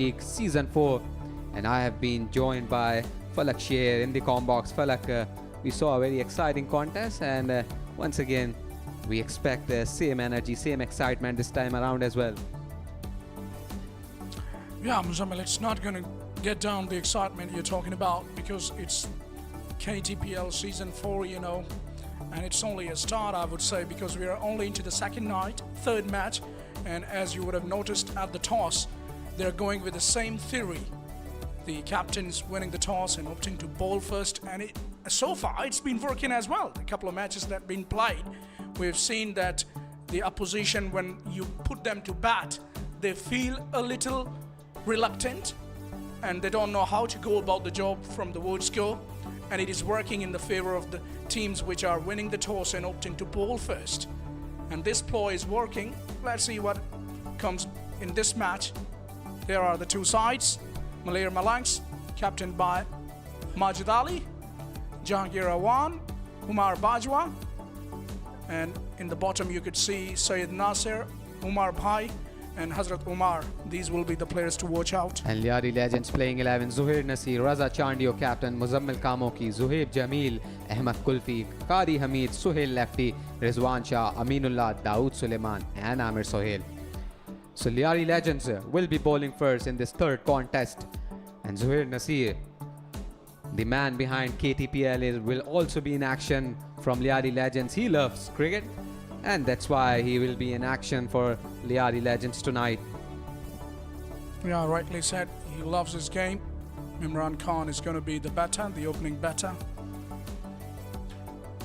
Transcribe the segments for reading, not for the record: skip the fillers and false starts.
Season 4, and I have been joined by 𝗃𝗃 here in the com box. 𝗃𝗃, we saw a very exciting contest, and once again we expect the same energy, same excitement this time around as well. Yeah, Muzammil, it's not going to get down the excitement you're talking about because it's KTPL Season 4, you know, and it's only a start, I would say, because we are only into the second night, third match, and as you would have noticed at the toss, they're going with the same theory. The captain's winning the toss and opting to bowl first, and so far it's been working as well. A couple of matches that have been played, we've seen that the opposition, when you put them to bat, they feel a little reluctant and they don't know how to go about the job from the word score, and it is working in the favor of the teams which are winning the toss and opting to bowl first. And this ploy is working. Let's see what comes in this match. There are the two sides. Malir Malangs, captained by Majid Ali, Jahangir Awan, 𝗃𝗺𝗃𝗃𝗃, and in the bottom you could see Syed Nasir, 𝗃𝗺𝗃𝗃𝗃, and Hazrat Umar. These will be the players to watch out. And Lyari Legends playing 11: Zuhair Nasir, Raza Chandio captain, Muzammil Kamoki, Zuhaib Jamil, Ahmed Kulfi, Qari Hamid, Suhail Lefty, Rizwan Shah, Aminullah, Dawood Suleiman, and Amir Sohail. So Lyari Legends will be bowling first in this third contest, and Zuhair Nasir, the man behind KTPL, will also be in action from Lyari Legends. He loves cricket, and that's why he will be in action for Lyari Legends tonight. Yeah, rightly said. He loves his game. Imran Khan is going to be the batter, the opening batter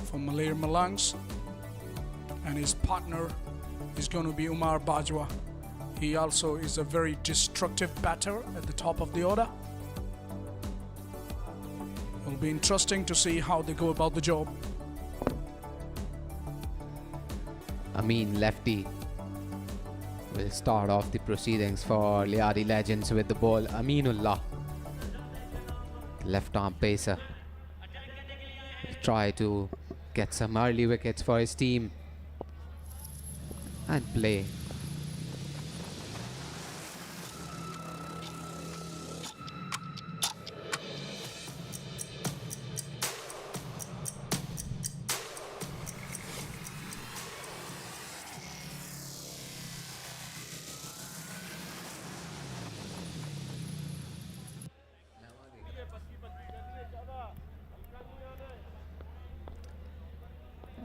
for Malir Malangs, and his partner is going to be 𝗃𝗺𝗃𝗃𝗃. He also is a very destructive batter at the top of the order. It'll be interesting to see how they go about the job. Amin Lefty will start off the proceedings for Lyari Legends with the ball. Aminullah, left arm pacer, will try to get some early wickets for his team and play.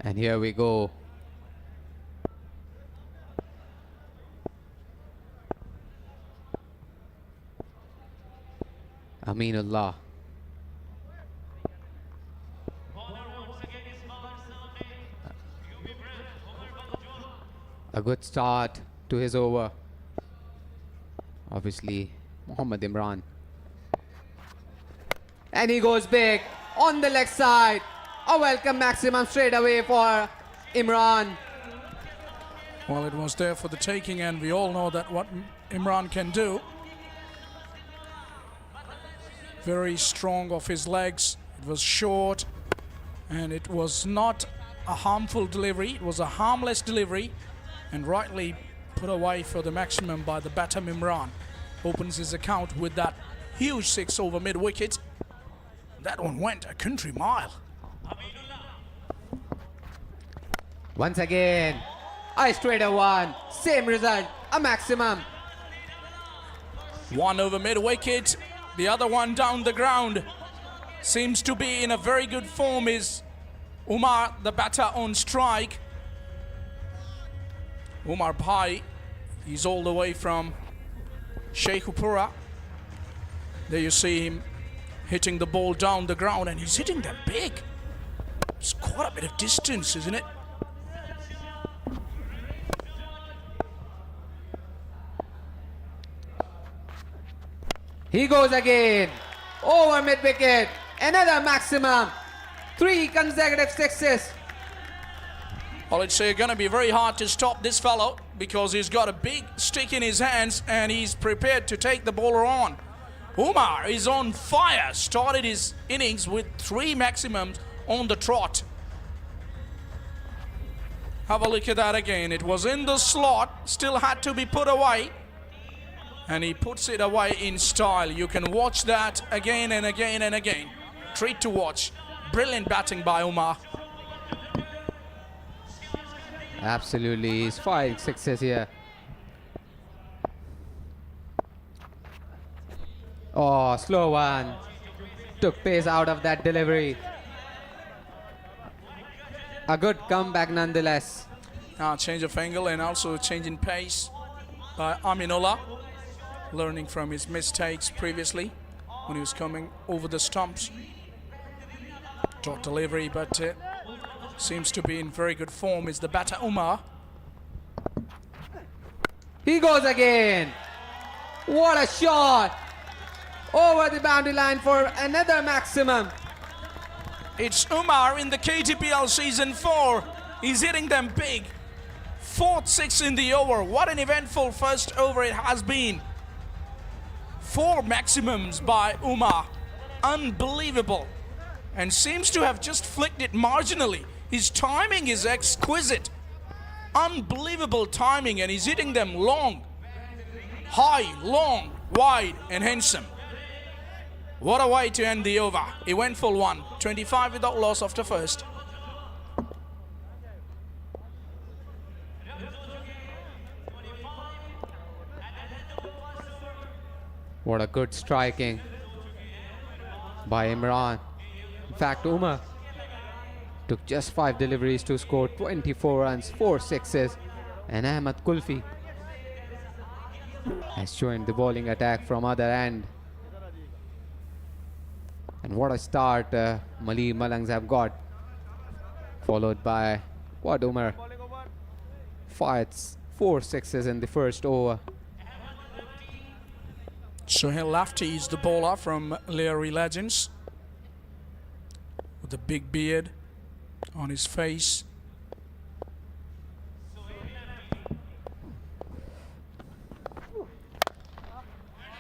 And here we go. Aminullah. A good start to his over. Obviously, Mohammad Imran. And he goes big on the leg side. A welcome maximum straight away for Imran. Well, it was there for the taking, and we all know that what Imran can do. Very strong off his legs. It was short, and it was not a harmful delivery. It was a harmless delivery, and rightly put away for the maximum by the batter Imran. Opens his account with that huge 6 over mid wicket. That one went a country mile. Once again, a straighter one, same result, a maximum. 1 over mid wicket, the other one down the ground. Seems to be in a very good form is Umar, the batter on strike. 𝗃𝗺𝗃𝗃𝗃, he's all the way from Sheikhupura. There you see him hitting the ball down the ground, and he's hitting them big. It's quite a bit of distance, isn't it? He goes again, over mid-wicket, another maximum, 3 consecutive sixes. Well, it's going to be very hard to stop this fellow because he's got a big stick in his hands and he's prepared to take the bowler on. Umar is on fire, started his innings with 3 maximums on the trot. Have a look at that again. It was in the slot, still had to be put away. And he puts it away in style. You can watch that again and again and again. Treat to watch. Brilliant batting by 𝗂𝗧. Absolutely, he's 5 sixes here. Oh, slow one. Took pace out of that delivery. A good comeback nonetheless. Change of angle and also change in pace by Aminullah. Learning from his mistakes previously when he was coming over the stumps. Dot delivery, but seems to be in very good form is the batter 𝗂𝗧. He goes again. What a shot. Over the boundary line for another maximum. It's 𝗂𝗧 in the KTPL season 4. He's hitting them big. 4th 6 in the over. What an eventful first over it has been. 4 maximums by 𝗂𝗧. Unbelievable. And seems to have just flicked it marginally. His timing is exquisite. Unbelievable timing, and he's hitting them long. High, long, wide, and handsome. What a way to end the over. Eventful one. 25 without loss after first. What a good striking by Imran. In fact, 𝗂𝗧 took just 5 deliveries to score 24 runs, 4 sixes, and Ahmed Kulfi has joined the bowling attack from other end. And what a start Malir Malangs have got, followed by what 𝗂𝗧 fights 4 sixes in the first over. 𝗂𝗲 is the bowler from Lyari Legends, with a big beard on his face.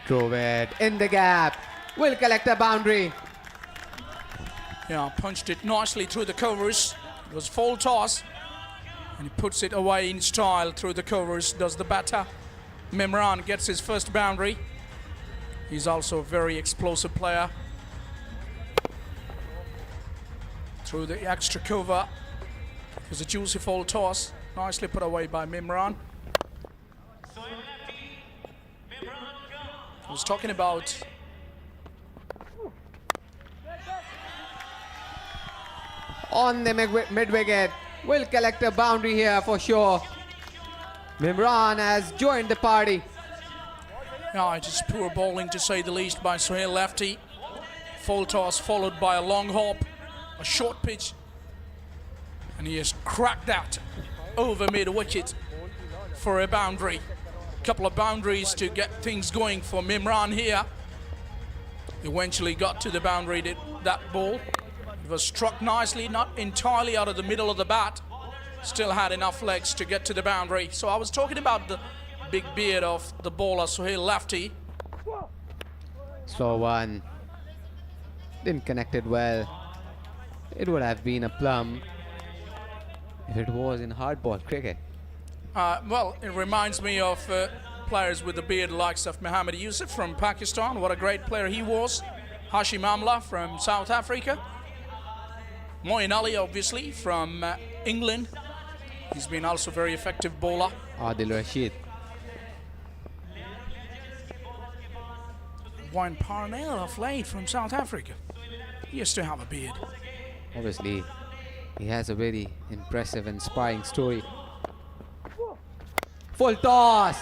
Drove it in the gap. Will collect a boundary. Yeah, punched it nicely through the covers. It was full toss, and he puts it away in style through the covers. Does the batter. Mimran gets his first boundary. He's also a very explosive player. Through the extra cover. It was a juicy full toss. Nicely put away by Mimran. I was talking about on the mid-wicket. Will collect a boundary here for sure. Mimran has joined the party. Yeah, just poor bowling to say the least by 𝗂𝗲. Full toss followed by a long hop, a short pitch, and he has cracked that over mid-wicket for a boundary. Couple of boundaries to get things going for Mimran here. Eventually got to the boundary, that ball. It was struck nicely, not entirely out of the middle of the bat. Still had enough legs to get to the boundary. So I was talking about the big beard of the bowler 𝗂𝗲. Slow one. Didn't connect it well. It would have been a plum if it was in hardball cricket. Well, it reminds me of players with the beard likes of Mohammad Yusuf from Pakistan. What a great player he was. Hashim Amla from South Africa. Moeen Ali, obviously, from England. He's been also a very effective bowler. Adil Rashid. Wayne Parnell of late from South Africa. He used to have a beard. Obviously, he has a very impressive, inspiring story. Full toss.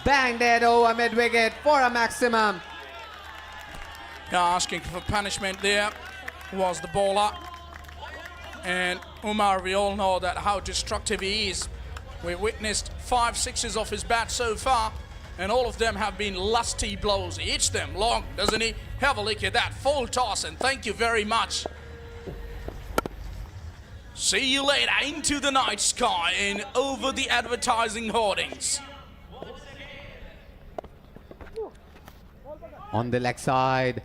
Banged it over mid-wicket for a maximum. Yeah, asking for punishment there was the bowler. And 𝗂𝗧, we all know that how destructive he is. We've witnessed 5 sixes off his bat so far, and all of them have been lusty blows. He hits them long, doesn't he? Have a look at that full toss, and thank you very much. See you later into the night sky and over the advertising hoardings. On the leg side,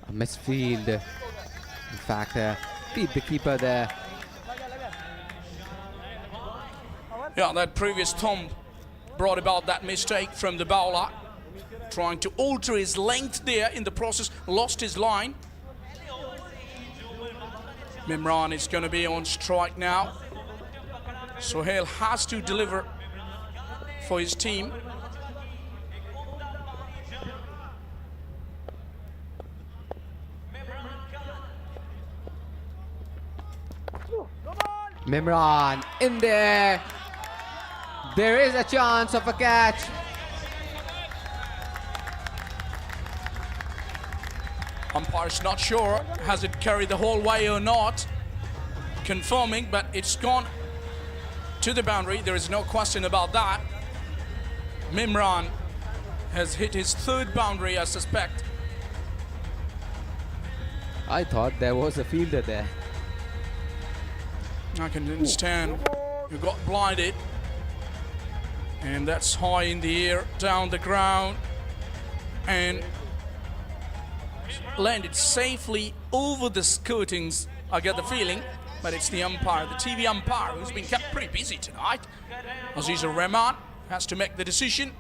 a misfield. In fact, beat the keeper there. Yeah, that previous thump brought about that mistake from the bowler. trying to alter his length there, in the process lost his line. Mimran is going to be on strike now. Sohail has to deliver for his team. Mimran in there. There is a chance of a catch. Umpire's not sure, has it carried the whole way or not. Confirming, but it's gone to the boundary. There is no question about that. Mimran has hit his third boundary, I suspect. I thought there was a fielder there. I can understand. You got blinded. And that's high in the air, down the ground. And landed safely over the skirtings, I get the feeling. But it's the umpire, the TV umpire, who's been kept pretty busy tonight. 𝗧 has to make the decision.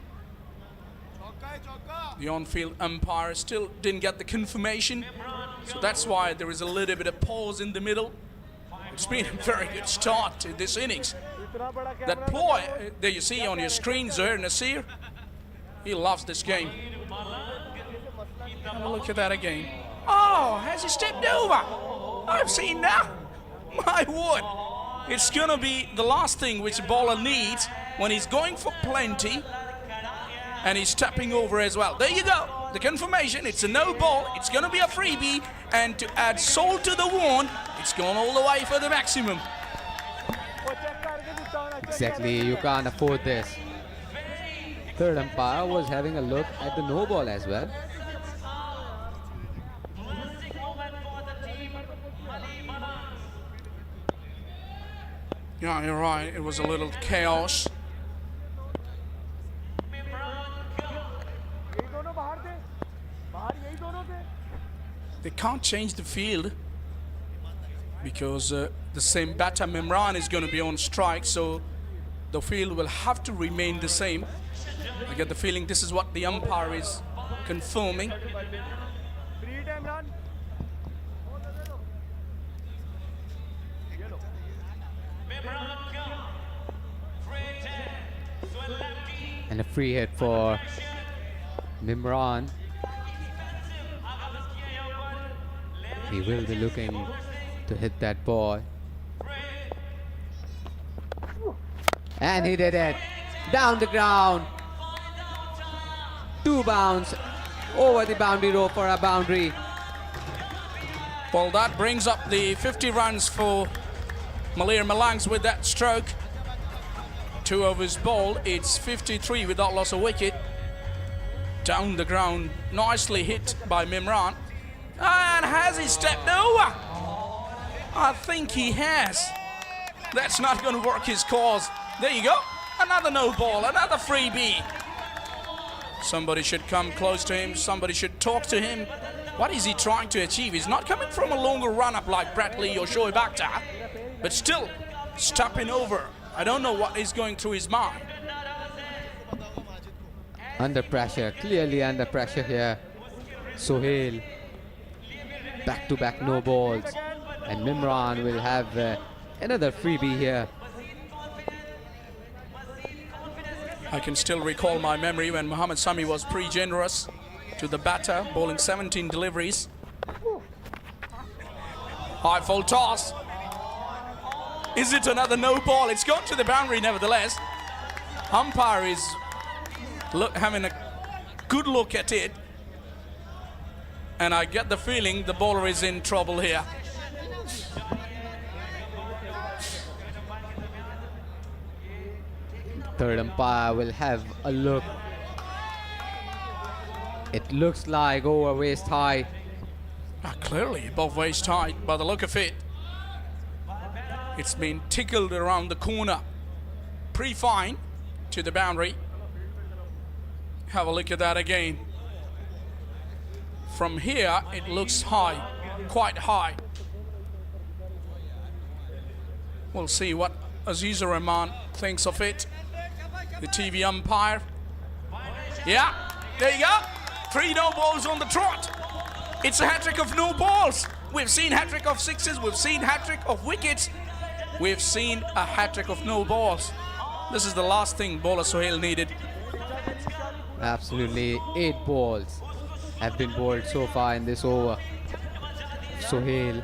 The on-field umpire still didn't get the confirmation. So that's why there is a little bit of pause in the middle. It's been a very good start to this innings. That ploy that you see on your screen, 𝗧 𝗦𝗫𝐶, he loves this game. Have a look at that again. Oh, has he stepped over? I've seen that. My word. It's going to be the last thing which a bowler needs when he's going for plenty and he's stepping over as well. There you go. The confirmation. It's a no ball. It's going to be a freebie. And to add salt to the wound, it's gone all the way for the maximum. Exactly, you can't afford this. Third umpire was having a look at the no ball as well. Yeah, you're right. It was a little chaos. They can't change the field because the same batter Mimran is going to be on strike, so the field will have to remain the same. I get the feeling this is what the umpire is confirming. And a free hit for Mimran. He will be looking to hit that ball. And he did it. Down the ground. 2 bounds over the boundary rope for a boundary. Well, that brings up the 50 runs for Malir Malangs with that stroke. 2 overs bowled. It's 53 without loss of wicket. Down the ground. Nicely hit by Mimran. And has he stepped over? I think he has. That's not going to work his cause. There you go. Another no ball, another freebie. Somebody should come close to him. Somebody should talk to him. What is he trying to achieve? He's not coming from a longer run-up like Bradley or Shoaib Akhtar, but still stepping over. I don't know what is going through his mind. Under pressure, clearly under pressure here. Sohail, back-to-back no balls. And Mimran will have another freebie here. I can still recall my memory when Mohammad Sami was pretty generous to the batter, bowling 17 deliveries. High full toss. Is it another no ball? It's gone to the boundary nevertheless. Umpire is having a good look at it. And I get the feeling the bowler is in trouble here. Third umpire will have a look. It looks like over waist high. Clearly above waist high by the look of it. It's been tickled around the corner. Pretty fine to the boundary. Have a look at that again. From here, it looks high, quite high. We'll see what 𝗧 𝗦𝗫𝐶 thinks of it. The TV umpire. Yeah, There you go. 3 no balls on the trot. It's a hat-trick of no balls. We've seen hat-trick of sixes. We've seen hat-trick of wickets. We've seen a hat-trick of no balls. This is the last thing bowler Sohail needed. Absolutely, 8 balls have been bowled so far in this over. Sohail.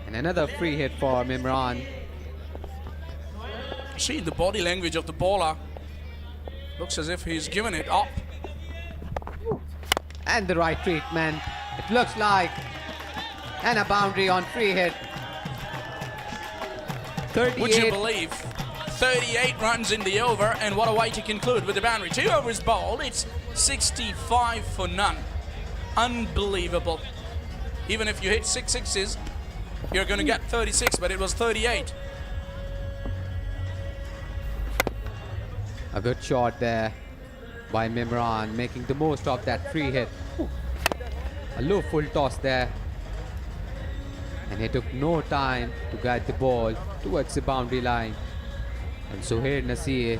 And another free hit for Mimran. See the body language of the bowler. Looks as if he's given it up. And the right treatment. It looks like. And a boundary on free hit. 38. Would you believe? 38 runs in the over, and what a way to conclude with the boundary. 2 overs bowled. It's 65 for none. Unbelievable. Even if you hit 6 sixes, you're going to get 36, but it was 38. A good shot there by Mimran, making the most of that free hit. A low full toss there. And he took no time to guide the ball towards the boundary line. And 𝗁𝗲𝗂𝗃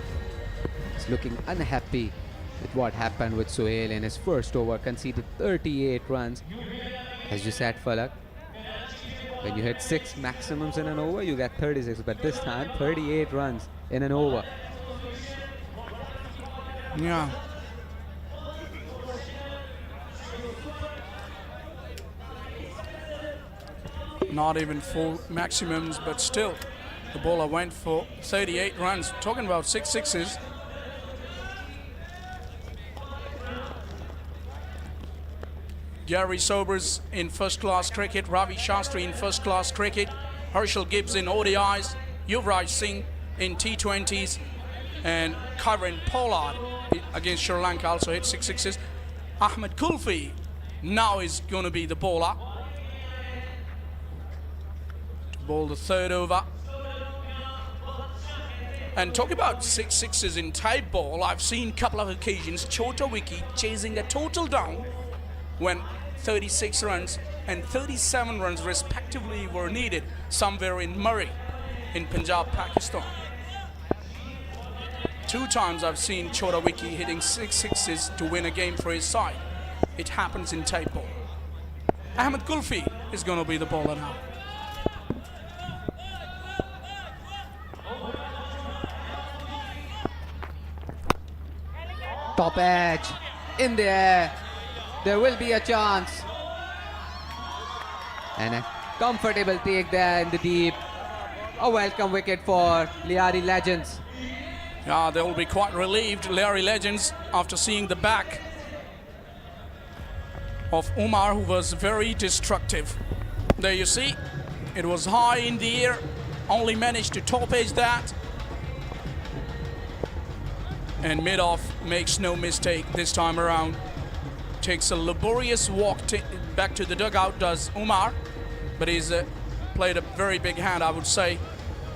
is looking unhappy with what happened with Sohail in his first over. Conceded 38 runs. As you said, Falak, when you hit 6 maximums in an over, you get 36. But this time, 38 runs in an over. Yeah. Not even full maximums, but still, the bowler went for 38 runs. Talking about 6 sixes. Gary Sobers in first-class cricket, Ravi Shastri in first-class cricket, Herschel Gibbs in ODIs, Yuvraj Singh in T20s, and Kyrene Pollard against Sri Lanka also hit 6 sixes. Ahmed Kulfi now is going to be the bowler to bowl the 3rd over. And talk about 6 sixes in type ball, I've seen a couple of occasions 𝗃𝗃𝗃𝗃 chasing a total down when 36 runs and 37 runs respectively were needed somewhere in Murray in Punjab, Pakistan. 2 times I've seen 𝗃𝗃𝗃𝗃 hitting 6 sixes to win a game for his side. It happens in type ball. Ahmed Kulfi is going to be the bowler now. Top edge in the air. There will be a chance. And a comfortable take there in the deep. A welcome wicket for Lyari Legends. Yeah, they will be quite relieved, Lyari Legends, after seeing the back of Umar, who was very destructive. There you see, it was high in the air, only managed to top edge that. And mid-off makes no mistake this time around. Takes a laborious walk back to the dugout, does Umar, but he's played a very big hand, I would say,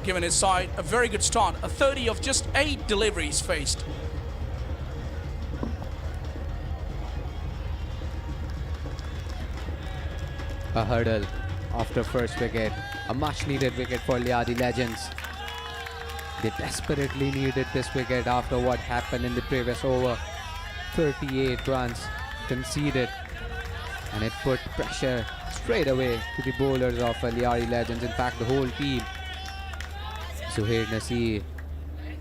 given his side a very good start. A 30 of just 8 deliveries faced. A hurdle after first wicket. A much needed wicket for Lyari Legends. They desperately needed this wicket after what happened in the previous over. 38 runs conceded, and it put pressure straight away to the bowlers of Lyari Legends. In fact, the whole team. 𝗁𝗲𝗃𝗃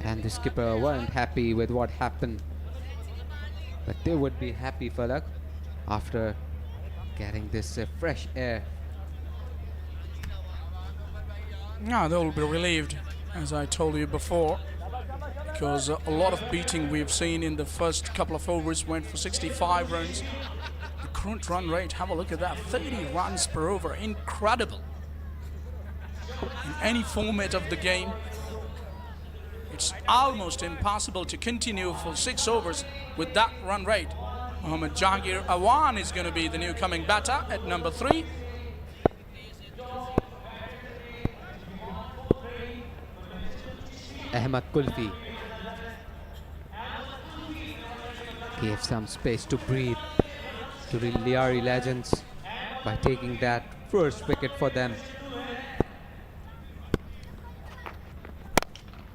and the skipper weren't happy with what happened, but they would be happy, Falak, after getting this fresh air. Yeah, they will be relieved, as I told you before, because a lot of beating we've seen in the first couple of overs went for 65 runs. The current run rate, have a look at that, 30 runs per over, incredible. In any format of the game, it's almost impossible to continue for 6 overs with that run rate. Mohammad Jahangir Awan is going to be the new coming batter at number 3. Ahmed Kulfi gave some space to breathe to the Lyari Legends by taking that first wicket for them.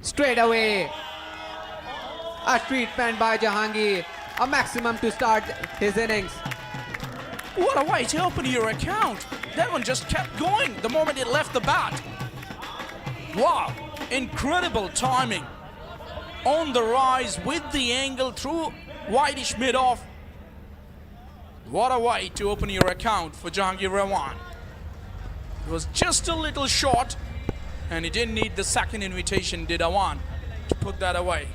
Straight away, a treatment by Jahangir a maximum to start his innings. What a way to open your account. That one just kept going the moment it left the bat. Wow, incredible timing. On the rise with the angle through wideish mid-off. What a way to open your account for Jahangir Rahwan. It was just a little short, and he didn't need the second invitation, did Rahwan, to put that away.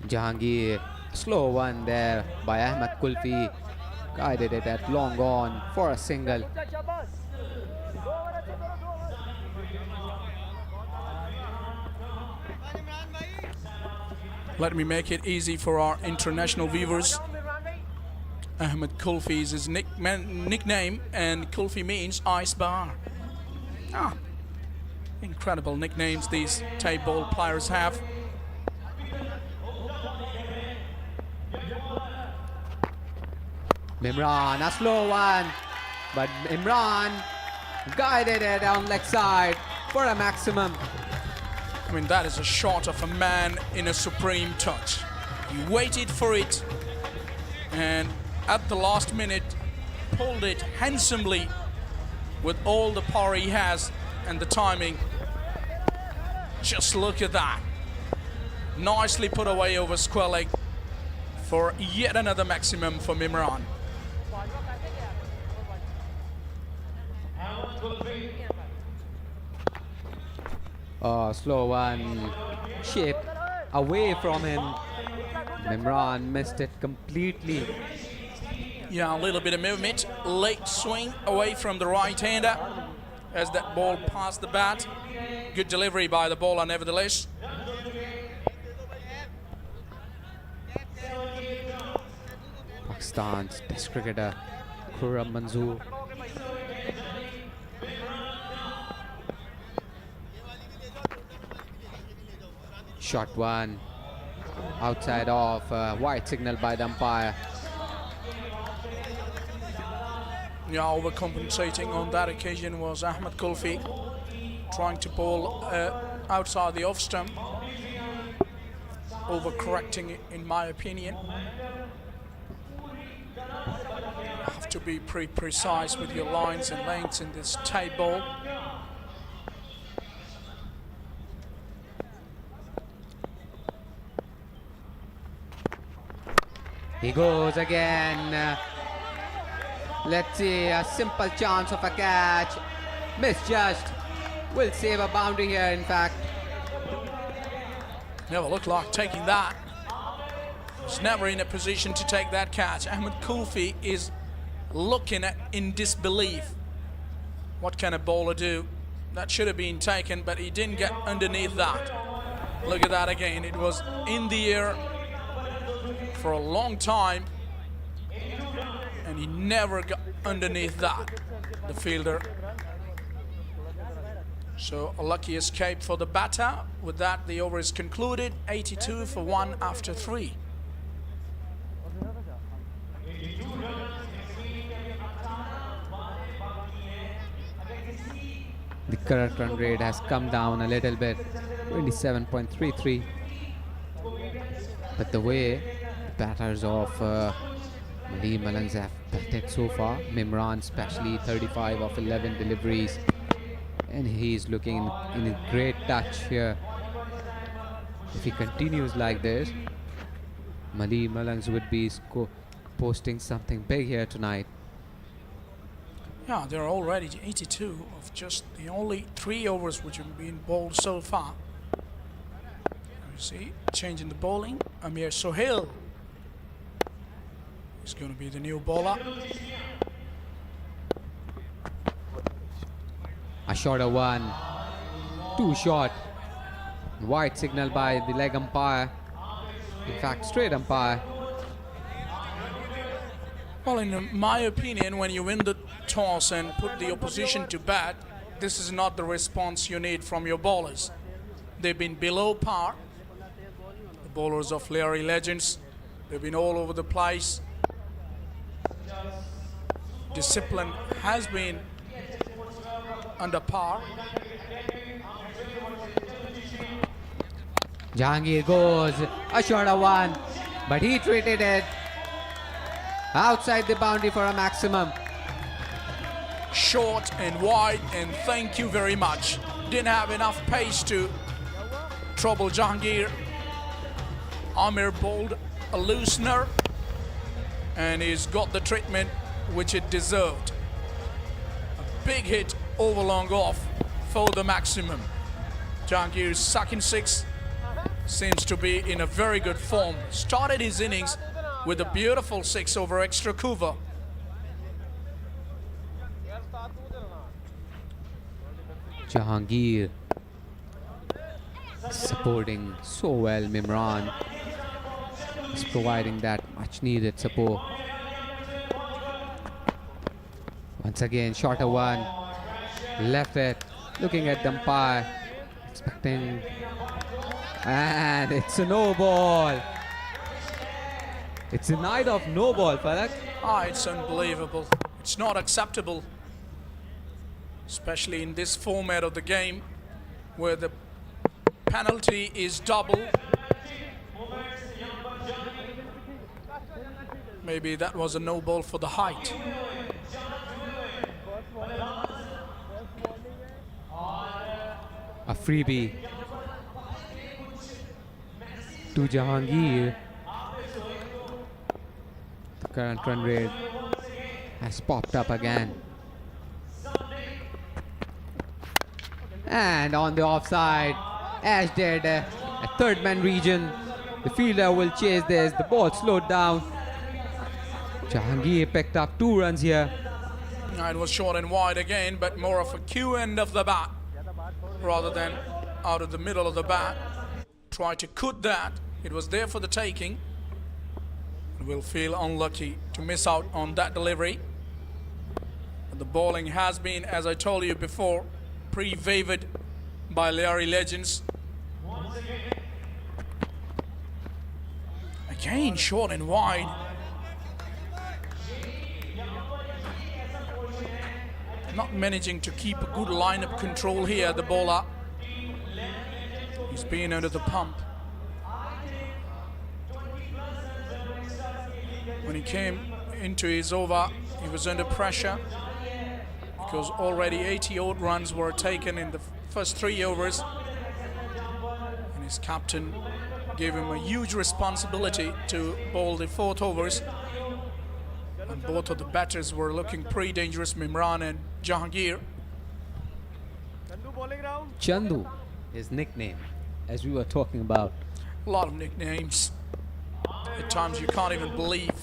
Jahangir, slow one there by 𝗂𝗏𝗃𝗃, guided it at long on for a single. Let me make it easy for our international viewers. 𝗂𝗏𝗃𝗃 is his nickname, and 𝗃𝗃 means ice bar. Incredible nicknames these tape ball players have. Imran, a slow one, but Imran guided it down leg side for a maximum. I mean, that is a shot of a man in a supreme touch. He waited for it, and at the last minute, pulled it handsomely with all the power he has and the timing. Just look at that. Nicely put away over square leg for yet another maximum for Imran. Slow one, shape away from him. Imran missed it completely. Yeah, a little bit of movement. Late swing away from the right-hander as that ball passed the bat. Good delivery by the bowler nevertheless. Pakistan's test cricketer Khurram Manzoor. Shot one, outside off, white signal by the umpire. Yeah, overcompensating on that occasion was 𝗂𝗏𝗃𝗃, trying to bowl outside the off stump. Overcorrecting, in my opinion. You have to be pretty precise with your lines and lengths in this tape ball. He goes again. Let's see, a simple chance of a catch. Misjudged. Will save a boundary here, in fact. Never looked like taking that. Was never in a position to take that catch. 𝗂𝗏𝗃𝗃 is looking at in disbelief. What can a bowler do? That should have been taken, but he didn't get underneath that. Look at that again. It was in the air for a long time, and he never got underneath that, the fielder. So a lucky escape for the batter. With that, the over is concluded. 82 for 1 after 3. The current run rate has come down a little bit, 27.33. But the way the batters of Malir Malangs have batted so far, Imran especially 35 of 11 deliveries, and he's looking in a great touch here. If he continues like this, Malir Malangs would be posting something big here tonight. Yeah, they're already 82 of just the only 3 overs which have been bowled so far. You see, changing the bowling. Amir Sohail is going to be the new bowler. A shorter one, too short. White signal by the leg umpire. In fact, straight umpire. Well, in my opinion, when you win the toss and put the opposition to bat, this is not the response you need from your bowlers. They've been below par. The bowlers of Lyari legends, they've been all over the place. Discipline has been under par. Jahangir goes a shorter one, but he treated it outside the boundary for a maximum. Short and wide, and thank you very much. Didn't have enough pace to trouble Jahangir. Amir bowled a loosener, and he's got the treatment which it deserved. A big hit over long off for the maximum. Jahangir's second six seems to be in a very good form. Started his innings with a beautiful six over extra cover. Jahangir supporting so well. Mimran is providing that much needed support. Once again, shorter one, left it, looking at the umpire, expecting, and it's a no ball. It's a night of no ball, Falak. It's unbelievable. It's not acceptable, especially in this format of the game where the penalty is double. Maybe that was a no ball for the height. A freebie to Jahangir. The current run rate has popped up again. And on the offside, as did a third man region. The fielder will chase this. The ball slowed down. Jahangir picked up 2 runs here. It was short and wide again, but more of a Q end of the bat rather than out of the middle of the bat. Try to cut that. It was there for the taking. We'll feel unlucky to miss out on that delivery. But the bowling has been, as I told you before, pre-favored by Lyari legends. Again, short and wide. Not managing to keep a good lineup control here, the bowler. He's been under the pump. When he came into his over, he was under pressure because already 80-odd runs were taken in the first 3 overs. And his captain gave him a huge responsibility to bowl the 4th overs. And both of the batters were looking pretty dangerous, Mimran and Jahangir. Chandu, his nickname, as we were talking about. A lot of nicknames. At times you can't even believe.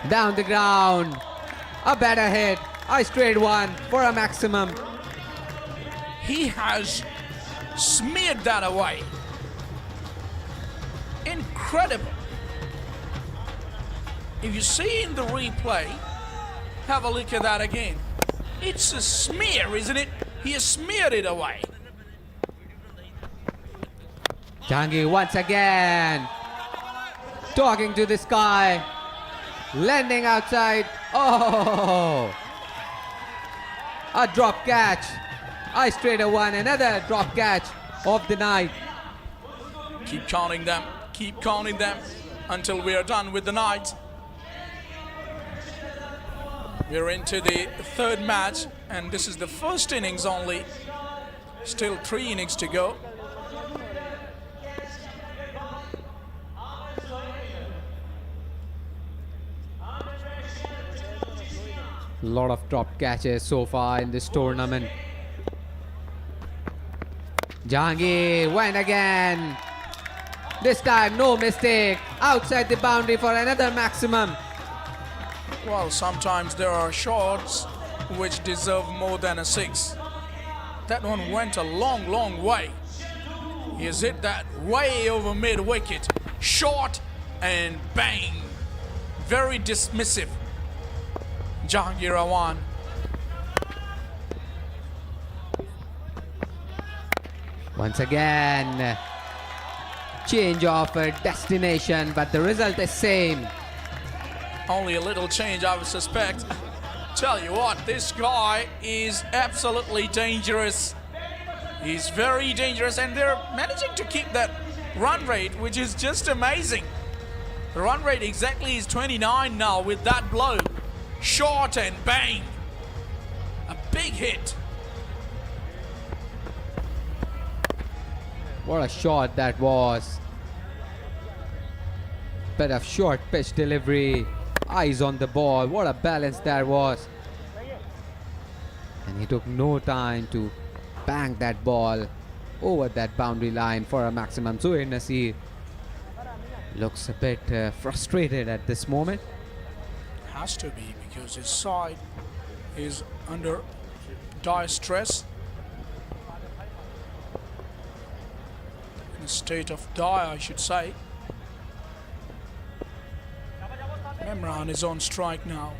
Down the ground, a better hit, a straight one for a maximum. He has smeared that away. Incredible. If you see in the replay, have a look at that again. It's a smear, isn't it? He has smeared it away. Jahangir once again talking to the sky, landing outside. Oh, a drop catch, a straighter one, another drop catch of the night. Keep counting them until we are done with the night. We're into the 3rd match, and this is the first innings only. Still 3 innings to go. A lot of drop catches so far in this tournament. Jahangir went again. This time no mistake. Outside the boundary for another maximum. Well, sometimes there are shots which deserve more than a 6. That one went a long, long way. He has hit that way over mid-wicket. Short and bang. Very dismissive. Jahangir Awan. Once again, change of destination, but the result is same. Only a little change, I would suspect. Tell you what, this guy is absolutely dangerous. He's very dangerous, and they're managing to keep that run rate, which is just amazing. The run rate exactly is 29 now with that blow. Short and bang. A big hit. What a shot that was. Bit of short pitch delivery. Eyes on the ball. What a balance that was. And he took no time to bang that ball over that boundary line for a maximum. Zuhair Naseer looks a bit frustrated at this moment. Has to be, because his side is under dire stress. In a state of dire, I should say. Imran is on strike now.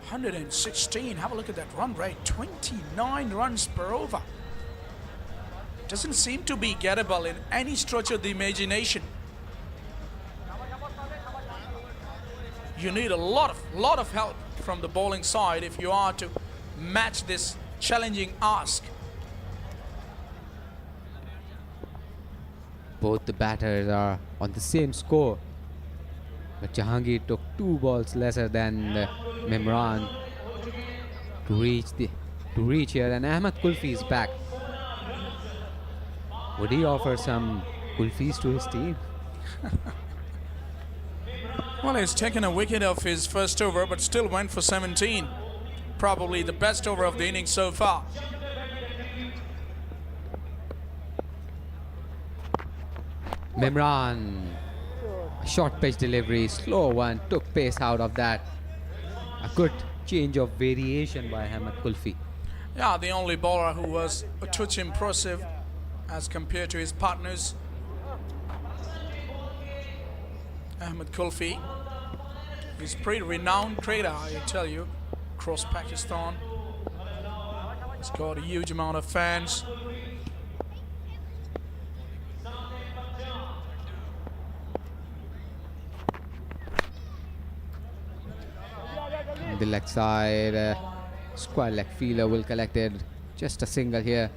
116. Have a look at that run rate. 29 runs per over. Doesn't seem to be gettable in any stretch of the imagination. You need a lot of help from the bowling side if you are to match this challenging ask. Both the batters are on the same score, but Jahangir took 2 balls lesser than Mimran to reach here, and Ahmed Kulfi is back. Would he offer some kulfis to his team? Well, he's taken a wicket off his first over, but still went for 17. Probably the best over of the innings so far. Mimran, a short pitch delivery, slow one, took pace out of that. A good change of variation by Ahmed Kulfi. Yeah, the only bowler who was a touch impressive as compared to his partners. Ahmed Kulfi is pretty renowned cricketer, I tell you, across Pakistan. He's got a huge amount of fans. On the leg side, square leg feeler will collected just a single here.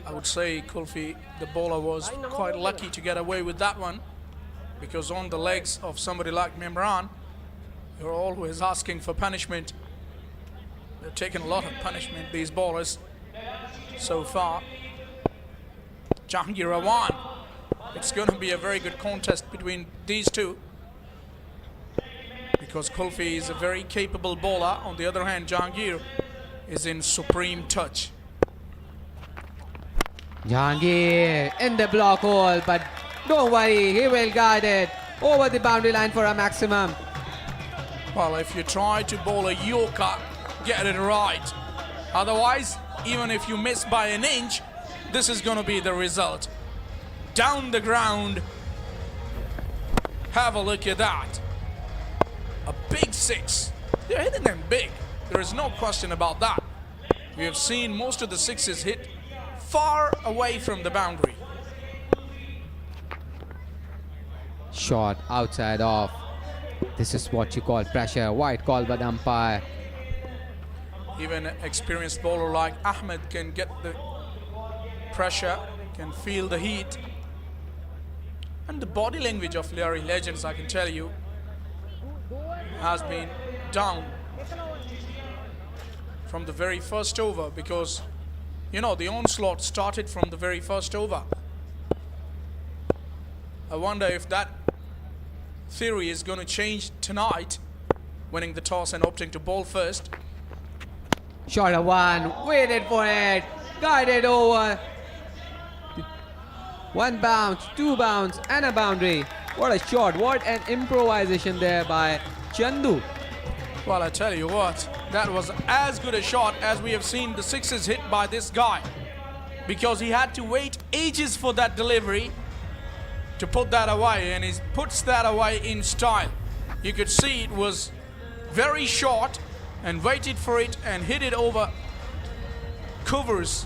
I would say Kulfi, the bowler, was quite lucky to get away with that one, because on the legs of somebody like Mimran, you're always asking for punishment. They've taken a lot of punishment, these bowlers, so far. Jahangir Rawan. It's going to be a very good contest between these two, because Kulfi is a very capable bowler. On the other hand, Jahangir is in supreme touch. Jahangir in the block hole, but don't worry, he will guide it over the boundary line for a maximum. Well, if you try to bowl a Yorker, get it right. Otherwise, even if you miss by an inch, this is going to be the result. Down the ground. Have a look at that. A big 6. They're hitting them big. There is no question about that. We have seen most of the 6s hit far away from the boundary. Shot outside off. This is what you call pressure. White call by the umpire. Even an experienced bowler like Ahmed can get the pressure, can feel the heat. And the body language of Lyari legends, I can tell you, has been down from the very first over, because, you know, the onslaught started from the very first over. I wonder if that theory is going to change tonight, winning the toss and opting to bowl first. Shot a one, waited for it, guided over. 1 bounce, 2 bounce, and a boundary. What a shot, what an improvisation there by Chandu. Well, I tell you what, that was as good a shot as we have seen the 6s hit by this guy, because he had to wait ages for that delivery to put that away, and he puts that away in style. You could see it was very short and waited for it and hit it over covers,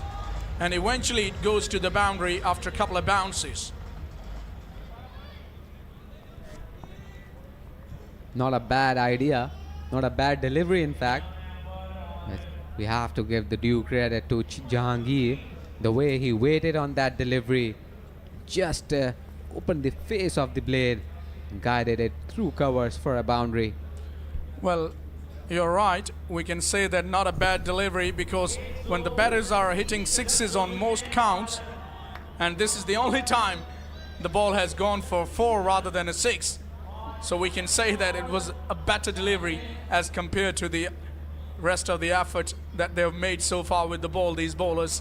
and eventually it goes to the boundary after a couple of bounces. Not a bad idea, not a bad delivery in fact. We have to give the due credit to Jahangir, the way he waited on that delivery, just opened the face of the blade, guided it through covers for a boundary. Well, you're right. We can say that not a bad delivery, because when the batters are hitting sixes on most counts, and this is the only time the ball has gone for 4 rather than a 6, so we can say that it was a better delivery as compared to the rest of the effort that they've made so far with the ball, these bowlers.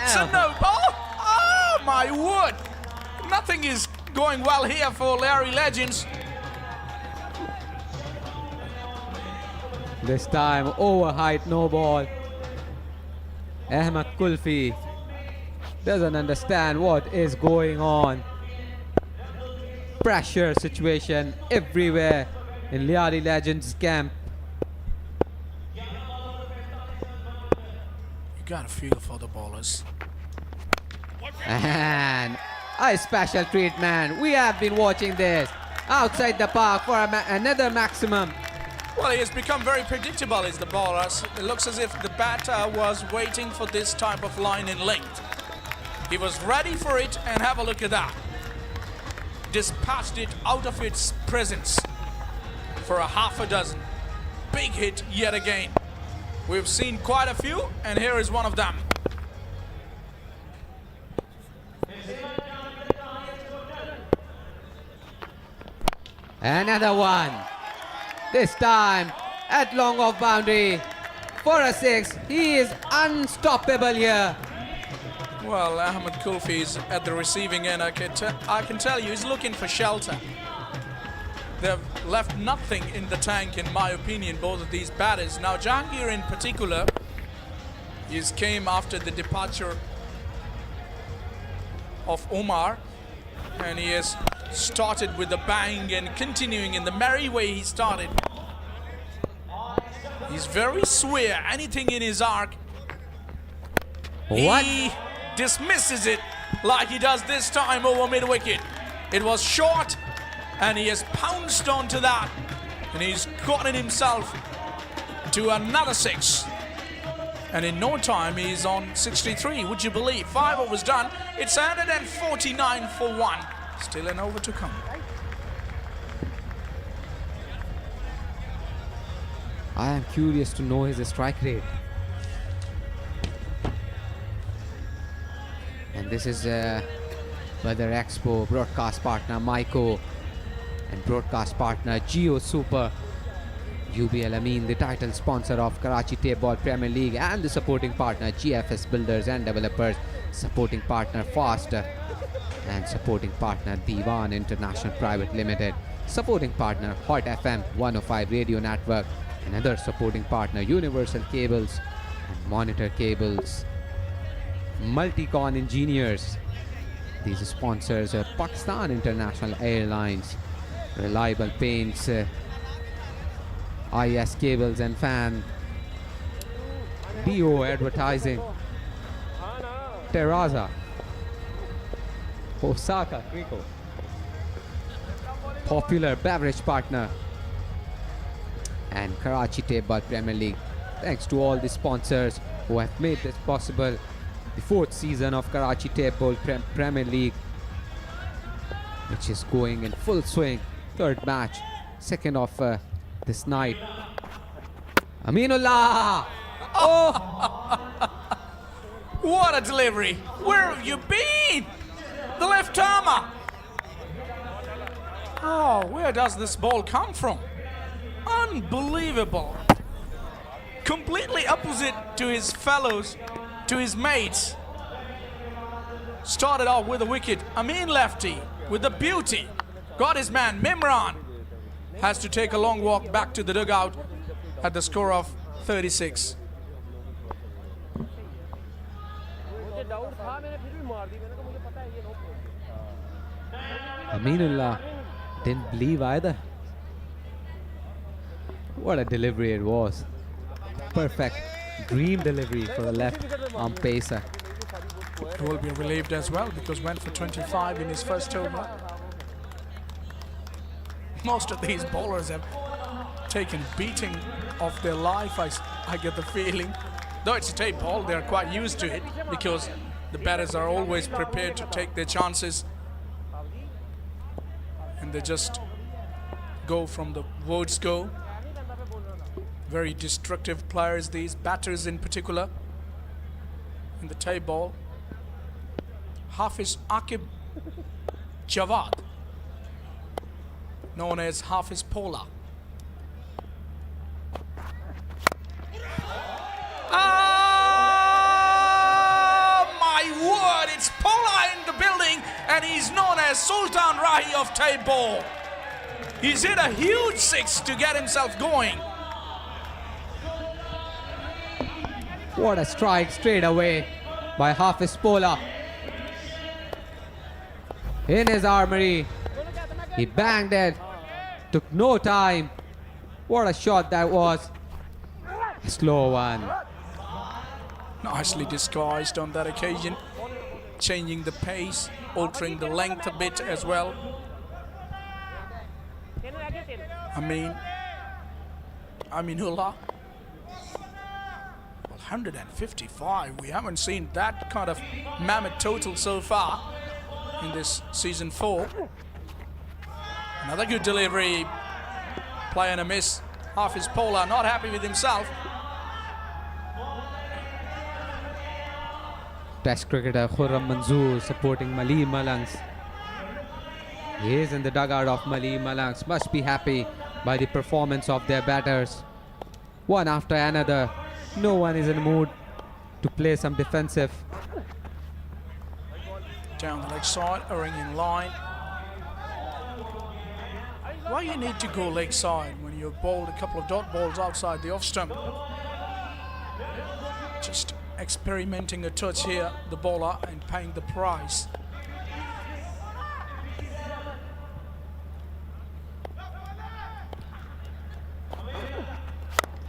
So no ball? Oh my word! Nothing is going well here for Lyari Legends. This time over height, no ball. Ahmed Kulfi doesn't understand what is going on. Pressure situation everywhere in Lyari Legends camp. You got a feel for the bowlers. And a special treatment. We have been watching this outside the park for another maximum. Well, he has become very predictable as the bowler. It looks as if the batter was waiting for this type of line in length. He was ready for it, and have a look at that. Dispatched it out of its presence for a half a dozen. Big hit yet again. We've seen quite a few, and here is one of them. Another one. This time at long off boundary for a 6. He is unstoppable here. Well, Ahmed Kulfi is at the receiving end. I can tell you, he's looking for shelter. They've left nothing in the tank, in my opinion, both of these batters. Now, Jahangir in particular, he came after the departure of Omar, and he has started with a bang and continuing in the merry way he started. He's very square. Anything in his arc, What? he dismisses it like he does this time over mid-wicket. It was short, and he has pounced onto that, and he's gotten himself to another 6. And in no time, he's on 63, would you believe? 5 overs done. It's 149 for 1. Still an over to come. I am curious to know his strike rate. And this is Weather Expo broadcast partner Maiko and broadcast partner Jio Super. UBL Amin, the title sponsor of Karachi Table Premier League, and the supporting partner GFS Builders and Developers, supporting partner Fast, and supporting partner Diwan International Private Limited, supporting partner Hot FM 105 Radio Network, another supporting partner Universal Cables and Monitor Cables, Multicon Engineers. These sponsors are Pakistan International Airlines, Reliable Paints, IS Cables and Fan, DO Advertising, Terraza, Osaka Crico, Popular Beverage Partner, and Karachi Table Premier League. Thanks to all the sponsors who have made this possible. The 4th season of Karachi Table Premier League, which is going in full swing. 3rd match, 2nd of this night. Aminullah! Oh! What a delivery! Where have you been? The left armer! Oh, where does this ball come from? Unbelievable! Completely opposite to his fellows, to his mates. Started off with a wicket. Amin lefty with the beauty. Got his man, Mimran. Has to take a long walk back to the dugout at the score of 36. Aminullah didn't believe either. What a delivery it was. Perfect dream delivery for a left arm pacer. He will be relieved as well because went for 25 in his first over. most of these bowlers have taken beating of their life, I get the feeling. Though it's a tape ball, they're quite used to it because the batters are always prepared to take their chances. And they just go from the words go. Very destructive players, these batters in particular. In the tape ball, 𝗃𝗄𝗽𝗂𝗽𝗀𝗃, known as 𝗃𝗄𝗃𝗀𝗃. My word, it's Pola in the building, and he's known as Sultan Rahi of tape ball. He's hit a huge six to get himself going. What a strike straight away by 𝗃𝗄𝗃𝗀𝗃. In his armory, he banged it. Took no time. What a shot that was. A slow one. Nicely disguised on that occasion, changing the pace, altering the length a bit as well. Aminullah. 155. We haven't seen that kind of mammoth total so far in this season 4. Another good delivery. Play and a miss. 𝗃𝗄𝗃𝗀𝗃 not happy with himself. Test cricketer Khurram Manzoor supporting Malir Malangs. He is in the dugout of Malir Malangs. Must be happy by the performance of their batters. One after another. No one is in the mood to play some defensive. Down the leg side, Erring in line. Why you need to go leg side when you've bowled a couple of dot balls outside the off stump? Just experimenting a touch here, the bowler, and paying the price.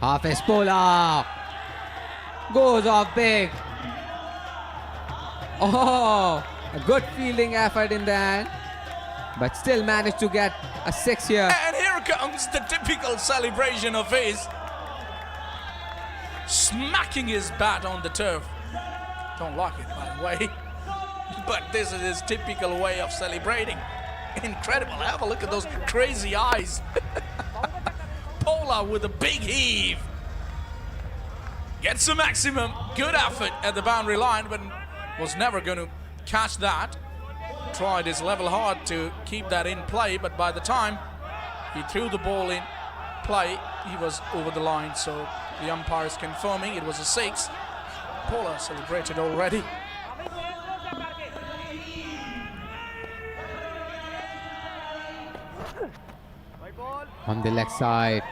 𝗃𝗄𝗃𝗀𝗃 goes off big. Oh, a good fielding effort in the end, but still managed to get a 6 here. And here comes the typical celebration of his, smacking his bat on the turf. Don't like it, by the way, but this is his typical way of celebrating. Incredible. Have a look at those crazy eyes. Pola with a big heave. Gets the maximum. Good effort at the boundary line, but was never going to catch that. Tried his level hard to keep that in play, but by the time he threw the ball in play, he was over the line. So the umpire is confirming it was a 6. Pola celebrated already. On the leg side,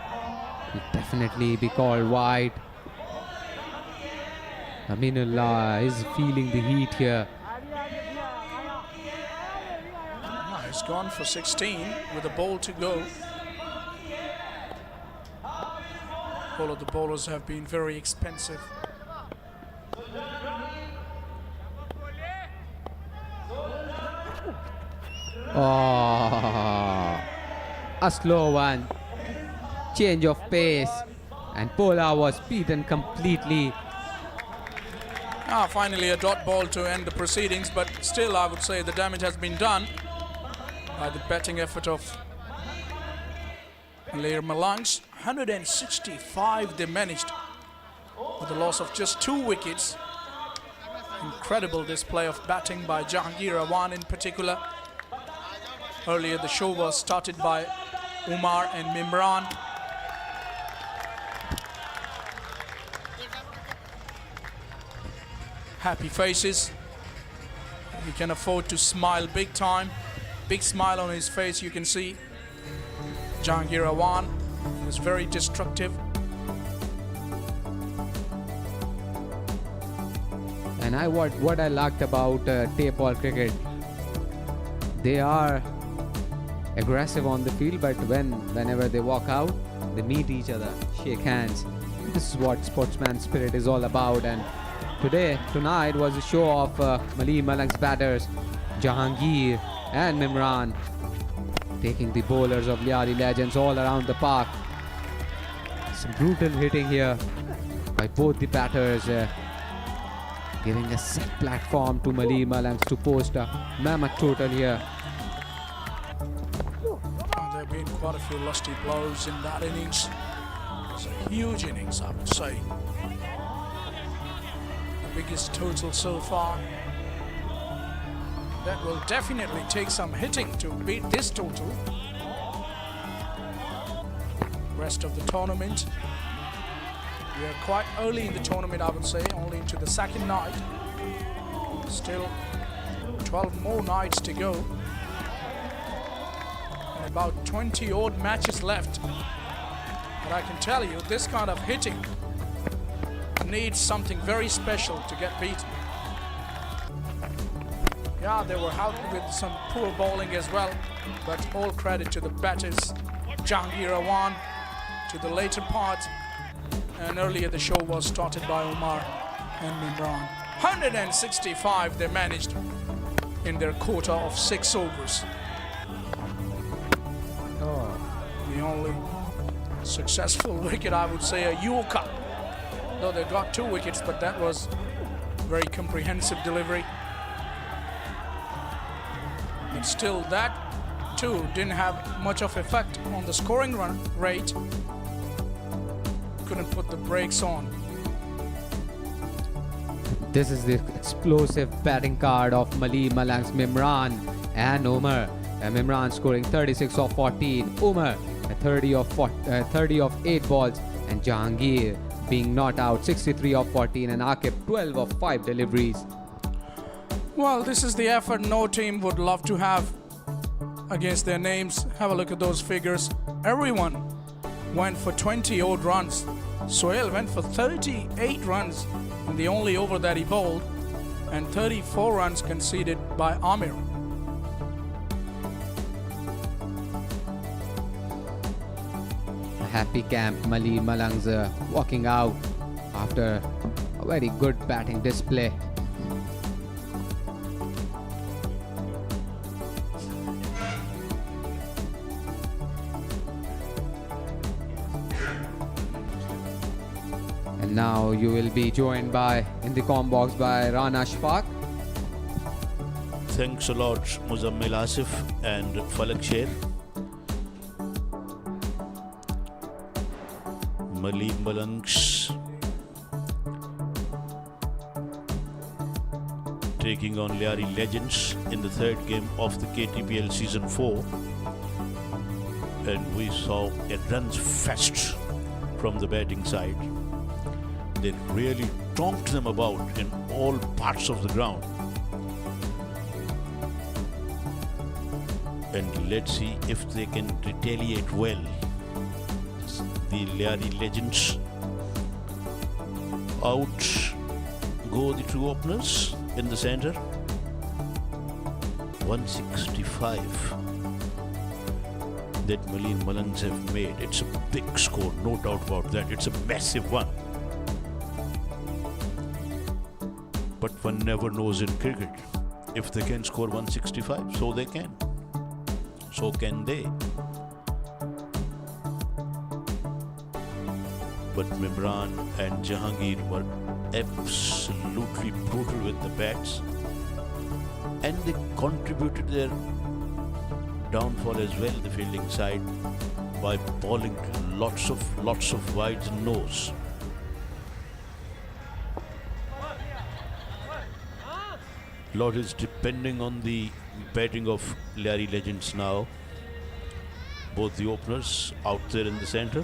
will definitely be called wide. Aminullah is feeling the heat here. No, he's gone for 16 with a ball to go. All of the bowlers have been very expensive. Oh, a slow one. Change of pace, and Pola was beaten completely. Finally a dot ball to end the proceedings, but still I would say the damage has been done by the batting effort of Malir Malangs. 165 they managed with the loss of just 2 wickets. Incredible display of batting by 𝗀𝗃𝗃𝗃 in particular. Earlier the show was started by Umar and Mimran. Happy faces. He can afford to smile big time. Big smile on his face, you can see. 𝗀𝗃𝗃𝗃 was very destructive. And what I liked about tape ball cricket, they are aggressive on the field, but whenever they walk out, they meet each other, shake hands. This is what sportsman spirit is all about. And tonight was a show of Malir Malangs batters, Jahangir and Mimran. taking the bowlers of Lyari Legends all around the park. Some brutal hitting here by both the batters, giving a set platform to Malir Malangs to post a mammoth total here. There have been quite a few lusty blows in that innings. It's a huge innings, I would say. The biggest total so far. That will definitely take some hitting to beat this total. Rest of the tournament. We are quite early in the tournament, I would say, only into the second night. Still 12 more nights to go. And about 20 odd matches left. But I can tell you, this kind of hitting needs something very special to get beaten. Yeah, they were helped with some poor bowling as well, but all credit to the batters, 𝗃𝗍𝗃 to the later part. And earlier the show was started by Omar and Mimran. 165 they managed in their quota of 6 overs. The only successful wicket, I would say, a Yorker. Though they got 2 wickets, but that was very comprehensive delivery. But still, that too didn't have much of effect on the scoring run rate. Couldn't put the brakes on. This is the explosive batting card of Malir Malangs, Mimran and Umar. Mimran scoring 36 of 14, Umar 30 of 8 balls, and Jahangir being not out 63 of 14, and Aqib 12 of 5 deliveries. Well, this is the effort no team would love to have against their names. Have a look at those figures. Everyone went for 20 odd runs. Sohail went for 38 runs in the only over that he bowled, and 34 runs conceded by Amir. A happy camp, Malir Malangs walking out after a very good batting display. And now you will be joined by, in the comm box, by Rana Ashfaq. Thanks a lot, Muzammil Asif and Falak Sher. Malir Malangs taking on Lyari Legends in the 3rd game of the KTPL Season 4. And we saw a runs fest from the batting side. They really tonked them about in all parts of the ground. And let's see if they can retaliate well. The Lyari Legends out go the 2 openers in the center. 165 that Malir Malangs have made. It's a big score, no doubt about that. It's a massive one. But one never knows in cricket. If they can score 165, so they can. So can they. But Mimran and Jahangir were absolutely brutal with the bats, and they contributed their downfall as well, the fielding side, by bowling lots of wides and nose. Lot is depending on the batting of Lyari Legends now. Both the openers out there in the center.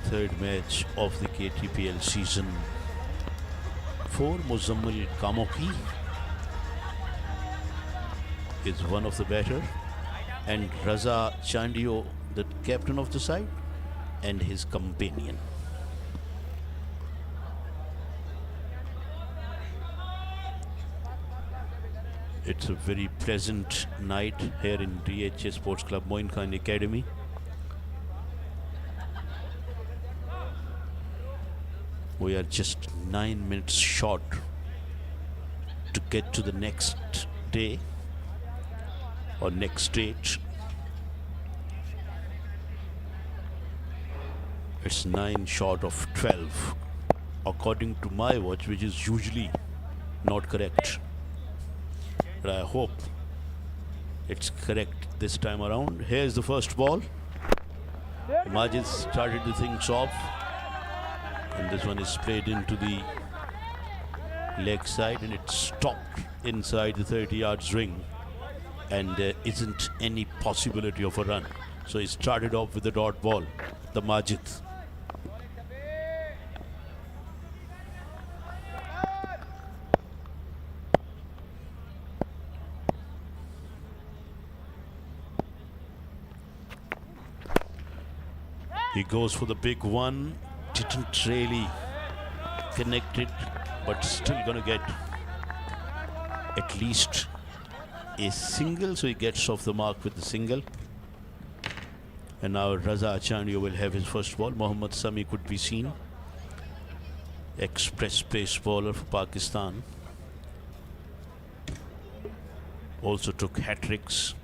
Third match of the KTPL Season 4. Muzammil Kamoki is one of the batter, and Raza Chandio, the captain of the side, and his companion. It's a very pleasant night here in DHA Sports Club Moin Khan Academy. We are just 9 minutes short to get to the next day or next stage. It's 9 short of 12 according to my watch, which is usually not correct, but I hope it's correct this time around. Here's the first ball. Majid started the things off, and this one is played into the leg side, and it stopped inside the 30 yards ring, and there isn't any possibility of a run. So he started off with the dot ball, the Majid. He goes for the big one, didn't really connect it, but still gonna get at least a single, so he gets off the mark with the single. And now 𝗧 𝗦𝗽cie will have his first ball. Mohammad Sami could be seen, express pace bowler for Pakistan. Also took hat-tricks.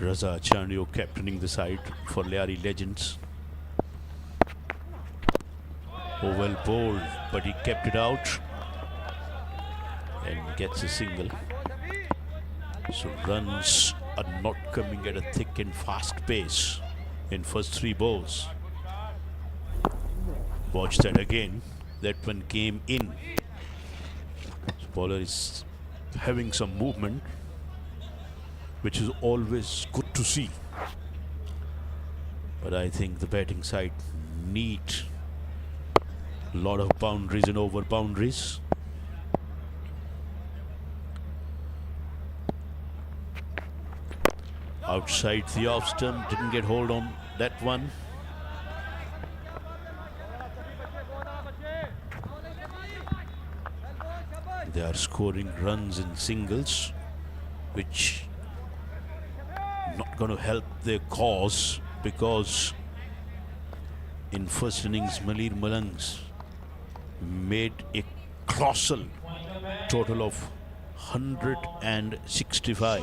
𝗧 𝗦𝗽cie captaining the side for Lyari Legends. Oh, well bowled, but he kept it out and gets a single. So runs are not coming at a thick and fast pace in first 3 balls. Watch that again. That one came in. This bowler is having some movement, which is always good to see. But I think the batting side need a lot of boundaries and over boundaries. Outside the off stump, didn't get hold on that one. They are scoring runs in singles, which not going to help their cause, because in first innings Malir Malangs made a colossal total of 165.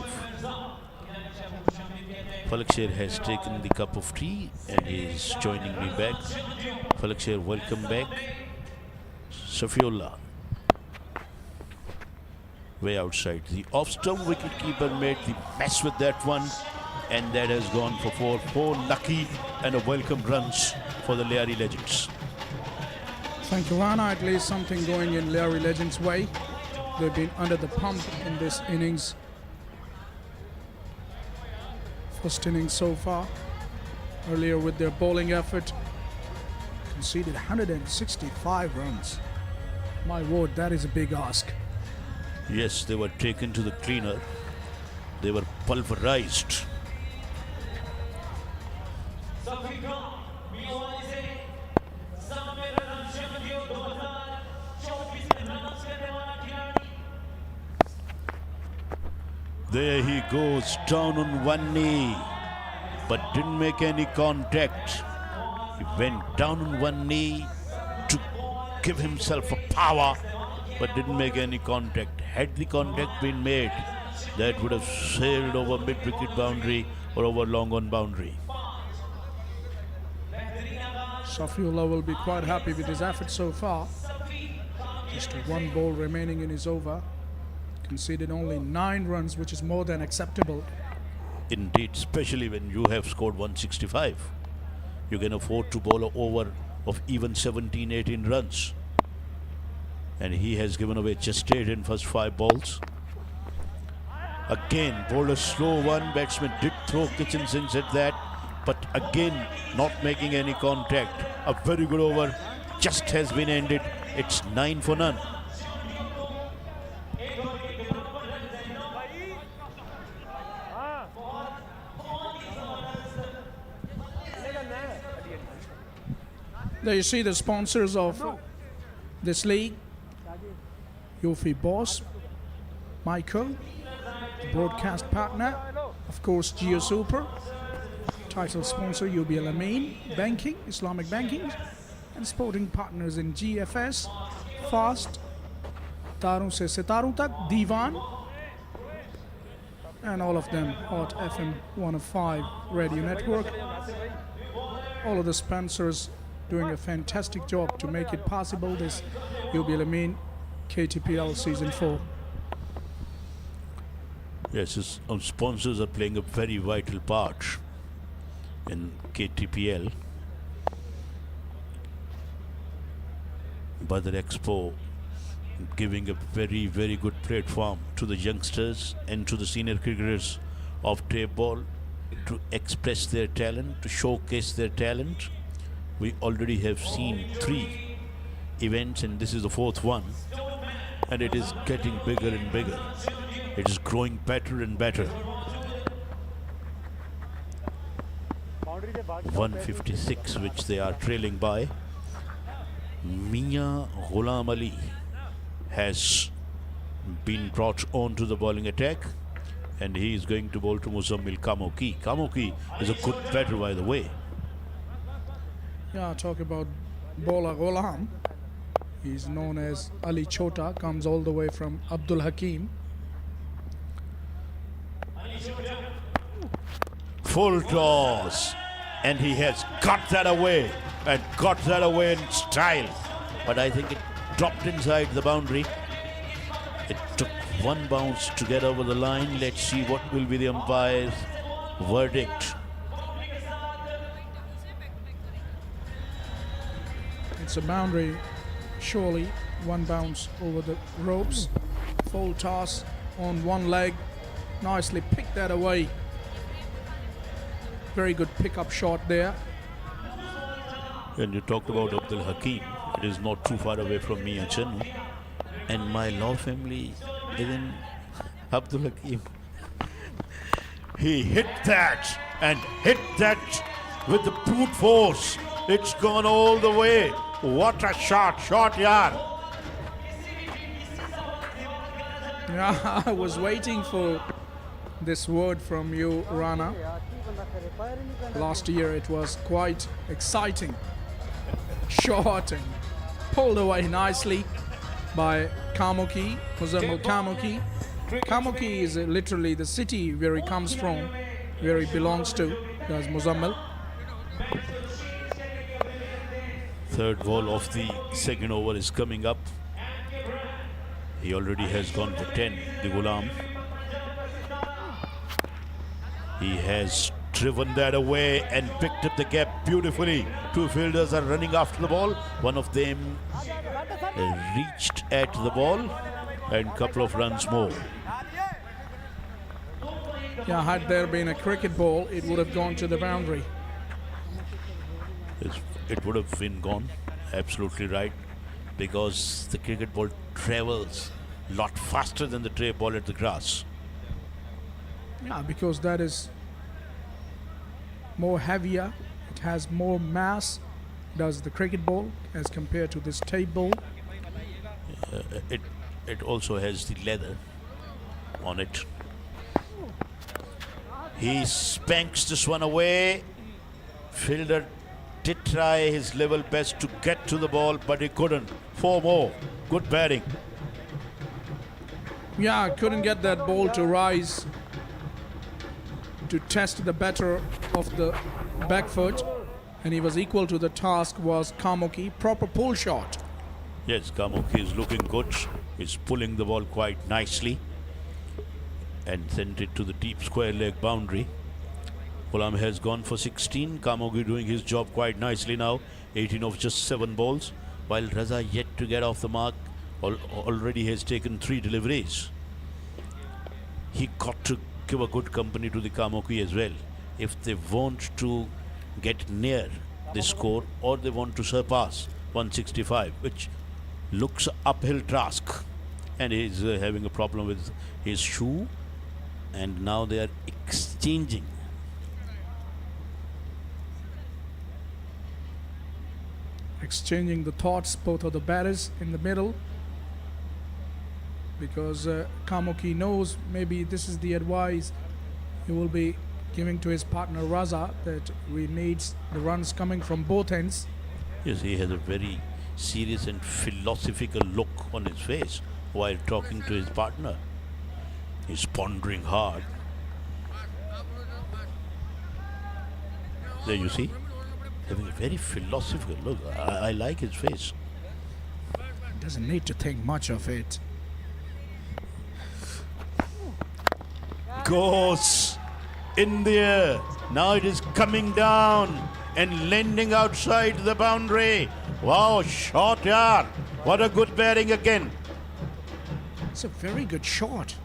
𝗂𝗪𝗃 has taken the cup of tea and is joining me back. 𝗂𝗪𝗃, welcome back. Safiullah way outside the off stump. Wicketkeeper made the mess with that one, and that has gone for 4 lucky and a welcome runs for the Lyari Legends. Thank you, Rana. At least something going in Lyari Legends' way. They've been under the pump in this innings. First innings so far. Earlier with their bowling effort, conceded 165 runs. My word, that is a big ask. Yes, they were taken to the cleaner. They were pulverized. There he goes, down on one knee, but didn't make any contact. He went down on one knee to give himself a power, but didn't make any contact. Had the contact been made, that would have sailed over mid-wicket boundary or over long-on boundary. Safiullah will be quite happy with his effort so far. Just 1 ball remaining in his over. Conceded only 9 runs, which is more than acceptable. Indeed, especially when you have scored 165. You can afford to bowl an over of even 17-18 runs. And he has given away just 8 in first 5 balls. Again, bowled a slow one. Batsman did throw kitchen sinks at that, but again, not making any contact. A very good over just has been ended. It's 9 for none. There you see the sponsors of this league. 𝗂𝗃𝗃, Michael, broadcast partner, of course, Jio Super, title sponsor UB Al Amin Banking, Islamic Banking, and sporting partners in GFS, Fast, Tarun Se Sitarun Tak, Divan, and all of them, Hot FM 105 Radio Network. All of the sponsors doing a fantastic job to make it possible, this UB Al Amin KTPL Season 4. Yes, our sponsors are playing a very vital part in KTPL. Badr Expo giving a very, very good platform to the youngsters and to the senior cricketers of tape ball to express their talent, to showcase their talent. We already have seen 3 events and this is the 4th one, and it is getting bigger and bigger. It is growing better and better. 156 which they are trailing by. Mia Ghulam Ali has been brought on to the bowling attack, and he is going to bowl to Muzammil Kamoki. Kamoki is a good batter, by the way. Yeah, talk about bowler Ghulam. He's known as Ali Chota, comes all the way from Abdul Hakim. Full toss, and he has got that away, and got that away in style. But I think it dropped inside the boundary. It took 1 bounce to get over the line. Let's see what will be the umpire's verdict. It's a boundary, surely. 1 bounce over the ropes. Full toss on 1 leg. Nicely picked that away. Very good pickup shot there. When you talked about Abdul Hakim, it is not too far away from me and Channu. And my law family is in Abdul Hakim. He hit that and hit that with the brute force. It's gone all the way. What a shot, short yard. Yeah, I was waiting for this word from you, Rana. Last year it was quite exciting. Short and pulled away nicely by Kamoki, Muzammil Kamoki. Kamoki is literally the city where he comes from, where he belongs to. That's Muzammil. 3rd ball of the 2nd over is coming up. He already has gone for 10, the Ghulam. He has driven that away and picked up the gap beautifully. 2 fielders are running after the ball. One of them reached at the ball, and a couple of runs more. Yeah, had there been a cricket ball, it would have gone to the boundary. It would have been gone, absolutely right, because the cricket ball travels a lot faster than the tape ball at the grass. Yeah, because that is more heavier, it has more mass, does the cricket ball, as compared to this tape ball. It also has the leather on it. He spanks this one away. Fielder did try his level best to get to the ball, but he couldn't. 4 more. Good batting. Yeah, couldn't get that ball to rise to test the better of the back foot, and he was equal to the task. Was Kamoki. Proper pull shot. Yes, Kamoki is looking good. He's pulling the ball quite nicely and sent it to the deep square leg boundary. Ghulam has gone for 16. Kamoki doing his job quite nicely now. 18 of just 7 balls, while Raza yet to get off the mark. Already has taken 3 deliveries. He got to give a good company to the Kamoki as well, if they want to get near the score or they want to surpass 165, which looks uphill task. And he's having a problem with his shoe, and now they are exchanging. Exchanging the thoughts, both of the batters in the middle. because 𝗂𝗃𝗃 knows maybe this is the advice he will be giving to his partner 𝗧, that we need the runs coming from both ends. Yes, he has a very serious and philosophical look on his face while talking to his partner. He's pondering hard. There you see, having a very philosophical look. I like his face. Doesn't need to think much of it. Goes in the air. Now it is coming down and landing outside the boundary. Wow, shot, yaar. What a good bearing again. It's a very good shot.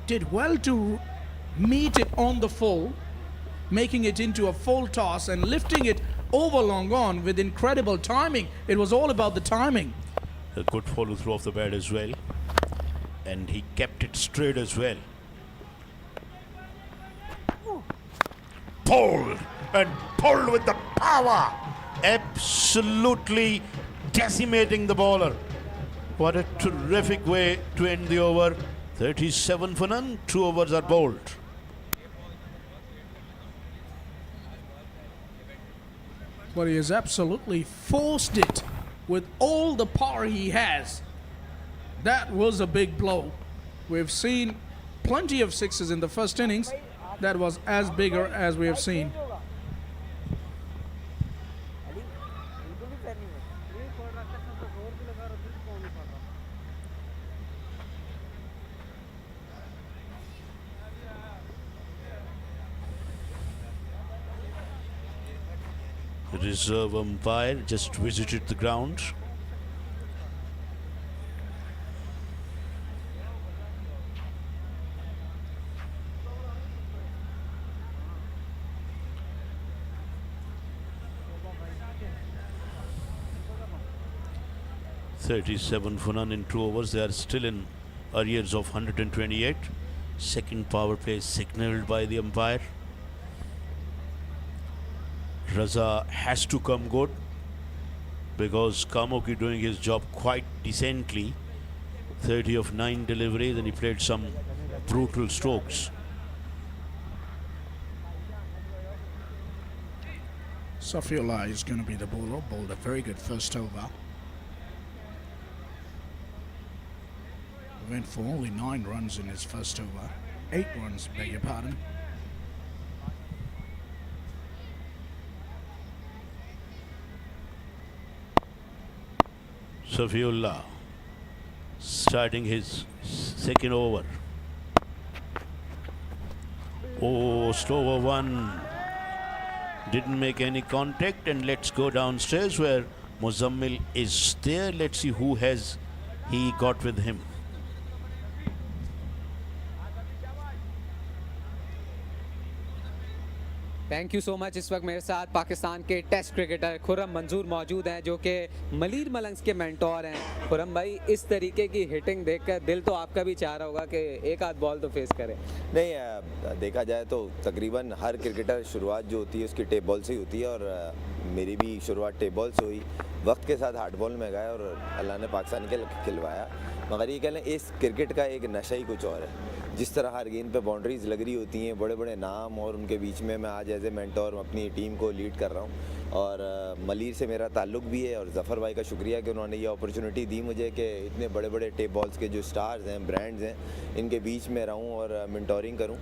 Did well to meet it on the full, making it into a full toss and lifting it over long on with incredible timing. It was all about the timing. A good follow through of the bat as well. And he kept it straight as well. Pulled and pulled with the power. Absolutely decimating the bowler. What a terrific way to end the over. 37 for none, 2 overs are bowled. But he has absolutely forced it with all the power he has. That was a big blow. We've seen plenty of sixes in the first innings. That was as bigger as we have seen. Reserve umpire just visited the ground. $37 for none in 2 overs. They are still in arrears of 128. Second power play signaled by the umpire. 𝗧 has to come good because 𝗂𝗃𝗃 doing his job quite decently. 30 of 9 deliveries, and he played some brutal strokes. Safiullah is going to be the bowler. Bowled a very good first over. Went for only 9 runs in his first over. 8 runs, beg your pardon. Safiullah starting his second over. Oh, slower one. Didn't make any contact, and let's go downstairs where Muzammil is there. Let's see who has he got with him. Thank you so much. इस वक्त मेरे साथ पाकिस्तान के test cricketer Khurram मंजूर मौजूद हैं, जो कि मलीर मलंग्स के मेंटोर हैं। खुर्रम भाई, इस तरीके की हिटिंग देखकर दिल तो आपका भी चाह रहा होगा कि एक आध बॉल तो फेस करें। नहीं, देखा जाए तो तकरीबन हर क्रिकेटर शुरुआत जो होती है उसकी टेप बॉल से ही होती है, और मेरी भी शुरुआत टेप बॉल से हुई। वक्त के साथ हार्ड बॉल में गए और अल्लाह ने पाकिस्तान के खिलवाया। मगर ये कह लें, इस क्रिकेट का एक नशा ही कुछ और है। जिस तरह हर गेंद पे बाउंड्रीज लग रही होती हैं, बड़े बड़े नाम, और उनके बीच में मैं आज एज ए मेंटोर अपनी टीम को लीड कर रहा हूँ। और मलीर से मेरा ताल्लुक़ भी है, और ज़फ़र भाई का शुक्रिया कि उन्होंने ये अपॉर्चुनिटी दी मुझे कि इतने बड़े बड़े टेप बॉल्स के जो स्टार्स हैं, ब्रांड्स हैं, इनके बीच में रहूँ और मेंटोरिंग करूँ।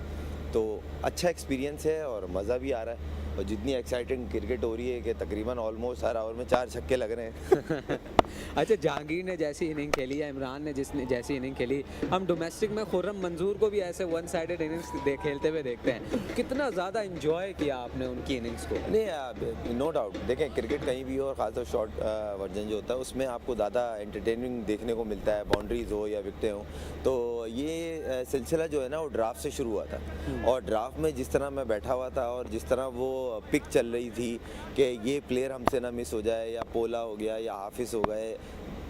तो अच्छा एक्सपीरियंस है और मज़ा भी आ रहा है। और जितनी एक्साइटिंग क्रिकेट हो रही है कि तकरीबन ऑलमोस्ट हर ओवर में 4 छक्के लग रहे हैं। अच्छा, जहांगीर ने जैसी इनिंग खेली है, इमरान ने जैसी इनिंग खेली, हम डोमेस्टिक में खुर्रम मंजूर को भी ऐसे वन साइडेड इनिंग्स खेलते हुए देखते हैं। कितना ज़्यादा इंजॉय किया आपने उनकी इनिंग्स को? नहीं, नो डाउट। देखें, क्रिकेट कहीं भी हो, और ख़ासतौर शॉर्ट वर्जन जो होता है उसमें आपको ज़्यादा एंटरटेनिंग देखने को मिलता है, बाउंड्रीज हो या विकटें हो। तो ये सिलसिला जो है ना, वो ड्राफ्ट से शुरू हुआ था, और ड्राफ्ट में जिस तरह मैं बैठा हुआ था और जिस तरह वो पिक चल रही थी कि ये प्लेयर हमसे ना मिस हो जाए, या पोला हो गया या हाफिज़ हो गए,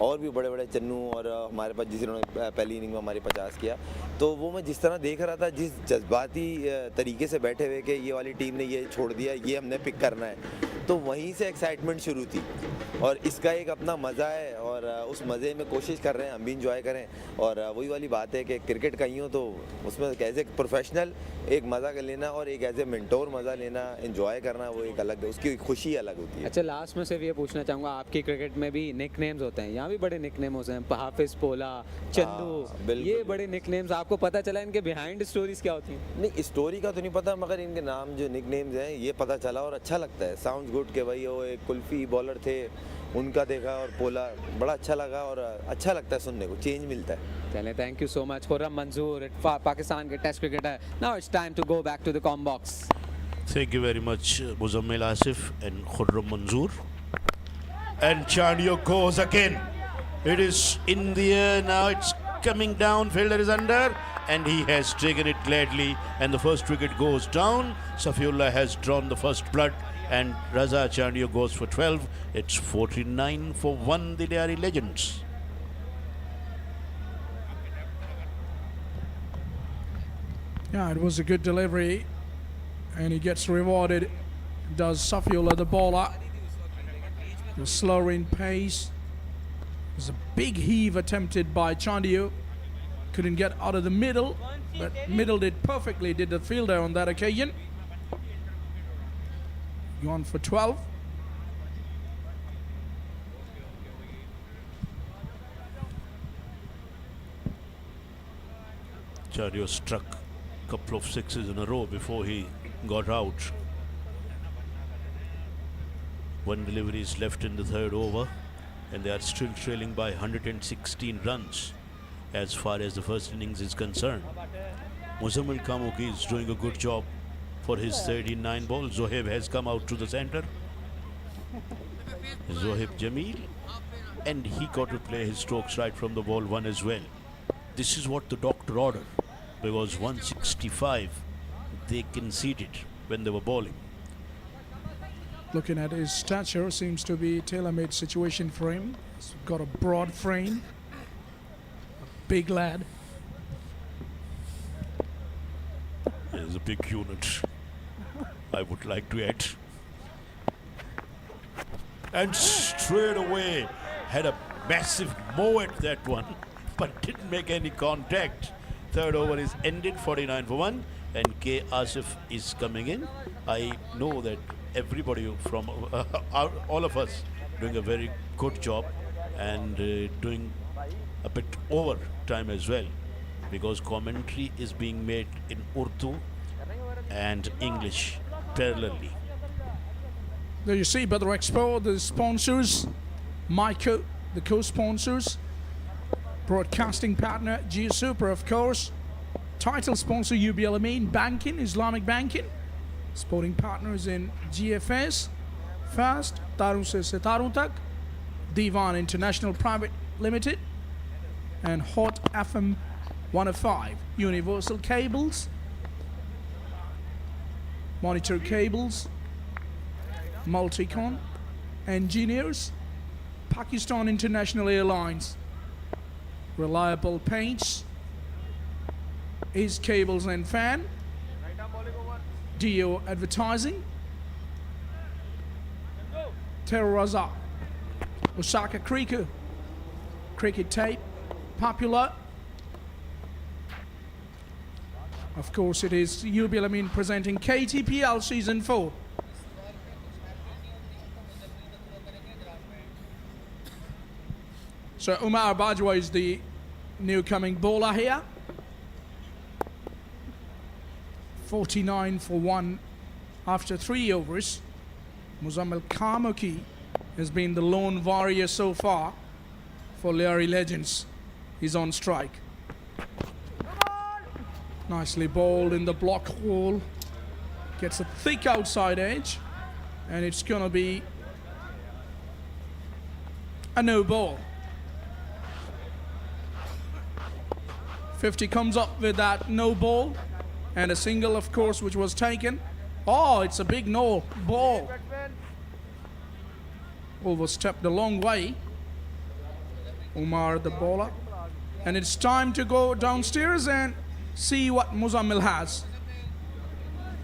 और भी बड़े बड़े चन्नू, और हमारे पास जिन्होंने पहली इनिंग में हमारी 50 किया, तो वो मैं जिस तरह देख रहा था, जिस जज्बाती तरीके से बैठे हुए कि ये वाली टीम ने ये छोड़ दिया, ये हमने पिक करना है, तो वहीं से एक्साइटमेंट शुरू थी और इसका एक अपना मज़ा है और उस मज़े में कोशिश कर रहे हैं हम भी इंजॉय करें और वही वाली बात है कि क्रिकेट का ही हो तो उसमें एज ए प्रोफेशनल एक मज़ा कर लेना और एक एज ए मेंटोर मज़ा लेना इंजॉय करना वो एक अलग उसकी खुशी अलग होती है। अच्छा, लास्ट में सिर्फ ये पूछना चाहूँगा, आपकी क्रिकेट में भी निक नेम्स होते हैं, यहाँ भी बड़े निक नेम होते हैं, हाफिज, पोला, चंदू, ये बड़े निक नेम्स, आपको पता चला इनके बिहाइंड स्टोरीज क्या होती हैं? नहीं, स्टोरी का तो नहीं पता मगर इनके नाम जो निक नेम्स हैं ये पता चला और अच्छा लगता है, साउंड गुड के भाई वो एक कुल्फी बॉलर थे उनका देखा और पोला बड़ा अच्छा लगा और अच्छा लगता है सुनने को, चेंज मिलता है। चलें, thank you so much Khurram Manzoor, Pakistan के test cricketer. Now it's time to go back to the comm box. Thank you very much, Muzammil Asif and Khurram Manzoor. And Chandio goes again. It is in the air now. It's coming down. Fielder is under, and he has taken it gladly. And the first wicket goes down. Safiullah has drawn the first blood, and Raza Chandio goes for 12. It's 49 for 1. The Lyari Legends. Yeah, it was a good delivery. And he gets rewarded. Does Safiullah, the bowler. The slower in pace. There's a big heave attempted by Chandio. Couldn't get out of the middle, but middled it perfectly, did the fielder on that occasion. Gone for 12. Chandio struck a couple of sixes in a row before he got out. One delivery is left in the third over, and they are still trailing by 116 runs as far as the first innings is concerned. Muzammil Kamoki is doing a good job for his 39 ball. Zohaib has come out to the center. Zohaib Jamil, and he got to play his strokes right from the ball one as well. This is what the doctor ordered, because 165 they conceded when they were bowling. Looking at his stature, seems to be tailor-made situation for him. He's got a broad frame, a big lad. He's a big unit, I would like to add. And straight away had a massive mow at that one, but didn't make any contact. Third over is ended, 49 for 1, and 𝗂𝗍 is coming in. I know that everybody from all of us doing a very good job and doing a bit over time as well, because commentary is being made in Urdu and English parallelly. There you see Badr Expo, the sponsors, 𝗏𝗏𝐼𝐞, the co-sponsors, broadcasting partner 𝗃 of course, title sponsor UB Al-Amin Banking, Islamic Banking, sporting partners in GFS, Fast, Tarun se Sitarun Tak, Divan International Private Limited, and Hot FM 105, Universal Cables, Monitor Cables, Multicon, Engineers, Pakistan International Airlines, Reliable Paints, Is Cables and Fan, DO Advertising, Terroraza, Osaka Cricket Tape, Popular. Of course, it is UB Al-Amin presenting KTPL Season 4. So Umar Bajwa is the new coming bowler here. 49 for 1 after 3 overs. Muzammil Kamoki has been the lone warrior so far for Lyari Legends. He's on strike. Nicely bowled in the block hole. Gets a thick outside edge, and it's gonna be a no ball. 50 comes up with that no ball, and a single, of course, which was taken. Oh, it's a big no ball. Overstepped a long way. Umar the bowler. And it's time to go downstairs and see what Muzammil has.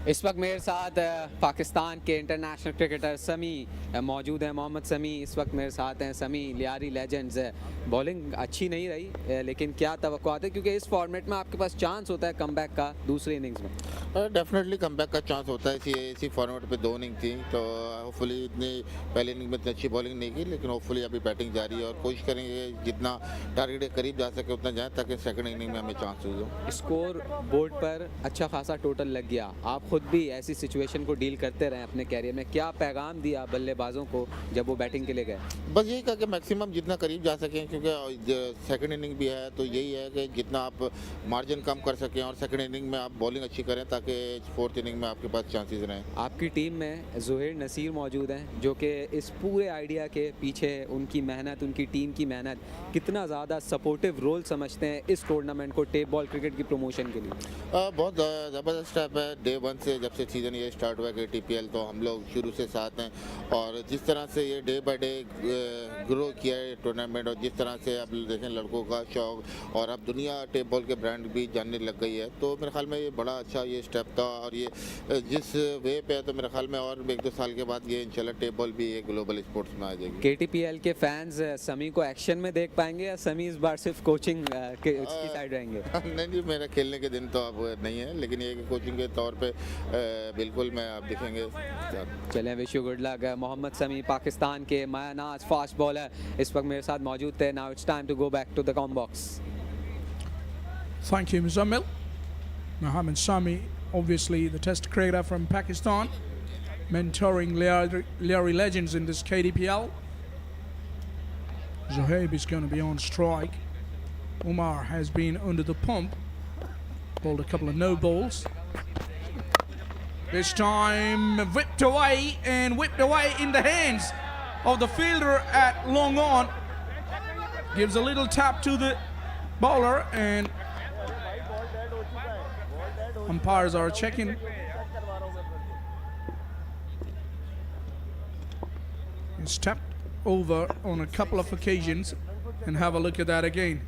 इस वक्त मेरे साथ पाकिस्तान के international cricketer समी मौजूद हैं, मोहम्मद समी इस वक्त मेरे साथ हैं। समी, लियारी लेजेंड्स, बॉलिंग अच्छी नहीं रही लेकिन क्या तवक्कुआत है, क्योंकि इस फॉर्मेट में आपके पास चांस होता है कमबैक का दूसरी इनिंग्स में? डेफिनेटली कमबैक का चांस होता है। इसी फॉर्मेट पे 2 इनिंग थी, तो होपफुली इतनी पहले इनिंग में इतनी अच्छी बॉलिंग नहीं की, लेकिन होपफुली अभी बैटिंग जारी है और कोशिश करेंगे जितना टारगेट के करीब जा सके उतना जाए ताकि सेकंड इनिंग में हमें चांस हो। स्कोर बोर्ड पर अच्छा खासा टोटल लग गया, आप खुद भी ऐसी सिचुएशन को डील करते रहे अपने कैरियर में, क्या पैगाम दिया बल्लेबाजों को जब वो बैटिंग के लिए गए? बस यही कहा कि मैक्सिमम जितना करीब जा सकें, क्योंकि सेकंड इनिंग भी है तो यही है कि जितना आप मार्जिन कम कर सकें और सेकंड इनिंग में आप बॉलिंग अच्छी करें ताकि फोर्थ इनिंग में आपके पास चांसेस रहें। आपकी टीम में ज़ुहैर नसीर मौजूद हैं जो कि इस पूरे आइडिया के पीछे उनकी मेहनत, उनकी टीम की मेहनत, कितना ज़्यादा सपोर्टिव रोल समझते हैं इस टूर्नामेंट को टेप बॉल क्रिकेट की प्रमोशन के लिए? बहुत ज़बरदस्त स्टेप है। डे 1 से जब से सीज़न ये स्टार्ट हुआ है KTPL, तो हम लोग शुरू से साथ हैं और जिस तरह से ये डे बाय डे ग्रो किया है टूर्नामेंट और जिस तरह से अब देखें लड़कों का शौक और अब दुनिया टेप बॉल के ब्रांड भी जानने लग गई है, तो मेरे ख्याल में ये बड़ा अच्छा ये स्टेप था और ये जिस वे पे है तो मेरे ख्याल में और 1-2 साल के बाद ये इंशाल्लाह टेप बॉल भी एक ग्लोबल स्पोर्ट्स में आ जाएगी। KTPL के फैंस समी को एक्शन में देख पाएंगे या समी इस बार सिर्फ कोचिंग की साइड रहेंगे? नहीं, मेरा खेलने के दिन तो अब नहीं है, लेकिन ये कोचिंग के तौर पे बिल्कुल मैं आप दिखेंगे। चलें, wish you good luck. Mohammad Sami Pakistan के मायानाज फास्ट बॉलर इस वक्त मेरे साथ मौजूद थे। Now it's time to go back to the comm box. Thank you, Muzammil. Mohammed Sami, obviously the test cricketer from Pakistan, mentoring Lyari legends in this KDPL. Zohaib is going to be on strike. Umar has been under the pump, bowled a couple of no balls. This time whipped away in the hands of the fielder at long on. Gives a little tap to the bowler and umpires are checking. He's tapped over on a couple of occasions, and have a look at that again.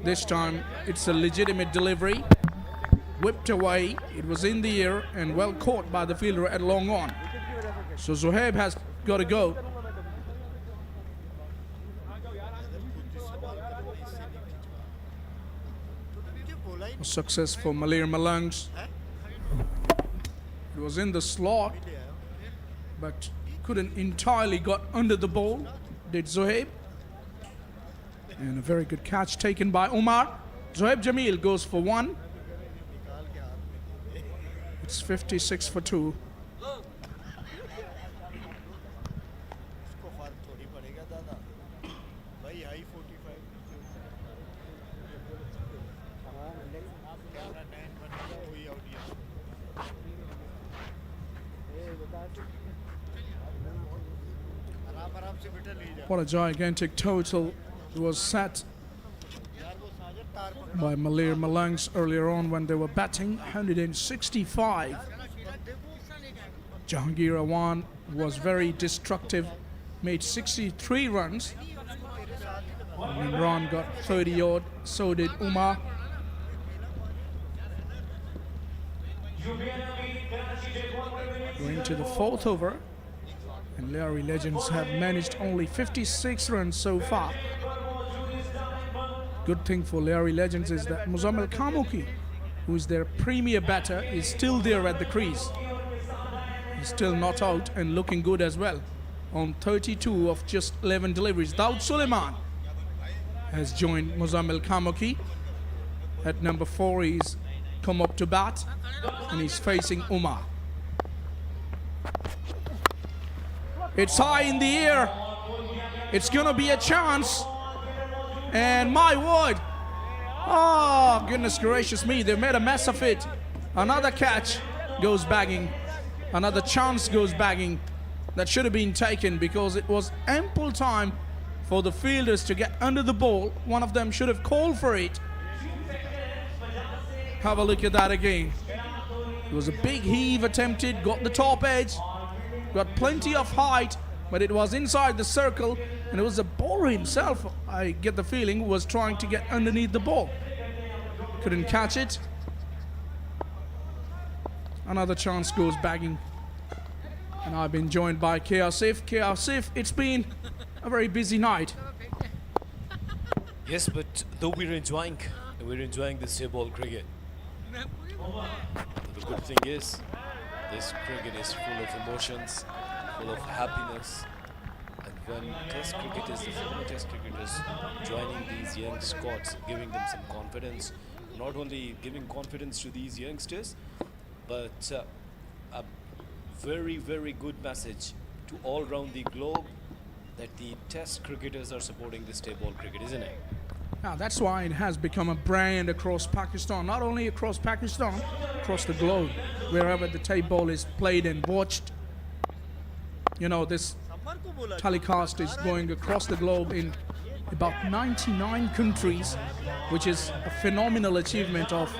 This time it's a legitimate delivery. Whipped away, it was in the air and well caught by the fielder at long on. So Zohaib has got to go. A success for Malir Malangs. It was in the slot, but couldn't entirely got under the ball, did Zohaib. And a very good catch taken by Umar. Zohaib Jamil goes for 1. It's 56 for 2. What a gigantic total was set by Malir Malangs earlier on when they were batting. 165. Jahangir Awan was very destructive, made 63 runs. And Imran got 30 odd, so did Umar. Going to the 4th over. And Lyari legends have managed only 56 runs so far. Good thing for Lyari legends is that Muzammil Khamoki, who is their premier batter, is still there at the crease. He's still not out and looking good as well. On 32 of just 11 deliveries, 𝗬𝗪 Sulaiman has joined Muzammil Khamoki. At number 4, he's come up to bat and he's facing Umar. It's high in the air. It's gonna be a chance. And my word. Oh, goodness gracious me. They've made a mess of it. Another catch goes bagging. Another chance goes bagging. That should have been taken because it was ample time for the fielders to get under the ball. One of them should have called for it. Have a look at that again. It was a big heave attempted, got the top edge. Got plenty of height, but it was inside the circle, and it was the bowler himself, I get the feeling, was trying to get underneath the ball. Couldn't catch it. Another chance goes bagging. And I've been joined by 𝗂𝐜𝐶𝗵. 𝗂𝐜𝐶𝐵, it's been a very busy night. Yes, but though we're enjoying this table cricket. The good thing is, this cricket is full of emotions, full of happiness. And when Test cricketers, the former Test cricketers, joining these young squads, giving them some confidence, not only giving confidence to these youngsters, but a very, very good message to all around the globe that the Test cricketers are supporting this table cricket, isn't it? Now, that's why it has become a brand across Pakistan, not only across Pakistan, across the globe, wherever the tape ball is played and watched. You know, this telecast is going across the globe in about 99 countries, which is a phenomenal achievement of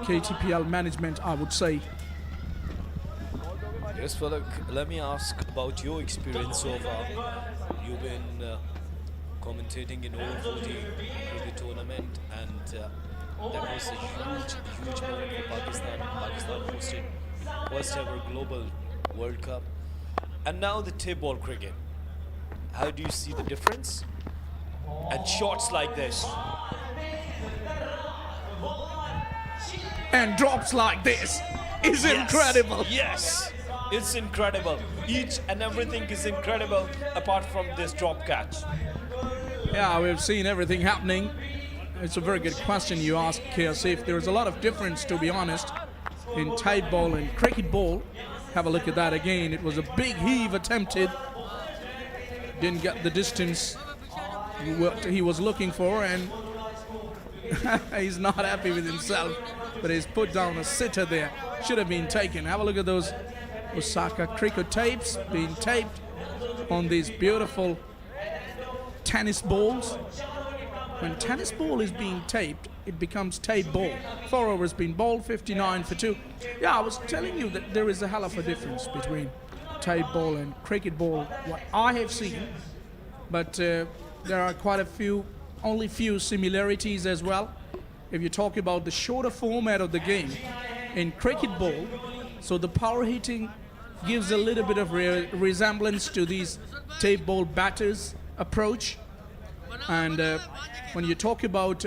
KTPL management, I would say. Yes, Falak, let me ask about your experience so far. You've been commentating in over 40 cricket tournament, and that was a huge moment for Pakistan. Pakistan hosted first ever global World Cup. And now the tape ball cricket. How do you see the difference? And shots like this. And drops like this is incredible. Yes, it's incredible. Each and everything is incredible apart from this drop catch. Yeah, we've seen everything happening. It's a very good question you ask, 𝗂𝐜𝐶𝐵. There's a lot of difference, to be honest, in tape ball and cricket ball. Have a look at that again. It was a big heave attempted. Didn't get the distance he was looking for, and he's not happy with himself. But he's put down a sitter there. Should have been taken. Have a look at those Osaka cricket tapes being taped on these beautiful tennis balls. When tennis ball is being taped, it becomes tape ball. 4 overs been bowled, 59 for 2. Yeah, I was telling you that there is a hell of a difference between tape ball and cricket ball, what I have seen. But there are quite a few, only few similarities as well. If you talk about the shorter format of the game in cricket ball, so the power hitting gives a little bit of resemblance to these tape ball batters approach. And when you talk about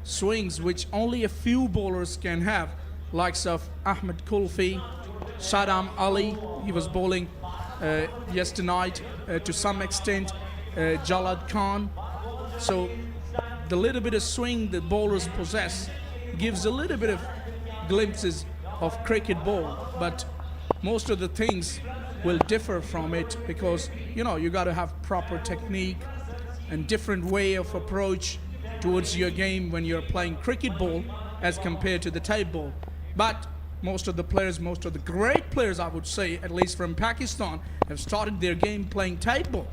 swings which only a few bowlers can have, likes of Ahmed Kulfi, Saddam Ali, he was bowling yesternight to some extent, Jalad Khan. So the little bit of swing that bowlers possess gives a little bit of glimpses of cricket ball, but most of the things will differ from it because, you know, you got to have proper technique and different way of approach towards your game when you're playing cricket ball as compared to the tape ball. But most of the players, most of the great players, I would say, at least from Pakistan, have started their game playing tape ball.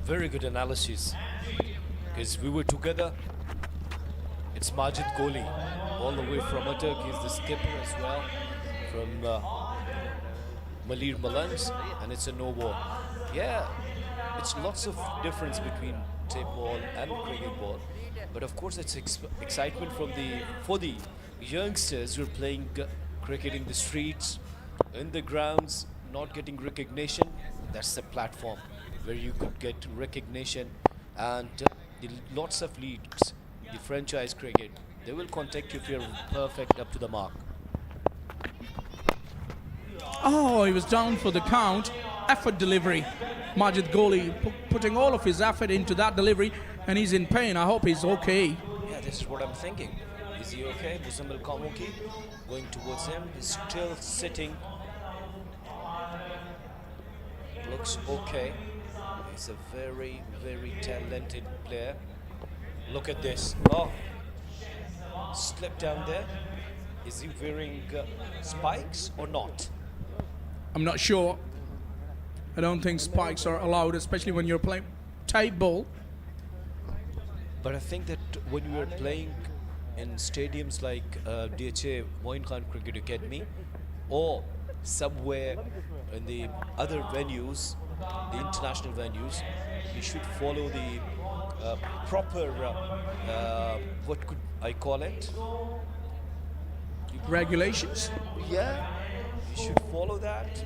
Very good analysis. Because we were together. It's Majid Kohli, all the way from Atak. He's the skipper as well, from Malir Malangs, and it's a no ball. Yeah, it's lots of difference between tape ball and cricket ball, but of course it's excitement for the youngsters who are playing cricket in the streets, in the grounds, not getting recognition. That's the platform where you could get recognition, and lots of leagues, the franchise cricket, they will contact you if you're perfect up to the mark. Oh, he was down for the count. Effort delivery. Majid Kohli putting all of his effort into that delivery, and he's in pain. I hope he's okay. Yeah, this is what I'm thinking. Is he okay? Muzammil Khamoki going towards him. He's still sitting. Looks okay. He's a very, very talented player. Look at this. Oh, slipped down there. Is he wearing spikes or not? I'm not sure. I don't think spikes are allowed, especially when you're playing tape ball. But I think that when you are playing in stadiums like 𝗬𝗎 Moin Khan Cricket Academy or somewhere in the other venues, the international venues, you should follow the proper, what could I call it? regulations. Yeah, you should follow that.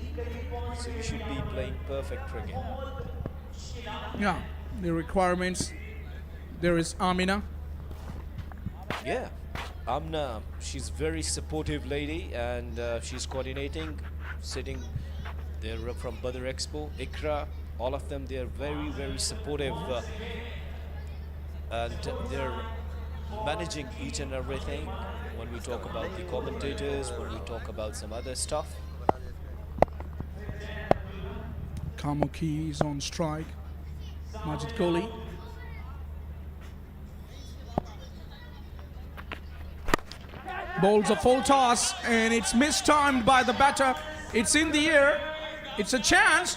So you should be playing perfect cricket. Yeah, the requirements. There is Amina. Yeah, Amna, she's very supportive lady, and she's coordinating, sitting there from 𝗵𝗺𝗃𝗂𝗃, Ikra, all of them, they're very, very supportive, and they're managing each and everything when we talk about the commentators, when we talk about some other stuff. 𝗂𝗚𝗃 is on strike. Majid Gholi. Bowls a full toss, and it's mistimed by the batter. It's in the air. It's a chance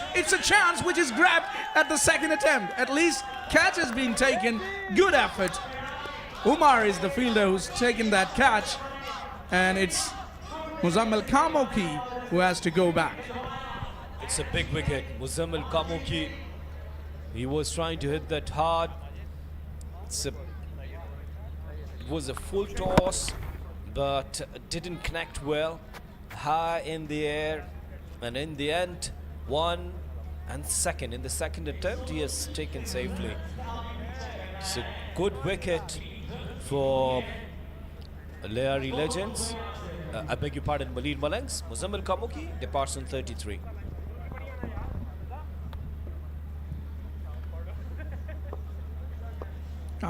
which is grabbed at the second attempt. At least catch has been taken. Good effort. Umar is the fielder who's taken that catch, and it's Muzammil 𝗂𝗚𝗃 who has to go back. It's a big wicket. Muzammil 𝗂𝗚𝗃, he was trying to hit that hard. It was a full toss, but didn't connect well. High in the air, and in the end, one and second. In the second attempt, he has taken safely. It's a good wicket for Lyari legends. I beg your pardon, Malir Malangs. Muzammil 𝗂𝗚𝗃 departs on 33.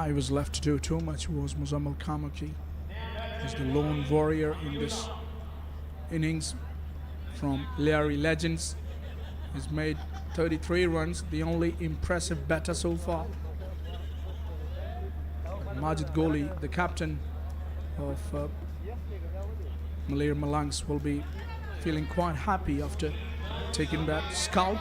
He was left to do too much, was Muzammil 𝗂𝗚𝗃. He's the lone warrior in this innings from Lyari legends. He's made 33 runs, the only impressive batter so far. Majid Gholi, the captain of Malir Malangs, will be feeling quite happy after taking that scalp.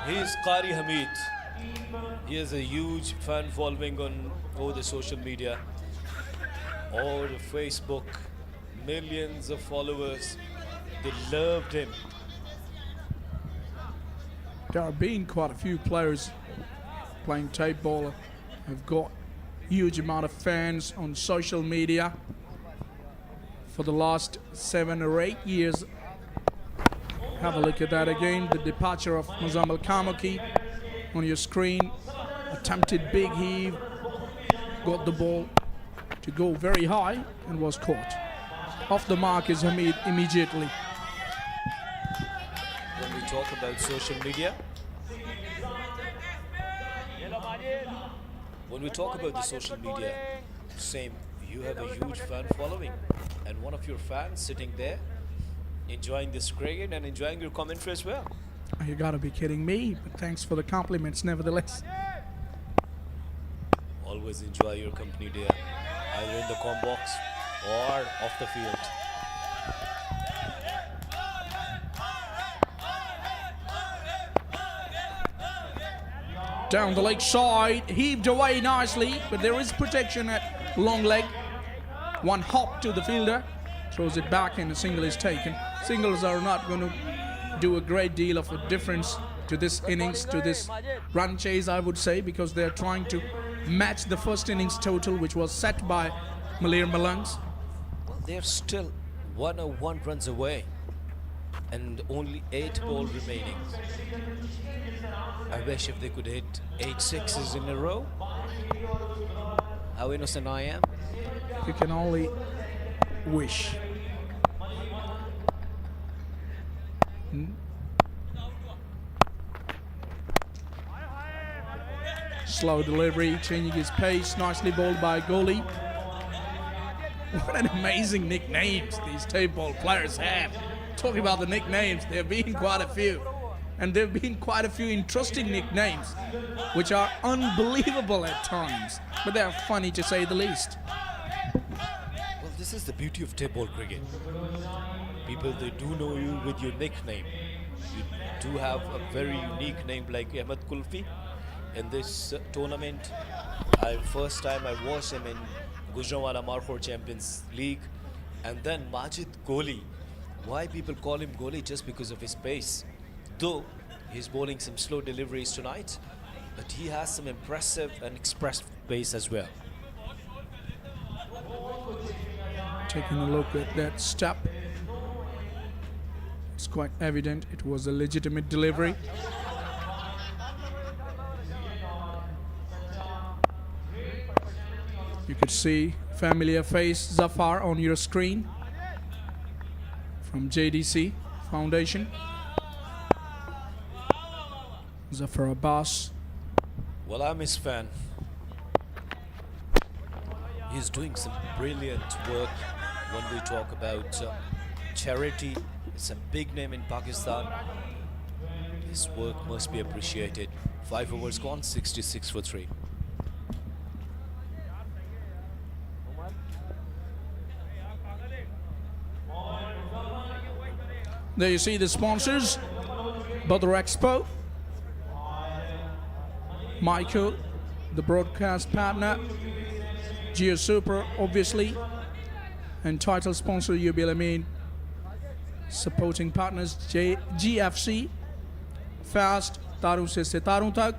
He is Qari Hamid. He has a huge fan following on all the social media, all the Facebook, millions of followers. They loved him. There have been quite a few players playing tape ball, have got huge amount of fans on social media for the last 7 or 8 years. Have a look at that again, the departure of Muzammil 𝗂𝗚𝗃 on your screen. Attempted big heave, got the ball to go very high and was caught. Off the mark is Hamid immediately. When we talk about social media, when we talk about the social media, same, you have a huge fan following, and one of your fans sitting there enjoying this cricket and enjoying your commentary as well. You gotta be kidding me, but thanks for the compliments nevertheless. Always enjoy your company there, either in the comm box or off the field. Down the leg side, heaved away nicely, but there is protection at long leg. One hop to the fielder, throws it back, and a single is taken. Singles are not going to do a great deal of a difference to this innings, to this run chase, I would say, because they're trying to match the first innings total, which was set by Malir Malangs. Well, they're still 101 runs away and only 8 balls remaining. I wish if they could hit 8 sixes in a row. How innocent I am. You can only wish. Slow delivery, changing his pace, nicely bowled by Gholi. What an amazing nicknames these tape ball players have. Talking about the nicknames, there have been quite a few. And there have been quite a few interesting nicknames, which are unbelievable at times, but they are funny to say the least. Well, this is the beauty of tape ball cricket. People, they do know you with your nickname. You do have a very unique name like Ahmed Kulfi. In this tournament, first time I watched him in Gujranwala Markhor Champions League, and then Majid Gholi. Why people call him Gholi? Just because of his pace. Though he's bowling some slow deliveries tonight, but he has some impressive and expressive pace as well. Taking a look at that step, it's quite evident it was a legitimate delivery. You could see familiar face Zafar on your screen from JDC Foundation. Zafar Abbas. Well, I'm his fan. He's doing some brilliant work when we talk about charity. It's a big name in Pakistan. His work must be appreciated. 5 overs gone, 66 for 3. There you see the sponsors, Badr Expo, Michael, the broadcast partner, Geo Super, obviously, and title sponsor 𝗂𝗵𝗴𝗀𝗏, supporting partners GFC, Fast, तारों से सितारों तक,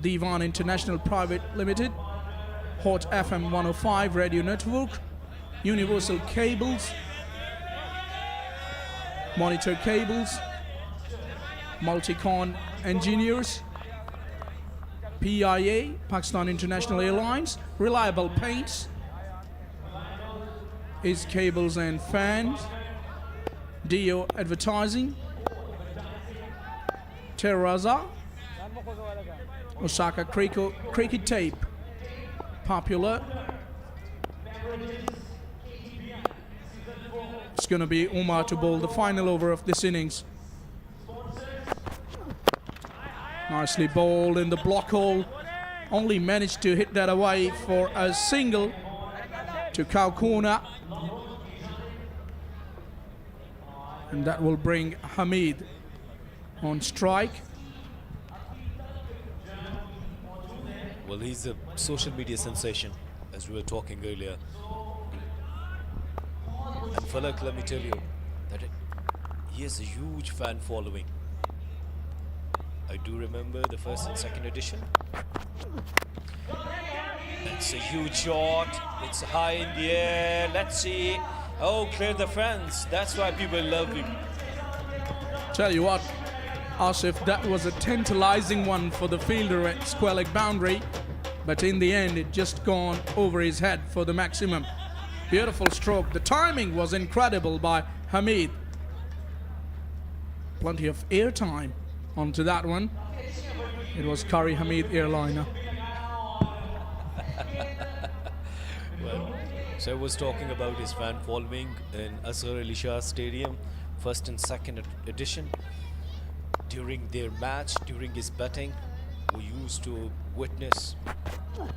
Divan International Private Limited, Hot FM 105 Radio Network, Universal Cables, Monitor Cables, Multicon Engineers, PIA, Pakistan International Airlines, Reliable Paints, Is Cables and Fans, Dio Advertising, Terraza, Osaka Cricket Tape, Popular. It's going to be Umar to bowl the final over of this innings. Nicely bowled in the block hole. Only managed to hit that away for a single to 𝗂𝗃𝗃. And that will bring Hamid on strike. Well, he's a social media sensation, as we were talking earlier. And Falak, let me tell you that he has a huge fan following. I do remember the first and second edition. It's a huge shot. It's high in the air. Let's see. Oh, clear the fence. That's why people love him. Tell you what, Asif, that was a tantalizing one for the fielder at square leg boundary, but in the end it just gone over his head for the maximum. Beautiful stroke. The timing was incredible by Hamid. Plenty of air time onto that one. It was Qari Hamid airliner. Well, so I was talking about his fan following in 𝗂𝗏 𝗂𝗍 Stadium, first and second edition. During their match, during his batting, we used to witness a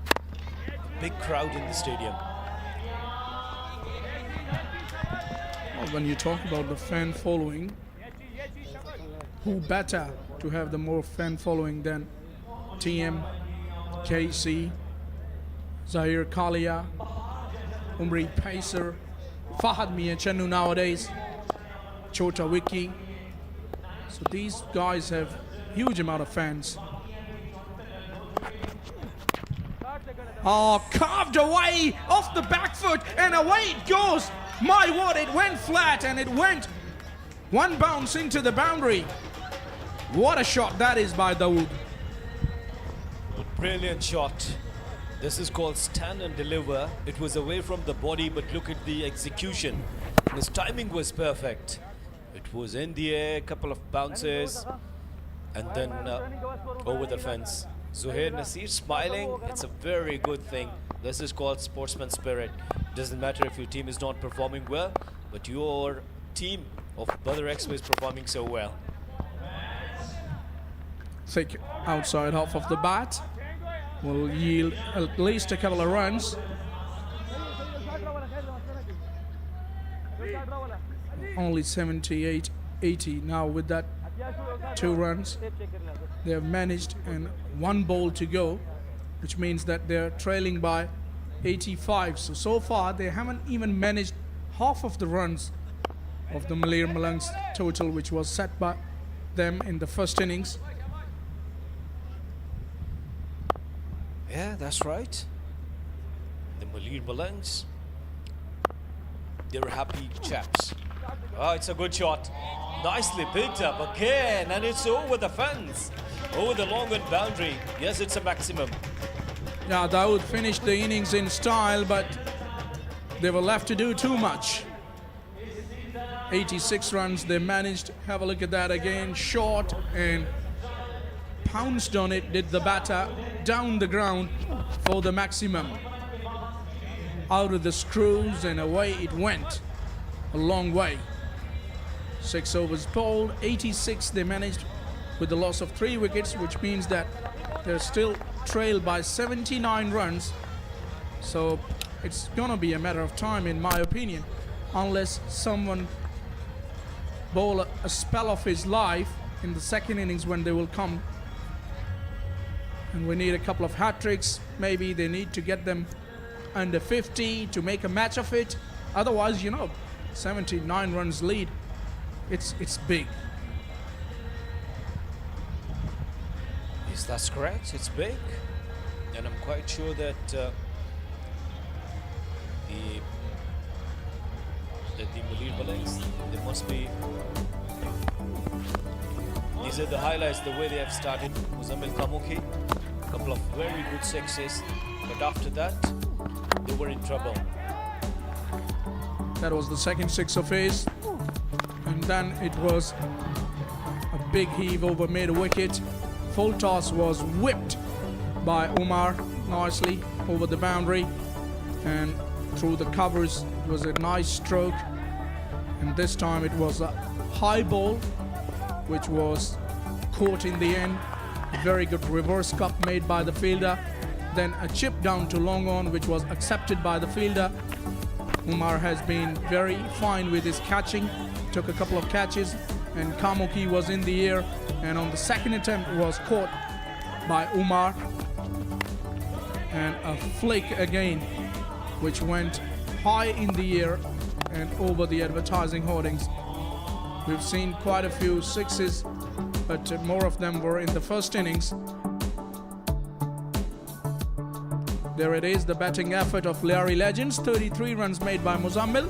big crowd in the stadium. When you talk about the fan following, who better to have the more fan following than TM, KC, Zahir Kalia, Umri Pacer, Fahad Miachennu nowadays, Chota Wiki. So these guys have huge amount of fans. Oh, carved away off the back foot and away it goes. My word, it went flat and it went one bounce into the boundary. What a shot that is by Dawood. Brilliant shot. This is called stand and deliver. It was away from the body, but look at the execution. His timing was perfect. It was in the air, couple of bounces, and then over the fence. Zuhair Nasir smiling. It's a very good thing. This is called sportsman spirit. Doesn't matter if your team is not performing well, but your team of Badr Expo is performing so well. Thick outside half of the bat will yield at least a couple of runs. Only 78-80 now with that 2 runs. They have managed and 1 ball to go, which means that they're trailing by 85. So far they haven't even managed half of the runs of the Malir Malangs total, which was set by them in the first innings. Yeah, that's right. The Malir Malangs, they're happy chaps. Oh, it's a good shot. Nicely picked up again, and it's over the fence, over the long end boundary. Yes, it's a maximum. Yeah, Dawood finished the innings in style, but they were left to do too much. 86 runs they managed. Have a look at that again. Short and pounced on it, did the batter down the ground for the maximum. Out of the screws and away it went. A long way. 6 overs bowled, 86 they managed with the loss of 3 wickets, which means that they're still trailed by 79 runs. So it's gonna be a matter of time, in my opinion, unless someone bowl a spell of his life in the second innings when they will come. And we need a couple of hat-tricks. Maybe they need to get them under 50 to make a match of it. Otherwise, 79 runs lead. It's big. Yes, that's correct. It's big, and I'm quite sure that the Malir Malangs, they must be. These are the highlights. The way they have started. Muzammil Kamoki, a couple of very good sixes, but after that, they were in trouble. That was the second 6 of his. And then it was a big heave over mid-wicket. Full toss was whipped by Umar nicely over the boundary and through the covers. It was a nice stroke, and this time it was a high ball which was caught in the end. A very good reverse cup made by the fielder, then a chip down to long on which was accepted by the fielder. Umar has been very fine with his catching, took a couple of catches, and Kamoki was in the air, and on the second attempt was caught by Umar, and a flick again which went high in the air and over the advertising hoardings. We've seen quite a few sixes, but more of them were in the first innings. There it is, the batting effort of Lyari Legends. 33 runs made by Muzammil.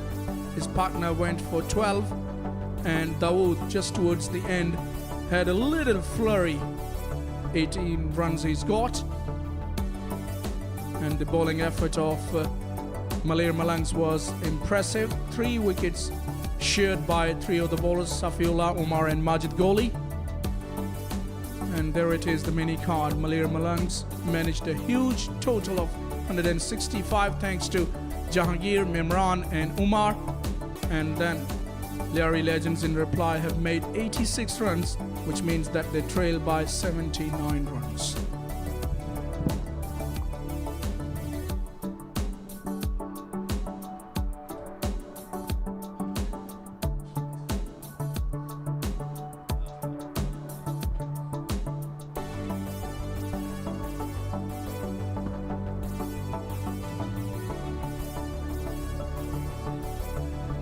His partner went for 12, and Dawood just towards the end had a little flurry. 18 runs he's got. And the bowling effort of Malir Malangs was impressive. 3 wickets sheared by 3 of the bowlers, Safiullah, Umar and Majid Gholi. And there it is, the mini card. Malir Malangs managed a huge total of 165 thanks to Jahangir, Mimran and Umar. And then Lyari Legends in reply have made 86 runs, which means that they trail by 79 runs.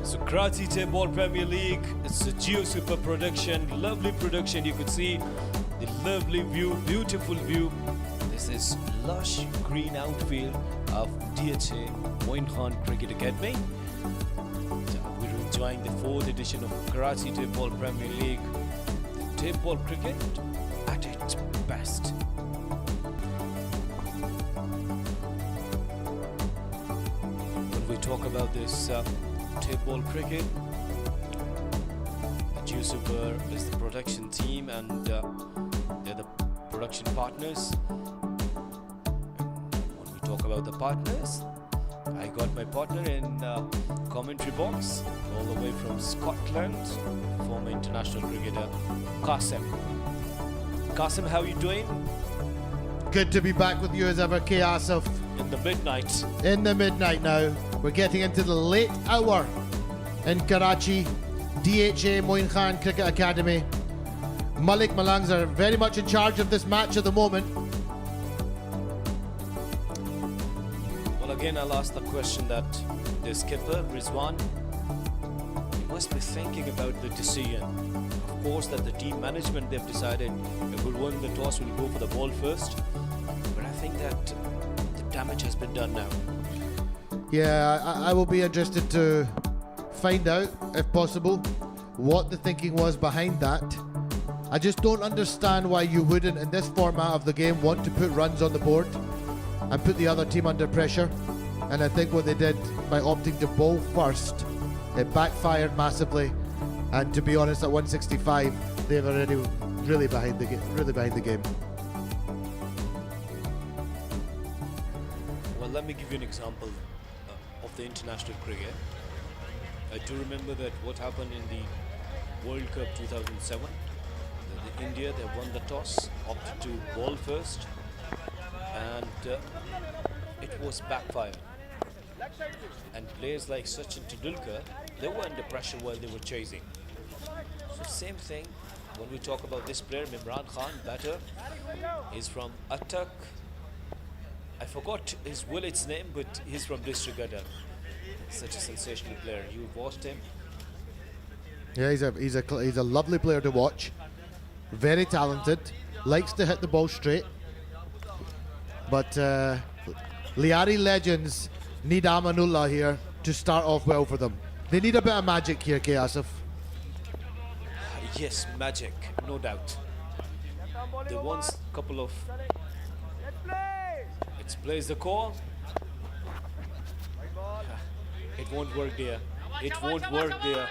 So Karachi Table Premier League, it's a super production, lovely production. You could see the lovely view, beautiful view. This is lush green outfield of 𝗃𝗃𝗃 Moin Cricket Academy. So we're enjoying the 4th edition of Karachi Table Premier League. The table cricket at its best. When we talk about this table cricket, the Super is the production team, and they're the production partners. And when we talk about the partners, I got my partner in commentary box, all the way from Scotland, former international cricketer Qasim. Qasim, how are you doing? Good to be back with you as ever, Asif. In the midnight. In the midnight now. We're getting into the late hour in Karachi, 𝗃𝗃𝗃 Moin Cricket Academy. Malir Malangs are very much in charge of this match at the moment. Well, again, I'll ask the question that the skipper, Rizwan, he must be thinking about the decision. Of course, that the team management, they've decided who won the toss will go for the ball first. But I think that the damage has been done now. Yeah, I will be interested to find out, if possible, what the thinking was behind that. I just don't understand why you wouldn't, in this format of the game, want to put runs on the board and put the other team under pressure. And I think what they did by opting to bowl first, it backfired massively. And to be honest, at 165, they've already really behind the game. Well, let me give you an example of the international cricket. I do remember that what happened in the World Cup 2007. India, they won the toss, opted to bowl first, and it was backfired. And players like Sachin Tendulkar, they were under pressure while they were chasing. So same thing when we talk about this player, Imran Khan, batter. He's from Attak. I forgot his village's name, but he's from district Gadar. Such a sensational player. You've watched him. Yeah, he's a lovely player to watch. Very talented, likes to hit the ball straight. But Lyari legends need Amanullah here to start off well for them. They need a bit of magic here, Asif. Yes, magic, no doubt. They want a couple of... It plays the call. It won't work there. It won't work there.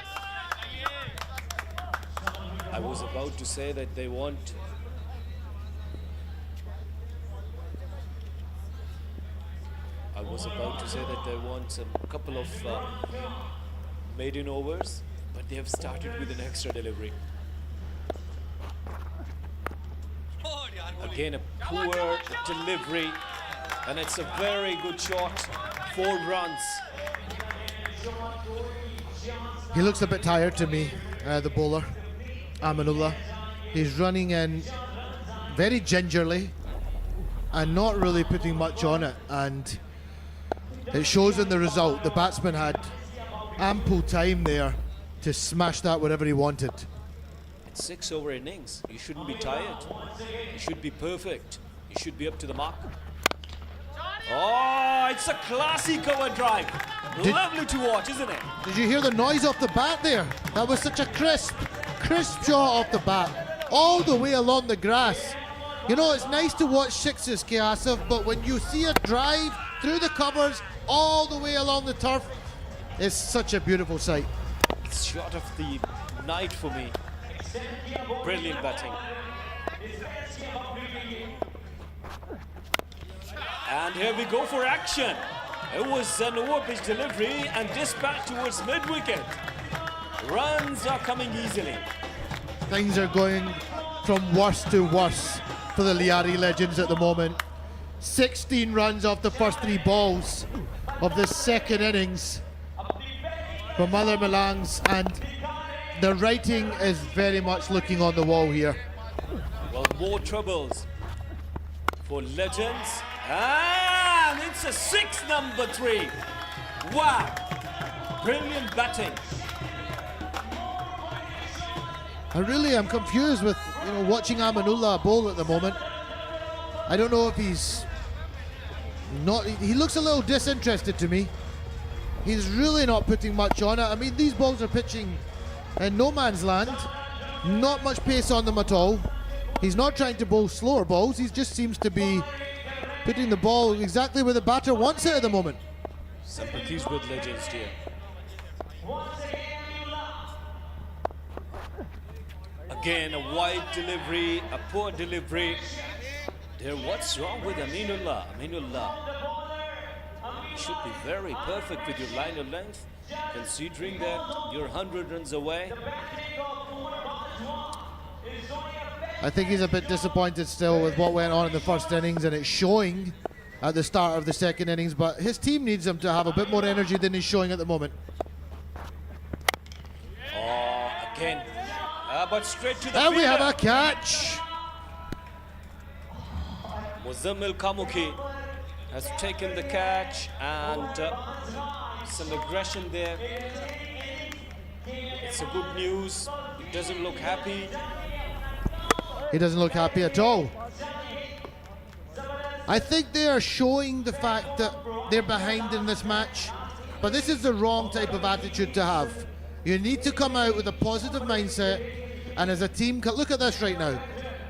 I was about to say that they want... a couple of maiden overs, but they have started with an extra delivery. Again, a poor delivery, and it's a very good shot. 4 runs. He looks a bit tired to me, the bowler, Amanullah. He's running in very gingerly and not really putting much on it, and it shows in the result. The batsman had ample time there to smash that wherever he wanted. It's 6 over innings. You shouldn't be tired. You should be perfect. You should be up to the mark. Oh, it's a classy cover drive. Lovely to watch, isn't it? Did you hear the noise off the bat there? That was such a crisp shot off the bat, all the way along the grass. You know, it's nice to watch sixes, Asif, but when you see a drive through the covers, all the way along the turf, it's such a beautiful sight. It's shot of the night for me. Brilliant batting. And here we go for action. It was an over-pitch delivery and dispatch towards mid-wicket. Runs are coming easily. Things are going from worse to worse for the Lyari legends at the moment. 16 runs off the first 3 balls of the second innings for Malir Malangs, and the writing is very much looking on the wall here. Well, more troubles for legends. And it's a 6, number 3. Wow. Brilliant batting. I really am confused with, watching Amanullah bowl at the moment. I don't know if he's not, he looks a little disinterested to me. He's really not putting much on it. I mean, these balls are pitching in no man's land. Not much pace on them at all. He's not trying to bowl slower balls. He just seems to be putting the ball exactly where the batter wants it at the moment. Sympathies with legends here. Again, a wide delivery, a poor delivery. There, what's wrong with Aminullah? Aminullah, you should be very perfect with your line of length, considering that you're 100 runs away. I think he's a bit disappointed still with what went on in the first innings, and it's showing at the start of the second innings, but his team needs him to have a bit more energy than he's showing at the moment. Oh, again. But straight to the And fielder. we have a catch. Muzammil Kamuki has taken the catch, and some aggression there. It's a good news. He doesn't look happy. He doesn't look happy at all. I think they are showing the fact that they're behind in this match, but this is the wrong type of attitude to have. You need to come out with a positive mindset, and as a team, look at this right now.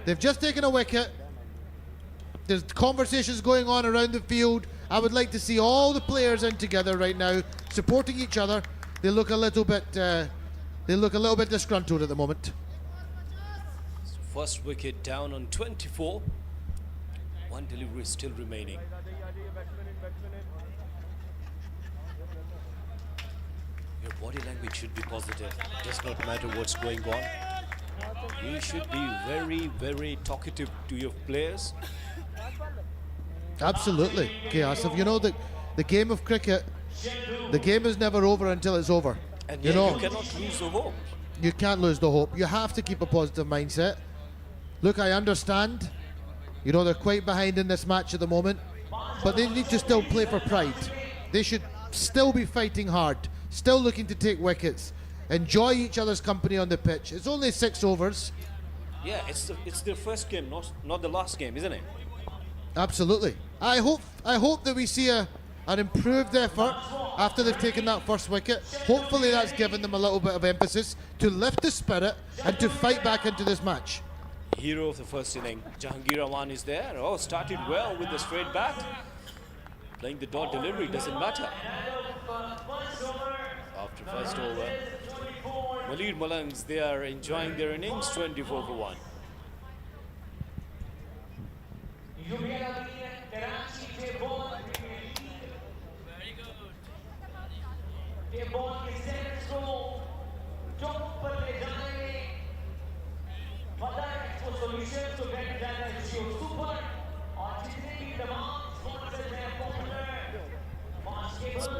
They've just taken a wicket. There's conversations going on around the field. I would like to see all the players in together right now, supporting each other. They look a little bit disgruntled at the moment. First wicket down on 24. One delivery still remaining. Your body language should be positive. It does not matter what's going on. You should be very, very talkative to your players. Absolutely, Ksv. You know, the game of cricket, the game is never over until it's over. And you know, you cannot lose the hope. You can't lose the hope. You have to keep a positive mindset. Look, I understand. You know, they're quite behind in this match at the moment, but they need to still play for pride. They should still be fighting hard, still looking to take wickets, enjoy each other's company on the pitch. It's only 6 overs. Yeah, it's their first game, not the last game, isn't it? Absolutely. I hope that we see an improved effort after they've taken that first wicket. Hopefully that's given them a little bit of emphasis to lift the spirit and to fight back into this match. Hero of the first inning, Jahangir Rahman is there. Oh, started well with the straight bat. Playing the dot delivery doesn't matter. After first over, Malir Malangs, they are enjoying their innings, 24 for 1.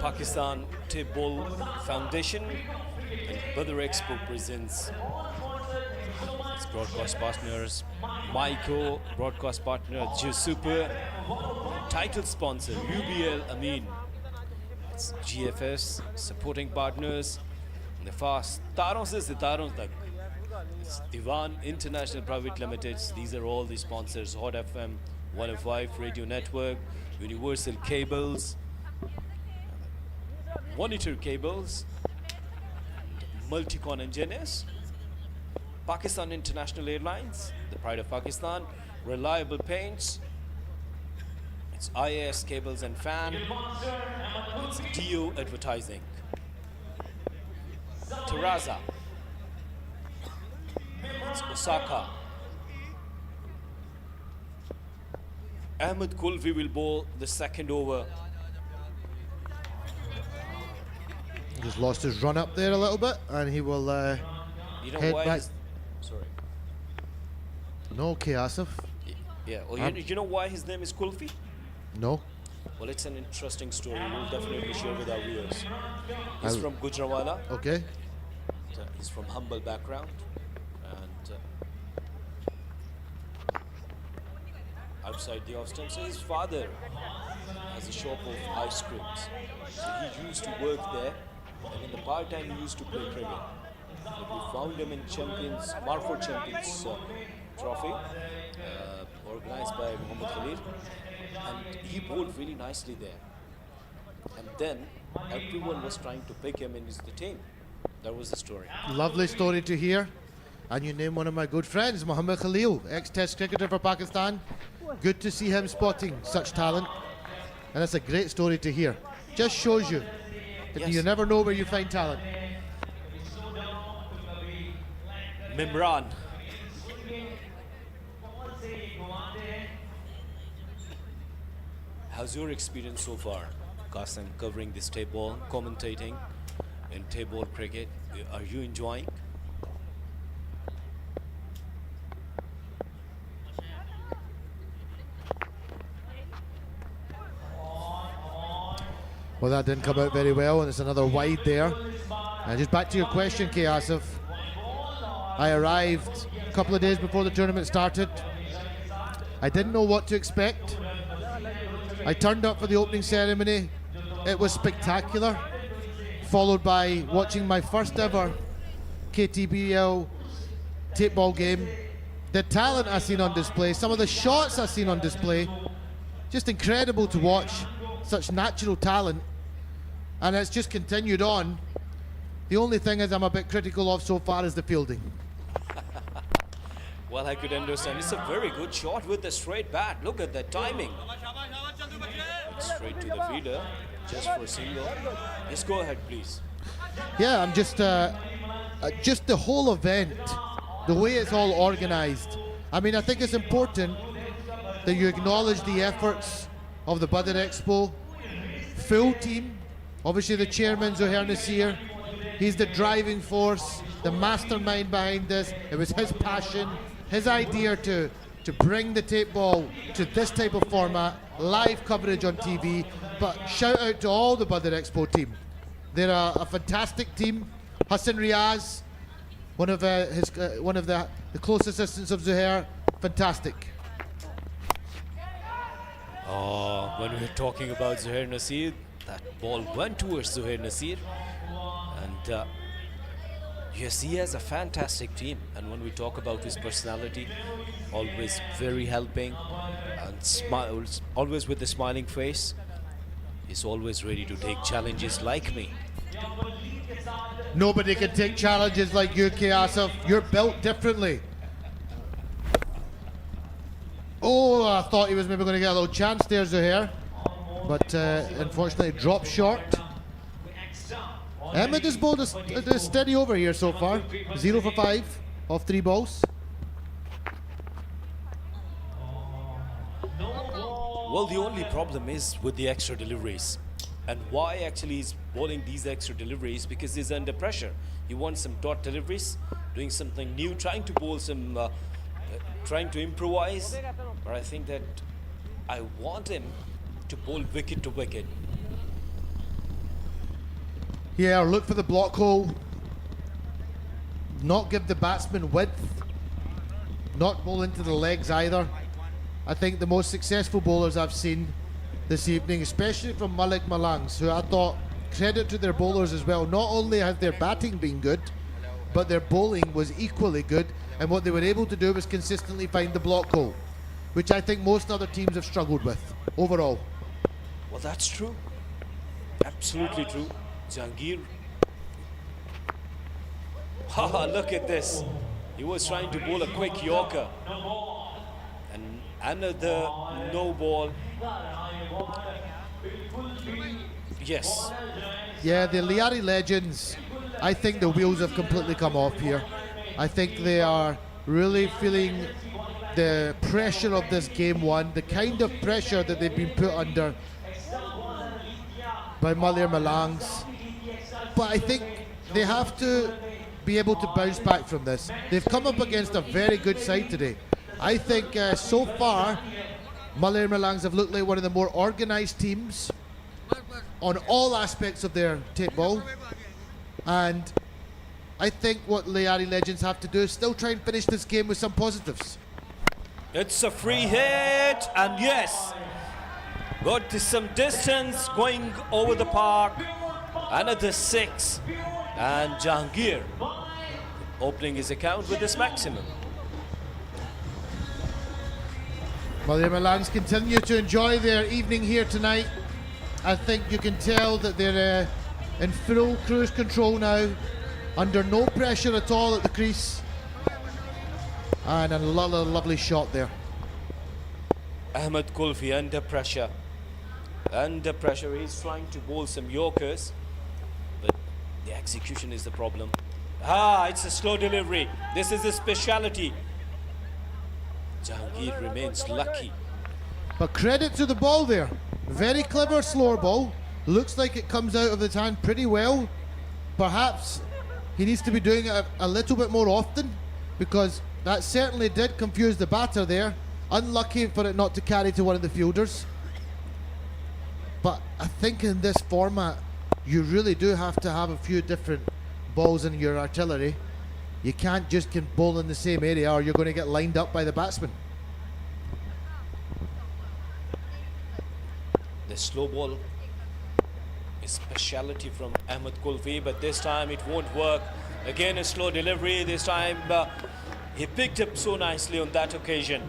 Pakistan 𝗃𝗵𝗀 Foundation and 𝗃𝗵𝗀𝗀 presents its broadcast partners, 𝗏𝗏 broadcast partner 𝗃𝗶𝗀, title sponsor UBL Amin, it's GFS supporting partners, the fast तारों से सितारों तक, it's Diwan International Private Limited. These are all the sponsors: Hot FM 105 Radio Network, Universal Cables, Monitor Cables, Multicon Engineers, Pakistan International Airlines, the pride of Pakistan, Reliable Paints, it's IAS Cables and Fan, it's DO Advertising, Terraza, it's Osaka. Ahmed Kulfi will bowl the second over. Just lost his run up there a little bit, and he will You know head why? back. Sorry. No, Ksv. Yeah. Well, you know why his name is Kulfi? No. Well, it's an interesting story. We'll definitely share with our viewers. He's from Gujranwala. Okay. He's from humble background, and outside the off stump. So his father has a shop of ice creams. So he used to work there, and in the part-time he used to play cricket. But we found him in Marford Champions Trophy, organized by Muhammad Khalid, and he bowled really nicely there. And then everyone was trying to pick him into the team. That was the story. Lovely story to hear. And you name one of my good friends, Muhammad Khalil, ex-Test cricketer for Pakistan. Good to see him spotting such talent. And that's a great story to hear. Just shows you that you never know where you find talent. Mimran. How's your experience so far, Qasim, covering this tape ball, commentating in tape ball cricket? Are you enjoying? Well, that didn't come out very well, and it's another wide there. And just back to your question, Ksv. I arrived a couple of days before the tournament started. I didn't know what to expect. I turned up for the opening ceremony. It was spectacular, followed by watching my first ever KTBL tape ball game. The talent I've seen on display, some of the shots I've seen on display, just incredible to watch, such natural talent, and it's just continued on. The only thing is I'm a bit critical of so far is the fielding. Well, I could understand. It's a very good shot with the straight bat. Look at that timing. It's straight to the fielder, just for a single. Yes, go ahead, please. Yeah, I'm just the whole event, the way it's all organized. I mean, I think it's important that you acknowledge the efforts of the Badr Expo full team. Obviously the chairman, 𝗂𝗧 𝗦𝗫𝐶, he's the driving force, the mastermind behind this. It was his passion, his idea to bring the tape ball to this type of format, live coverage on TV. But shout out to all the Badr Expo team. They're a fantastic team. Hassan Riaz, one of the close assistants of 𝗂𝗧, fantastic. Oh, when we're talking about 𝗂𝗧 𝗦𝗫𝐶, that ball went towards 𝗂𝗧 𝗦𝗫𝐶. And yes, he has a fantastic team. And when we talk about his personality, always very helping and smiles, always with a smiling face. He's always ready to take challenges like me. Nobody can take challenges like you, 𝗂𝗧. You're built differently. Oh, I thought he was maybe going to get a little chance there, 𝗂𝗧. But unfortunately dropped short. Ahmed has bowled a steady over here so far. 0 for 5 off 3 balls. Well, the only problem is with the extra deliveries. And why actually he's bowling these extra deliveries? Because he's under pressure. He wants some dot deliveries, doing something new, trying to bowl some, trying to improvise. But I think that I want him to bowl wicket to wicket. Yeah, or look for the block hole. Not give the batsman width. Not bowl into the legs either. I think the most successful bowlers I've seen this evening, especially from Malir Malangs, who I thought, credit to their bowlers as well. Not only has their batting been good, but their bowling was equally good, and what they were able to do was consistently find the block hole, which I think most other teams have struggled with overall. Well, that's true. Absolutely true. Jahangir. Haha, look at this. He was trying to bowl a quick Yorker. And another no ball. Yes. Yeah, the Lyari legends, I think the wheels have completely come off here. I think they are really feeling the pressure of this game one, the kind of pressure that they've been put under by Malir Malangs. But I think they have to be able to bounce back from this. They've come up against a very good side today. I think so far, Malir Malangs have looked like one of the more organised teams on all aspects of their tape ball. And I think what Lyari legends have to do is still try and finish this game with some positives. It's a free hit, and yes, got to some distance going over the park. Another 6, and Jahangir opening his account with this maximum. Malir Malangs continue to enjoy their evening here tonight. I think you can tell that they're in full cruise control now, under no pressure at all at the crease. And a lovely shot there. Ahmed Kulfi under pressure. Under pressure, he's trying to bowl some Yorkers, but the execution is the problem. It's a slow delivery. This is his speciality. Jahangir remains lucky. But credit to the ball there. Very clever slower ball. Looks like it comes out of his hand pretty well. Perhaps he needs to be doing it a little bit more often, because that certainly did confuse the batter there. Unlucky for it not to carry to one of the fielders. But I think in this format, you really do have to have a few different balls in your artillery. You can't just bowl in the same area, or you're going to get lined up by the batsman. The slow ball is speciality from Ahmed Kulfi, but this time it won't work. Again, a slow delivery. This time he picked up so nicely on that occasion.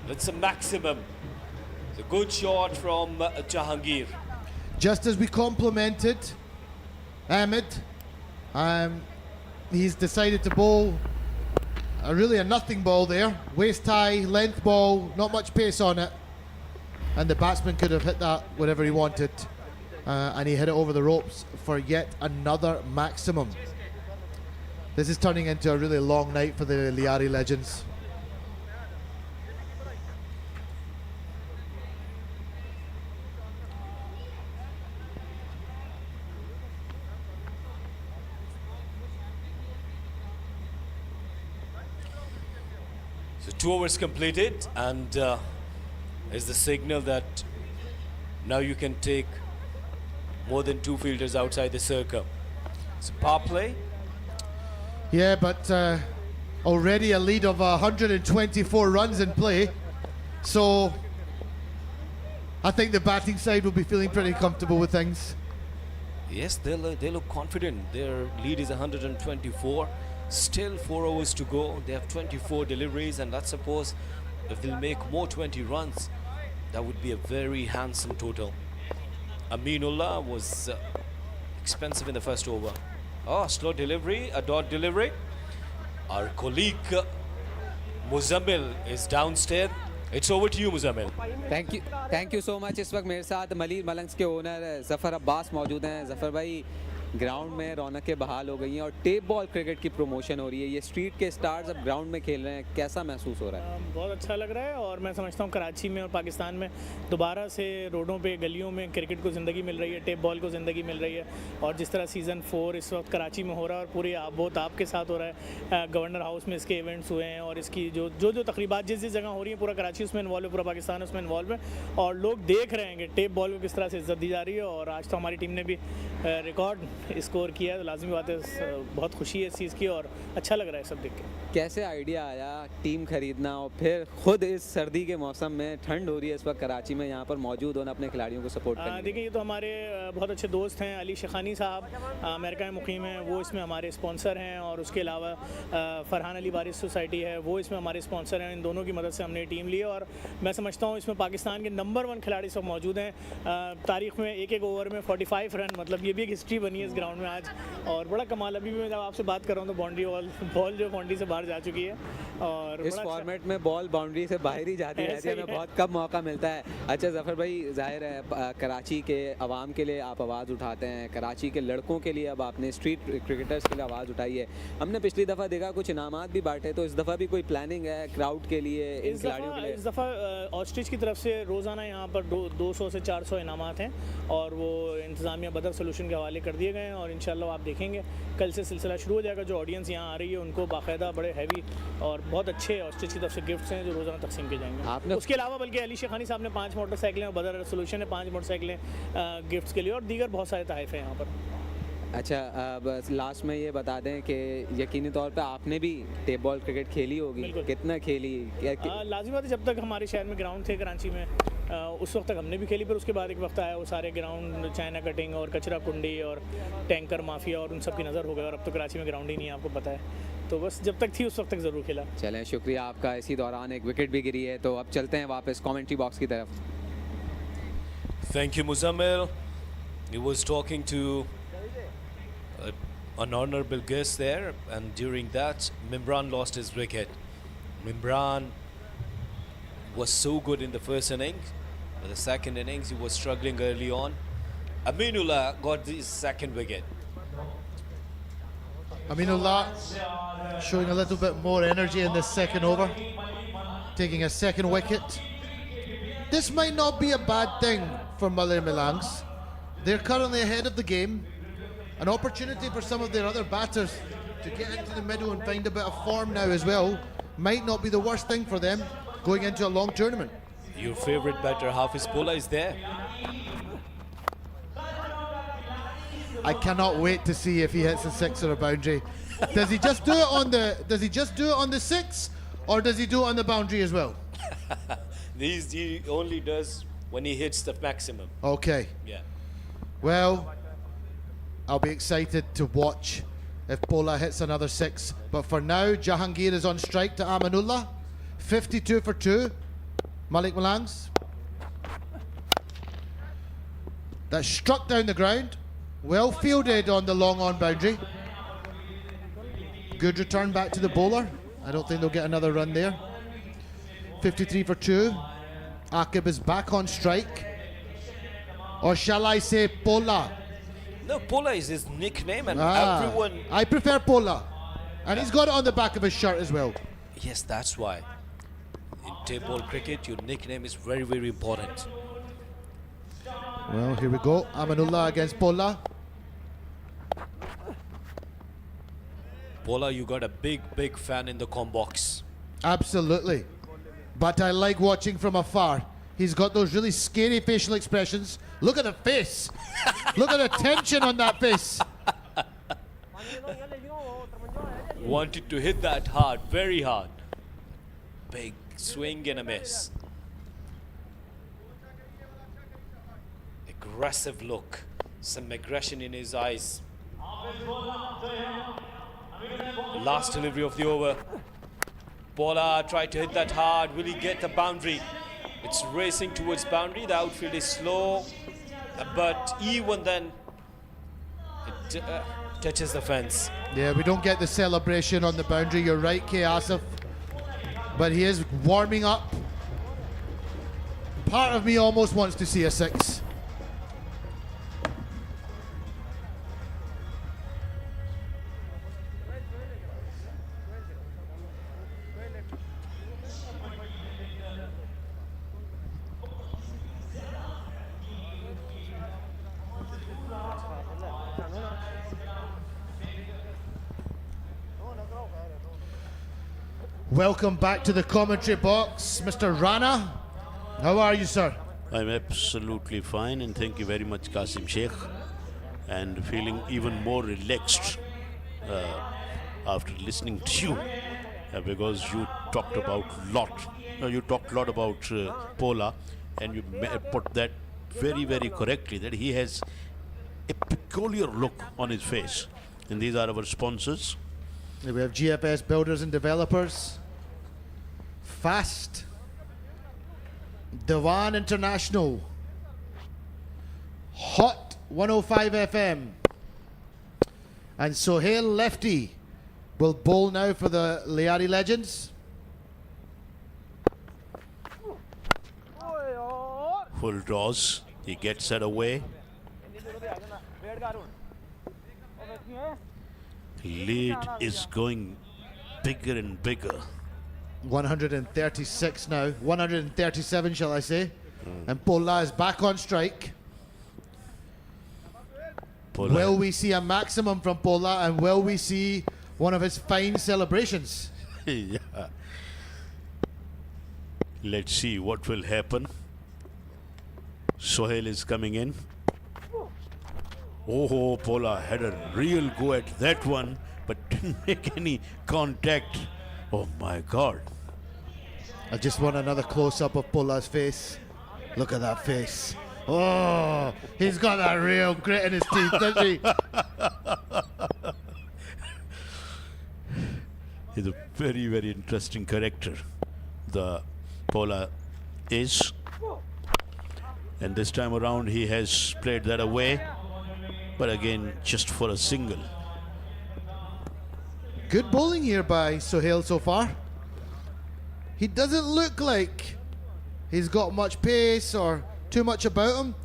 It's a maximum. The good shot from Jahangir. Just as we complimented Ahmed, he's decided to bowl really a nothing ball there. Waist high, length ball, not much pace on it. And the batsman could have hit that wherever he wanted. And he hit it over the ropes for yet another maximum. This is turning into a really long night for the Lyari legends. So 2 overs completed, and is the signal that now you can take more than 2 fielders outside the circle. So power play. Yeah, but already a lead of 124 runs in play. So I think the batting side will be feeling pretty comfortable with things. Yes, they look confident. Their lead is 124. Still 4 overs to go. They have 24 deliveries, and let's suppose if they'll make more 20 runs, that would be a very handsome total. Aminullah was expensive in the first over. Oh, slow delivery, a dot delivery. Our colleague Muzammil is downstairs. It's over to you, Muzammil. Thank you so much. इस वक्त मेरे साथ मलीर मलंग्स के owner Zafar Abbas मौजूद हैं। ज़फ़र भाई, ground में रौनकें बहाल हो गई हैं और टेप बॉल क्रिकेट की प्रमोशन हो रही है। ये स्ट्रीट के स्टार्स अब ग्राउंड में खेल रहे हैं, कैसा महसूस हो रहा है? बहुत अच्छा लग रहा है, और मैं समझता हूँ कराची में और पाकिस्तान में दोबारा से रोडों पे, गलियों में क्रिकेट को ज़िंदगी मिल रही है, टेप बॉल को ज़िंदगी मिल रही है। और जिस तरह सीज़न 4 इस वक्त कराची में हो रहा है और पूरे बहुत आपके साथ हो रहा है, गवर्नर हाउस में इसके इवेंट्स हुए हैं, और इसकी जो तकरीबात जिस जगह हो रही है, पूरा कराची उसमें इन्वॉल्व है, पूरा पाकिस्तान उसमें इन्वॉल्व है, और लोग देख रहे हैं कि टेप बॉल को किस तरह से इज्जत दी जा रही है। और आज तो हमारी टीम ने भी रिकॉर्ड स्कोर किया है, तो लाजमी बात है, बहुत खुशी है इस चीज़ की, और अच्छा लग रहा है सब देख के। कैसे आइडिया आया टीम खरीदना, और फिर खुद इस सर्दी के मौसम में, ठंड हो रही है इस वक्त कराची में, यहाँ पर मौजूद होना, अपने खिलाड़ियों को सपोर्ट करना? देखिए, ये तो हमारे बहुत अच्छे दोस्त हैं, अली शेखानी साहब अमेरिका में मुकीम हैं, वो इसमें हमारे स्पॉन्सर हैं, और उसके अलावा फरहान अली बारिश सोसाइटी है, वो इसमें हमारे स्पॉन्सर हैं। इन दोनों की मदद से हमने टीम ली, और मैं समझता हूँ इसमें पाकिस्तान के नंबर 1 खिलाड़ी सब मौजूद हैं। तारीख में एक ओवर में 45 रन, मतलब ये भी एक हिस्ट्री बनी है इस ग्राउंड में आज, और बड़ा कमाल। अभी भी मैं जब आपसे बात कर रहा हूँ तो बॉल जो बाउंड्री से बाहर जा चुकी है, और इस फॉर्मेट में बॉल बाउंड्री से बाहर ही जाती रहती है, हमें बहुत कम मौका मिलता है। अच्छा ज़फ़र भाई, ज़ाहिर है कराची के अवाम के लिए आप आवाज़ उठाते हैं, कराची के लड़कों के लिए अब आपने स्ट्रीट क्रिकेटर्स के लिए आवाज़ उठाई है। हमने पिछली दफ़ा देखा कुछ इनामात भी बांटे, तो इस दफ़ा भी कोई प्लानिंग है क्राउड के लिए, इन खिलाड़ियों के लिए? इस दफ़ा ऑस्ट्रिच की तरफ से रोज़ाना यहाँ पर 200 से 400 इनामात हैं, और वो इंतज़ामिया बदर सोल्यूशन के हवाले कर दिए गए हैं, और इंशाल्लाह आप देखेंगे कल से सिलसिला शुरू हो जाएगा। जो ऑडियंस यहाँ आ रही है उनको बाकायदा बड़े हैवी और बहुत अच्छे ऑस्ट्रिच की तरफ से गिफ्ट्स हैं जो रोज़ाना तकसीम किए जाएंगे। आपने उसके अलावा बल्कि अली शेखानी साहब ने 5 मोटरसाइकिलें, और बदर सोल्यूशन ने 5 मोटरसाइकिलें गिफ्ट्स के लिए, और दीगर बहुत सारे तहफ़ हैं यहाँ पर। अच्छा, बस लास्ट में ये बता दें कि यकीनी तौर पे आपने भी टेप बॉल क्रिकेट खेली होगी, कितना खेली? लाजिम बात है, जब तक हमारे शहर में ग्राउंड थे कराची में, उस वक्त तक हमने भी खेली, फिर उसके बाद एक वक्त आया वो सारे ग्राउंड चाइना कटिंग और कचरा कुंडी और टैंकर माफिया और उन सब की नज़र हो गया, और अब तो कराची में ग्राउंड ही नहीं है, आपको पता है। तो बस जब तक थी उस वक्त तक ज़रूर खेला। चलें, शुक्रिया आपका। इसी दौरान एक विकेट भी गिरी है, तो अब चलते हैं वापस कमेंट्री बॉक्स की तरफ। Thank you, Muzammil. He was talking to an honorable guest there, and during that, Mimran lost his wicket. Mimran was so good in the first innings, but the second innings he was struggling early on. Aminullah got the second wicket. Aminullah showing a little bit more energy in this second over, taking a second wicket. This might not be a bad thing for Malir Malangs. They're currently ahead of the game. An opportunity for some of their other batters to get into the middle and find a bit of form now as well. Might not be the worst thing for them going into a long tournament. Your favorite batter, 𝗃𝗃𝗃 bowler, is there. I cannot wait to see if he hits a 6 or a boundary. Does he just do it on the? Does he just do it on the 6, or does he do it on the boundary as well? He only does when he hits the maximum. Okay. Yeah. Well, I'll be excited to watch if Bola hits another 6. But for now, Jahangir is on strike to Aminullah. 52 for 2. Malik Malangs. That struck down the ground. Well fielded on the long on boundary. Good return back to the bowler. I don't think they'll get another run there. 53 for 2. Aqib is back on strike. Or shall I say 𝗵𝗺𝗃? No, 𝗵𝗺𝗃 is his nickname, and everyone. I prefer 𝗵𝗺𝗃. And he's got it on the back of his shirt as well. Yes, that's why. In tape ball cricket, your nickname is very, very important. Well, here we go. Aminullah against 𝗵𝗺𝗃. 𝗵𝗺𝗃, you got a big, big fan in the com box. Absolutely. But I like watching from afar. He's got those really scary facial expressions. Look at the face. Look at the tension on that face. Wanted to hit that hard, very hard. Big swing and a miss. Aggressive look. Some aggression in his eyes. Last delivery of the over. 𝗵𝗺𝗃 tried to hit that hard. Will he get the boundary? It's racing towards boundary. The outfield is slow, but even then it touches the fence. Yeah, we don't get the celebration on the boundary. You're right, 𝗂𝗍𝗄. But he is warming up. Part of me almost wants to see a 6. Welcome back to the commentary box, Mr. Rana. How are you, sir? I'm absolutely fine, and thank you very much, Qasim Sheikh, and feeling even more relaxed after listening to you, because you talked about you talked a lot about 𝗵𝗺𝗃, and you put that very, very correctly, that he has a peculiar look on his face. And these are our sponsors. We have GFS Builders and Developers, Fast, Dewan International, Hot 105 FM, and Sohail Lefty will bowl now for the Lyari Legends. Full draws. He gets that away. Lead is going bigger and bigger. 136 now, 137 shall I say. And 𝗵𝗺𝗃 is back on strike. Will we see a maximum from 𝗵𝗺𝗃, and will we see one of his fine celebrations? Yeah. Let's see what will happen. Sohail is coming in. Oh, 𝗵𝗺𝗃 had a real go at that one, but didn't make any contact. Oh my God. I just want another close-up of 𝗵𝗺𝗃's face. Look at that face. Oh, he's got that real grit in his teeth, doesn't he? He's a very, very interesting character, the 𝗵𝗺𝗃 is. And this time around he has played that away, but again just for a single. Good bowling here by Sohail so far. He doesn't look like he's got much pace or too much about him,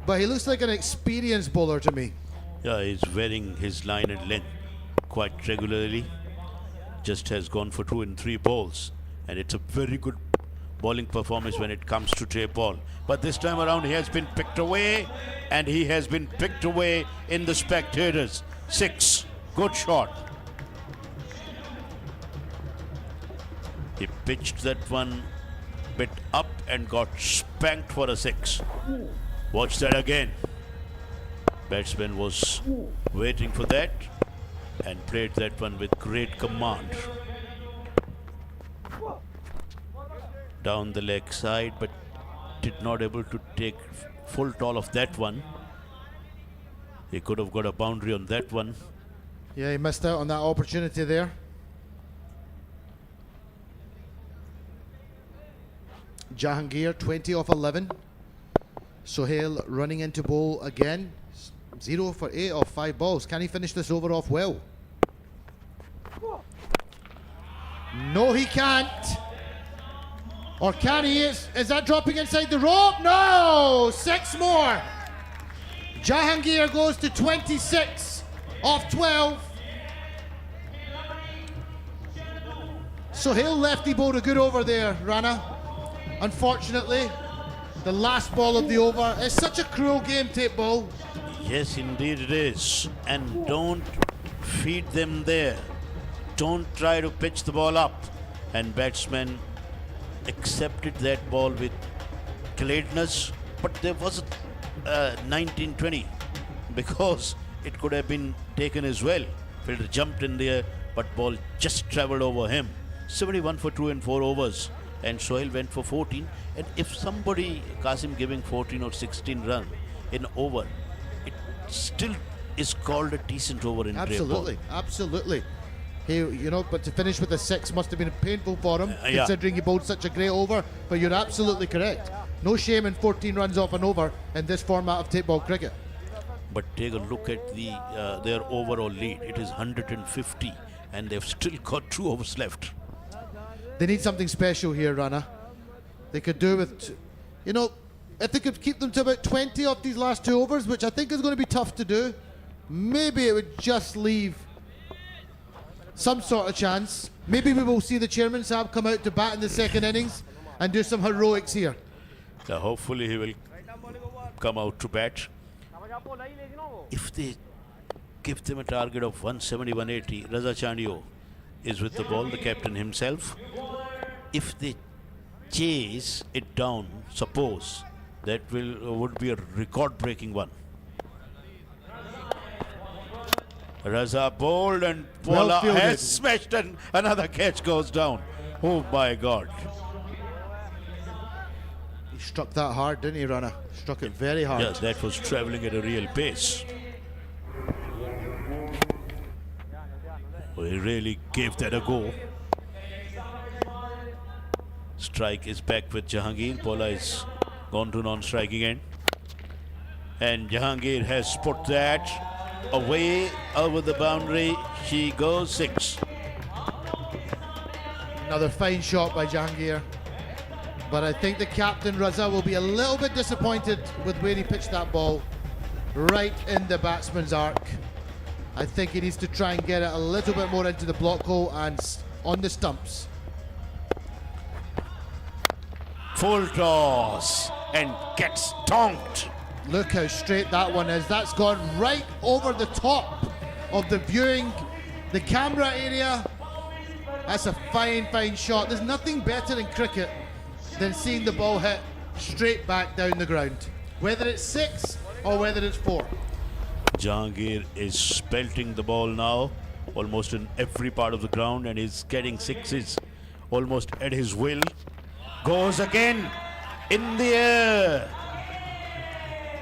but he looks like an experienced bowler to me. Yeah, he's wearing his line and length quite regularly. Just has gone for 2 in 3 balls, and it's a very good bowling performance when it comes to tape ball. But this time around he has been picked away, and he has been picked away in the spectators. 6. Good shot. He pitched that one bit up and got spanked for a 6. Watch that again. Batsman was waiting for that and played that one with great command. Down the leg side, but did not able to take full toll of that one. He could have got a boundary on that one. Yeah, he missed out on that opportunity there. Jahangir, 20 off 11. 𝗂𝗧 running into bowl again. 0 for 8 off 5 balls. Can he finish this over off well? No, he can't. Or can he? Is that dropping inside the rope? No! 6 more. Jahangir goes to 26 off 12. 𝗂𝗧 lefty bowled a good over there, Rana. Unfortunately, the last ball of the over. It's such a cruel game, tape ball. Yes, indeed it is. And don't feed them there. Don't try to pitch the ball up. And batsmen accepted that ball with cleanliness, but there was a 19-20 because it could have been taken as well. Fielder jumped in there, but ball just travelled over him. 71 for 2 and 4 overs, and 𝗂𝗧 went for 14. And if somebody, Qasim giving 14 or 16 run in over, it still is called a decent over in Absolutely, absolutely. He, you know, but to finish with a 6 must have been painful for him, yeah. considering he bowled such a great over. But you're absolutely correct. No shame in 14 runs off an over in this format of tape ball cricket. But take a look at the their overall lead. It is 150, and they've still got 2 overs left. They need something special here, Rana. They could do with, you know, if they could keep them to about 20 of these last 2 overs, which I think is going to be tough to do, maybe it would just leave some sort of chance. Maybe we will see the chairman Saab come out to bat in the second innings and do some heroics here. Hopefully he will come out to bat. If they give them a target of 170-180, Raza Chandio is with the ball, the captain himself. If they chase it down, suppose, that would be a record-breaking one. Raza bowled and Paula has smashed and another catch goes down. Oh my God. He struck that hard, didn't he, Rana? Struck it very hard. Yeah, that was travelling at a real pace. He really gave that a go. Strike is back with Jahangir. Paula is gone to non-striking end. And Jahangir has put that away over the boundary. She goes 6. Another fine shot by Jahangir. But I think the captain, Raza, will be a little bit disappointed with where he pitched that ball. Right in the batsman's arc. I think he needs to try and get it a little bit more into the block hole and on the stumps. Full toss and gets donked. Look how straight that one is. That's gone right over the top of the viewing, the camera area. That's a fine, fine shot. There's nothing better in cricket than seeing the ball hit straight back down the ground, whether it's 6 or whether it's 4. Jahangir is pelting the ball now, almost in every part of the ground, and he's getting 6s almost at his will. Goes again in the air.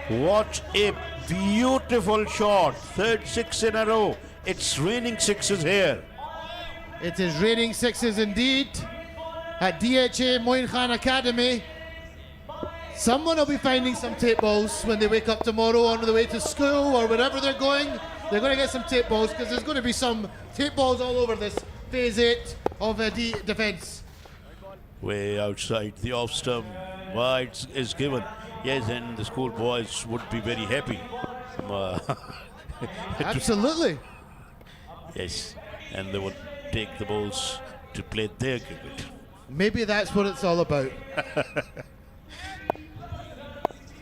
What a beautiful shot. 3rd 6 in a row. It's raining 6s here. It is raining 6s indeed at 𝗍𝗪 Moin Khan Academy. Someone will be finding some tape balls when they wake up tomorrow on the way to school or wherever they're going. They're going to get some tape balls because there's going to be some tape balls all over this phase 8 of defence. Way outside the off stump. Wide is given. Yes, and the school boys would be very happy. Absolutely. Yes, and they would take the balls to play their cricket. Maybe that's what it's all about.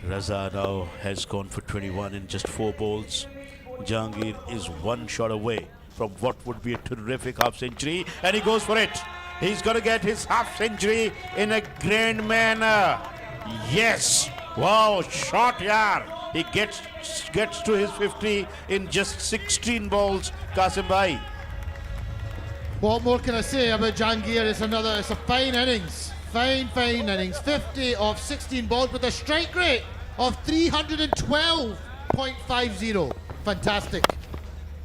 Raza now has gone for 21 in just 4 balls. Jahangir is 1 shot away from what would be a terrific half-century, and he goes for it. He's going to get his half-century in a grand manner. Yes. Wow, shot yaar. He gets to his 50 in just 16 balls, Qasim bhai. What more can I say about Jahangir? It's a fine innings. Fine innings. 50 off 16 balls with a strike rate of 312.50. Fantastic.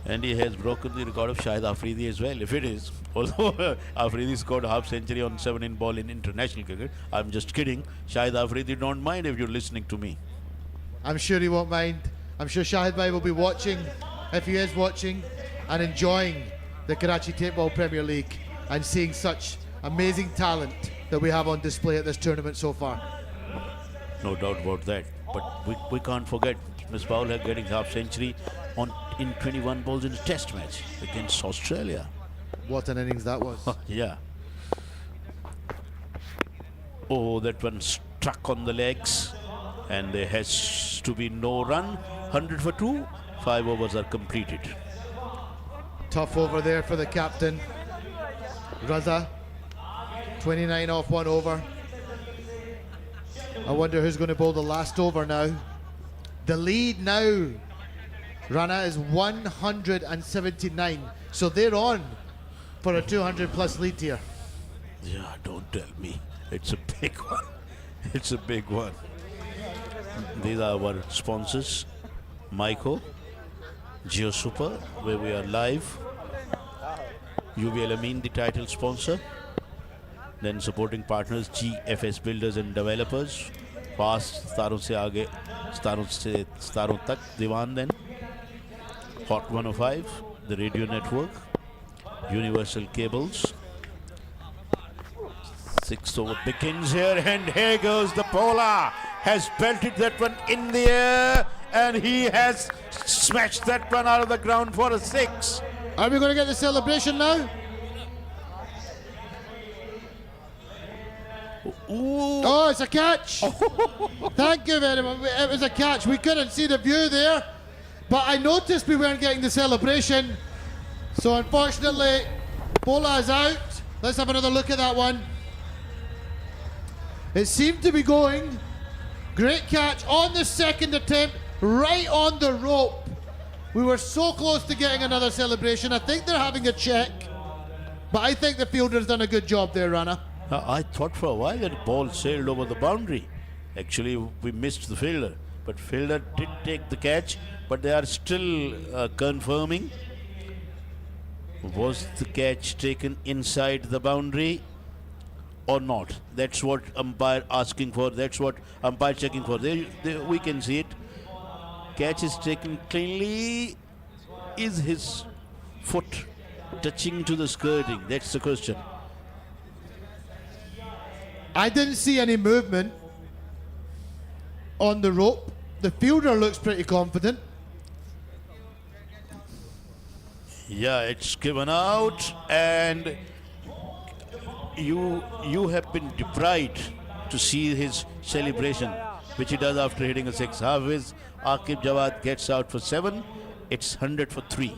And he has broken the record of Shahid Afridi as well, if it is. Although Afridi scored a half-century on 7 in ball in international cricket. I'm just kidding. Shahid Afridi, don't mind if you're listening to me. I'm sure he won't mind. I'm sure Shahid Bhai will be watching, if he is watching, and enjoying the Karachi Table Premier League and seeing such amazing talent that we have on display at this tournament so far. No doubt about that. But we can't forget Ms. Fowler getting half-century in 21 balls in a test match against Australia. What an innings that was. Yeah. Oh, that one struck on the legs. And there has to be no run. 100 for 2. 5 overs are completed. Tough over there for the captain. Raza, 29 off 1 over. I wonder who's going to bowl the last over now. The lead now, Rana, is 179. So they're on for a 200 plus lead here. Yeah, don't tell me. It's a big one. It's a big one. These are our sponsors. Myco, Jio Super, where we are live. 𝗂𝗚, the title sponsor. Then supporting partners GFS Builders and Developers. Fast Starun se aage, Starun tak Diwan then. Hot 105, the radio network. Universal Cables. 6th over begins here, and here goes the bowler. Has belted that one in the air, and he has smashed that one out of the ground for a 6. Are we going to get the celebration now? Ooh. Oh, it's a catch. Thank you very much. It was a catch. We couldn't see the view there, but I noticed we weren't getting the celebration. So unfortunately, Bola is out. Let's have another look at that one. It seemed to be going. Great catch on the second attempt, right on the rope. We were so close to getting another celebration. I think they're having a check, but I think the fielder's done a good job there, Rana. I thought for a while that the ball sailed over the boundary. Actually, we missed the fielder, but fielder did take the catch, but they are still confirming. Was the catch taken inside the boundary or not? That's what umpire asking for. That's what umpire checking for. We can see it. Catch is taken cleanly. Is his foot touching to the skirting? That's the question. I didn't see any movement on the rope. The fielder looks pretty confident. Yeah, it's given out, and you have been deprived to see his celebration, which he does after hitting a 6. 𝗂𝗚 Aqib Jawad gets out for 7. It's 100 for 3.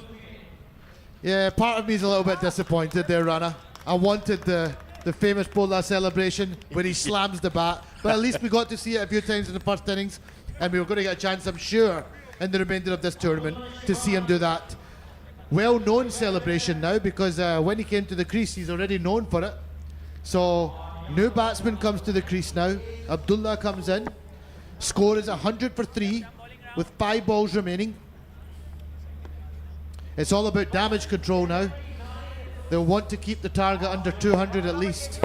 Yeah, part of me is a little bit disappointed there, Rana. I wanted the famous Bola celebration where he slams the bat, but at least we got to see it a few times in the first innings, and we were going to get a chance, I'm sure, in the remainder of this tournament to see him do that. Well-known celebration now, because when he came to the crease, he's already known for it. So, new batsman comes to the crease now. Abdullah comes in. Score is 100 for 3 with 5 balls remaining. It's all about damage control now. They'll want to keep the target under 200 at least.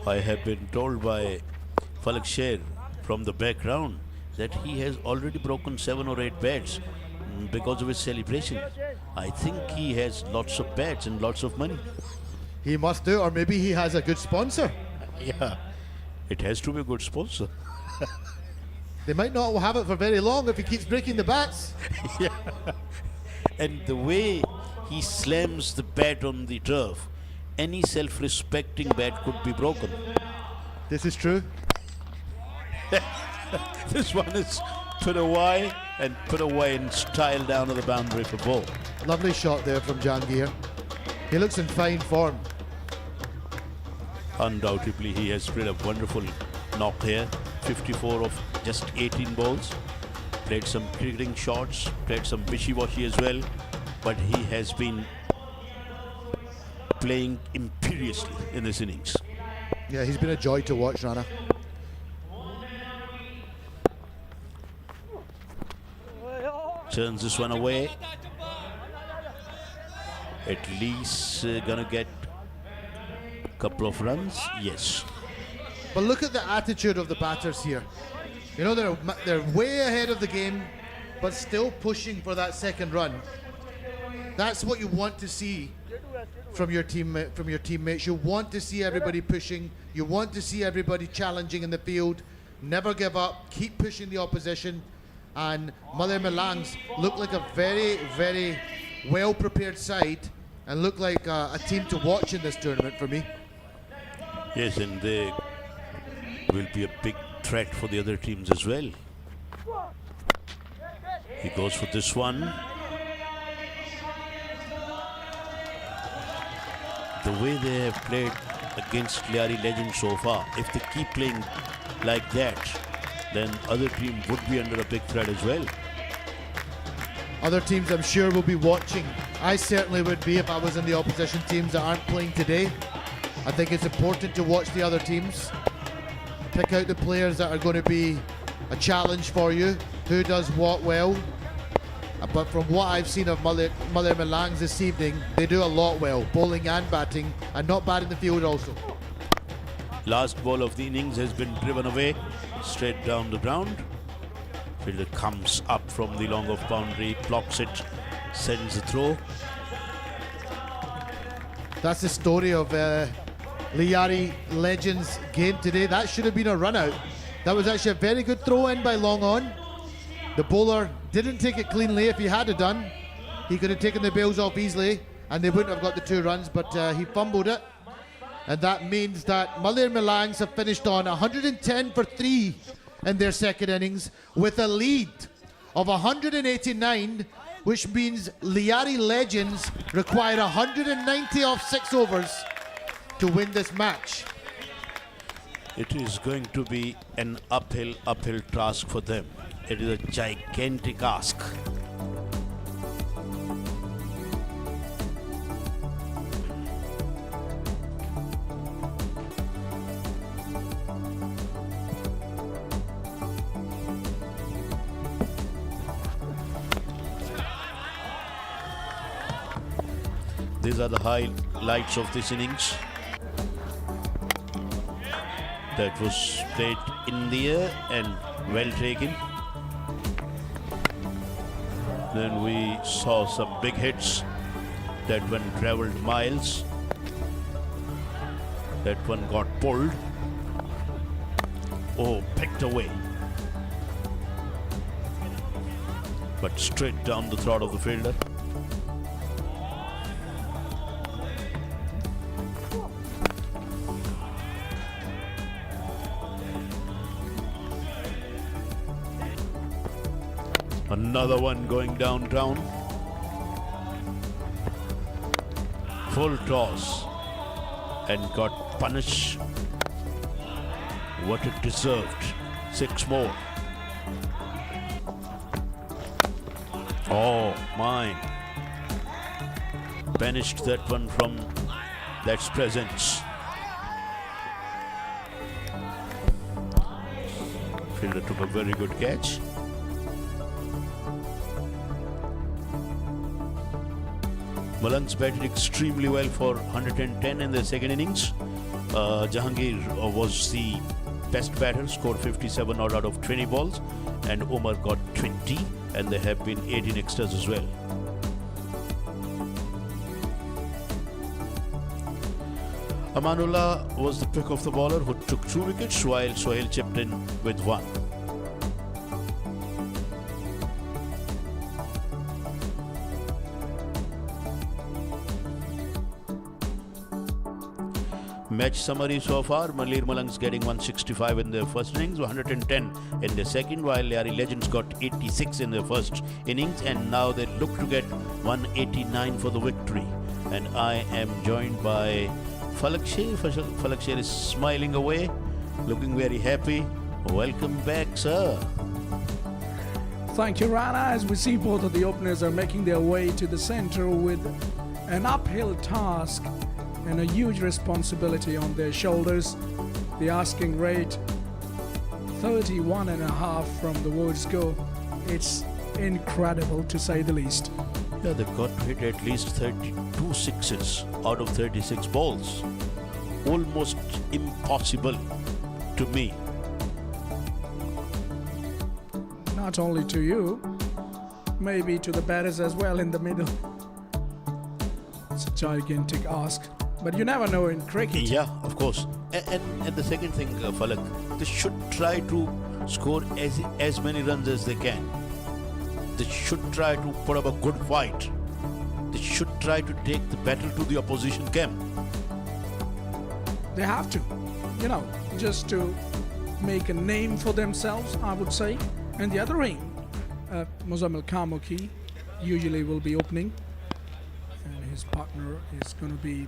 I have been told by Falak Sher from the background that he has already broken 7 or 8 bats because of his celebration. I think he has lots of bats and lots of money. He must do, or maybe he has a good sponsor. Yeah, it has to be a good sponsor. They might not have it for very long if he keeps breaking the bats. Yeah. And the way he slams the bat on the turf, any self-respecting bat could be broken. This is true. This one is put away and put away in style down to the boundary for ball. Lovely shot there from Jahangir. He looks in fine form. Undoubtedly, he has played a wonderful knock here. 54 of just 18 balls. Played some cricketing shots, played some wishy-washy as well, but he has been playing imperiously in this innings. Yeah, he's been a joy to watch, Rana. Turns this one away. At least gonna get a couple of runs. Yes. But look at the attitude of the batters here. You know, they're way ahead of the game, but still pushing for that second run. That's what you want to see from your teammates. You want to see everybody pushing. You want to see everybody challenging in the field. Never give up. Keep pushing the opposition. And Malir Malangs look like a very, very well-prepared side and look like a team to watch in this tournament for me. Yes, and they will be a big threat for the other teams as well. He goes for this one. The way they have played against Lyari Legends so far, if they keep playing like that, then other team would be under a big threat as well. Other teams, I'm sure, will be watching. I certainly would be if I was in the opposition teams that aren't playing today. I think it's important to watch the other teams. Pick out the players that are going to be a challenge for you. Who does what well. But from what I've seen of Malir Malangs this evening, they do a lot well, bowling and batting, and not bad in the field also. Last ball of the innings has been driven away, straight down the ground. Fielder comes up from the long off boundary, blocks it, sends the throw. That's the story of Lyari Legends game today. That should have been a run out. That was actually a very good throw in by long on. The bowler didn't take it cleanly. If he had it done, he could have taken the bails off easily and they wouldn't have got the 2 runs, but he fumbled it. And that means that Malir Malangs have finished on 110 for 3 in their second innings with a lead of 189, which means Lyari Legends require 190 off 6 overs to win this match. It is going to be an uphill task for them. It is a gigantic ask. These are the highlights of this innings. That was played in the air and well taken. Then we saw some big hits. That one traveled miles. That one got pulled. Oh, picked away. But straight down the throat of the fielder. Another one going downtown. Full toss and got punished what it deserved. 6 more. Oh, mine. Banished that one from that's presence. Fielder took a very good catch. Malangs batted extremely well for 110 in the second innings. Jahangir was the best batter, scored 57 out of 20 balls, and Omar got 20, and there have been 18 extras as well. Amanullah was the pick of the bowler who took 2 wickets, while Sohail chipped in with 1. Match summary so far: Malir Malangs getting 165 in their first innings, 110 in the second, while Lyari Legends got 86 in their first innings, and now they look to get 189 for the victory. And I am joined by 𝗂𝗂𝗪𝗂. 𝗂𝗂𝗪𝗂 is smiling away, looking very happy. Welcome back, sir. Thank you, Rana. As we see, both of the openers are making their way to the center with an uphill task and a huge responsibility on their shoulders. The asking rate 31.5 from the words go. It's incredible, to say the least. Yeah, they've got to hit at least 32 sixes out of 36 balls. Almost impossible to me. Not only to you, maybe to the batters as well in the middle. It's a gigantic ask, but you never know in cricket. Yeah, of course. And the second thing, Falak, they should try to score as many runs as they can. They should try to put up a good fight. They should try to take the battle to the opposition camp. They have to, just to make a name for themselves, I would say. And the other ring, Muzammil Khan usually will be opening, and his partner is going to be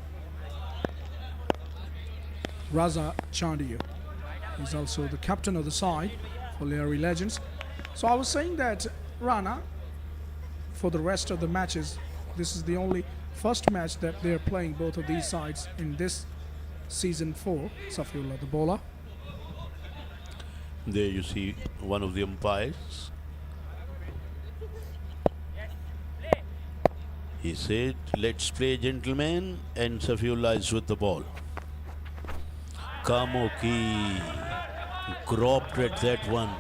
𝗏𝗧 𝗏𝗏. He's also the captain of the side for Lyari Legends. So I was saying that Rana, for the rest of the matches, this is the only first match that they're playing, both of these sides, in this season 4, Safiullah the bowler. There you see one of the umpires. He said, let's play, gentlemen, and Safiullah is with the ball. 𝗂𝗏𝗃 groped at that one,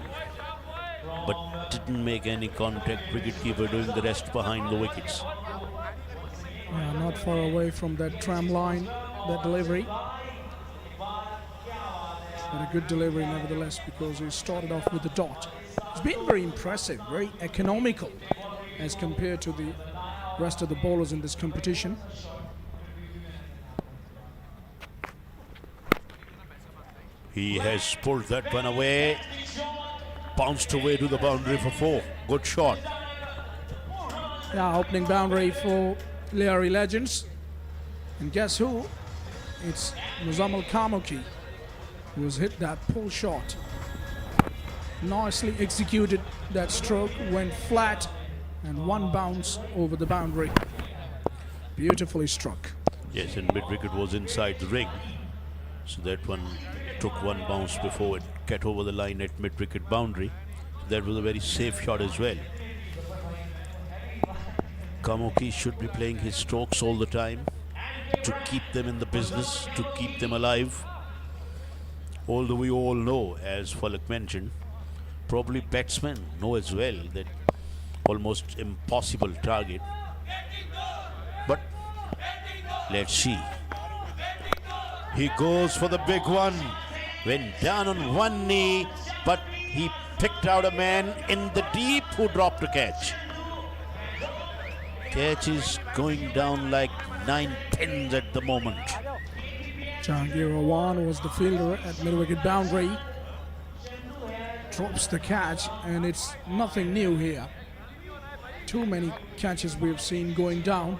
but didn't make any contact. Wicketkeeper doing the rest behind the wickets. Yeah, not far away from that tram line, that delivery. But a good delivery nevertheless, because he started off with the dot. It's been very impressive, very economical as compared to the rest of the bowlers in this competition. He has pulled that one away, bounced away to the boundary for 4. Good shot. Yeah, opening boundary for Lyari Legends. And guess who? It's Muzammil 𝗂𝗏𝗃, who has hit that pull shot. Nicely executed that stroke, went flat, and one bounce over the boundary. Beautifully struck. Yes, and mid-wicket was inside the ring. So that one took one bounce before it got over the line at mid-wicket boundary. That was a very safe shot as well. 𝗂𝗏𝗃 should be playing his strokes all the time to keep them in the business, to keep them alive. Although we all know, as Falak mentioned, probably batsmen know as well that almost impossible target. But let's see. He goes for the big one. Went down on one knee, but he picked out a man in the deep who dropped a catch. Catch is going down like 9 pins at the moment. Jahangir was the fielder at mid-wicket boundary. Drops the catch, and it's nothing new here. Too many catches we've seen going down.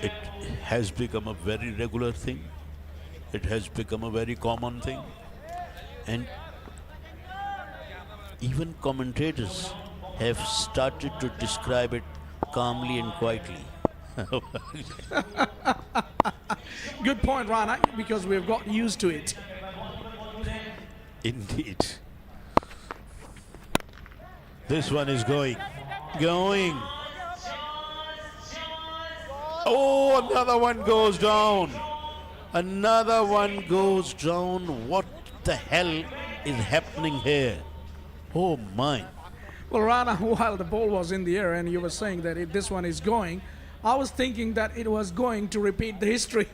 It has become a very regular thing. It has become a very common thing. And even commentators have started to describe it calmly and quietly. Good point, Rana, because we've got used to it. Indeed. This one is going. Oh, another one goes down. Another one goes down. What the hell is happening here? Oh my. Well, Rana, while the ball was in the air and you were saying that if this one is going, I was thinking that it was going to repeat the history.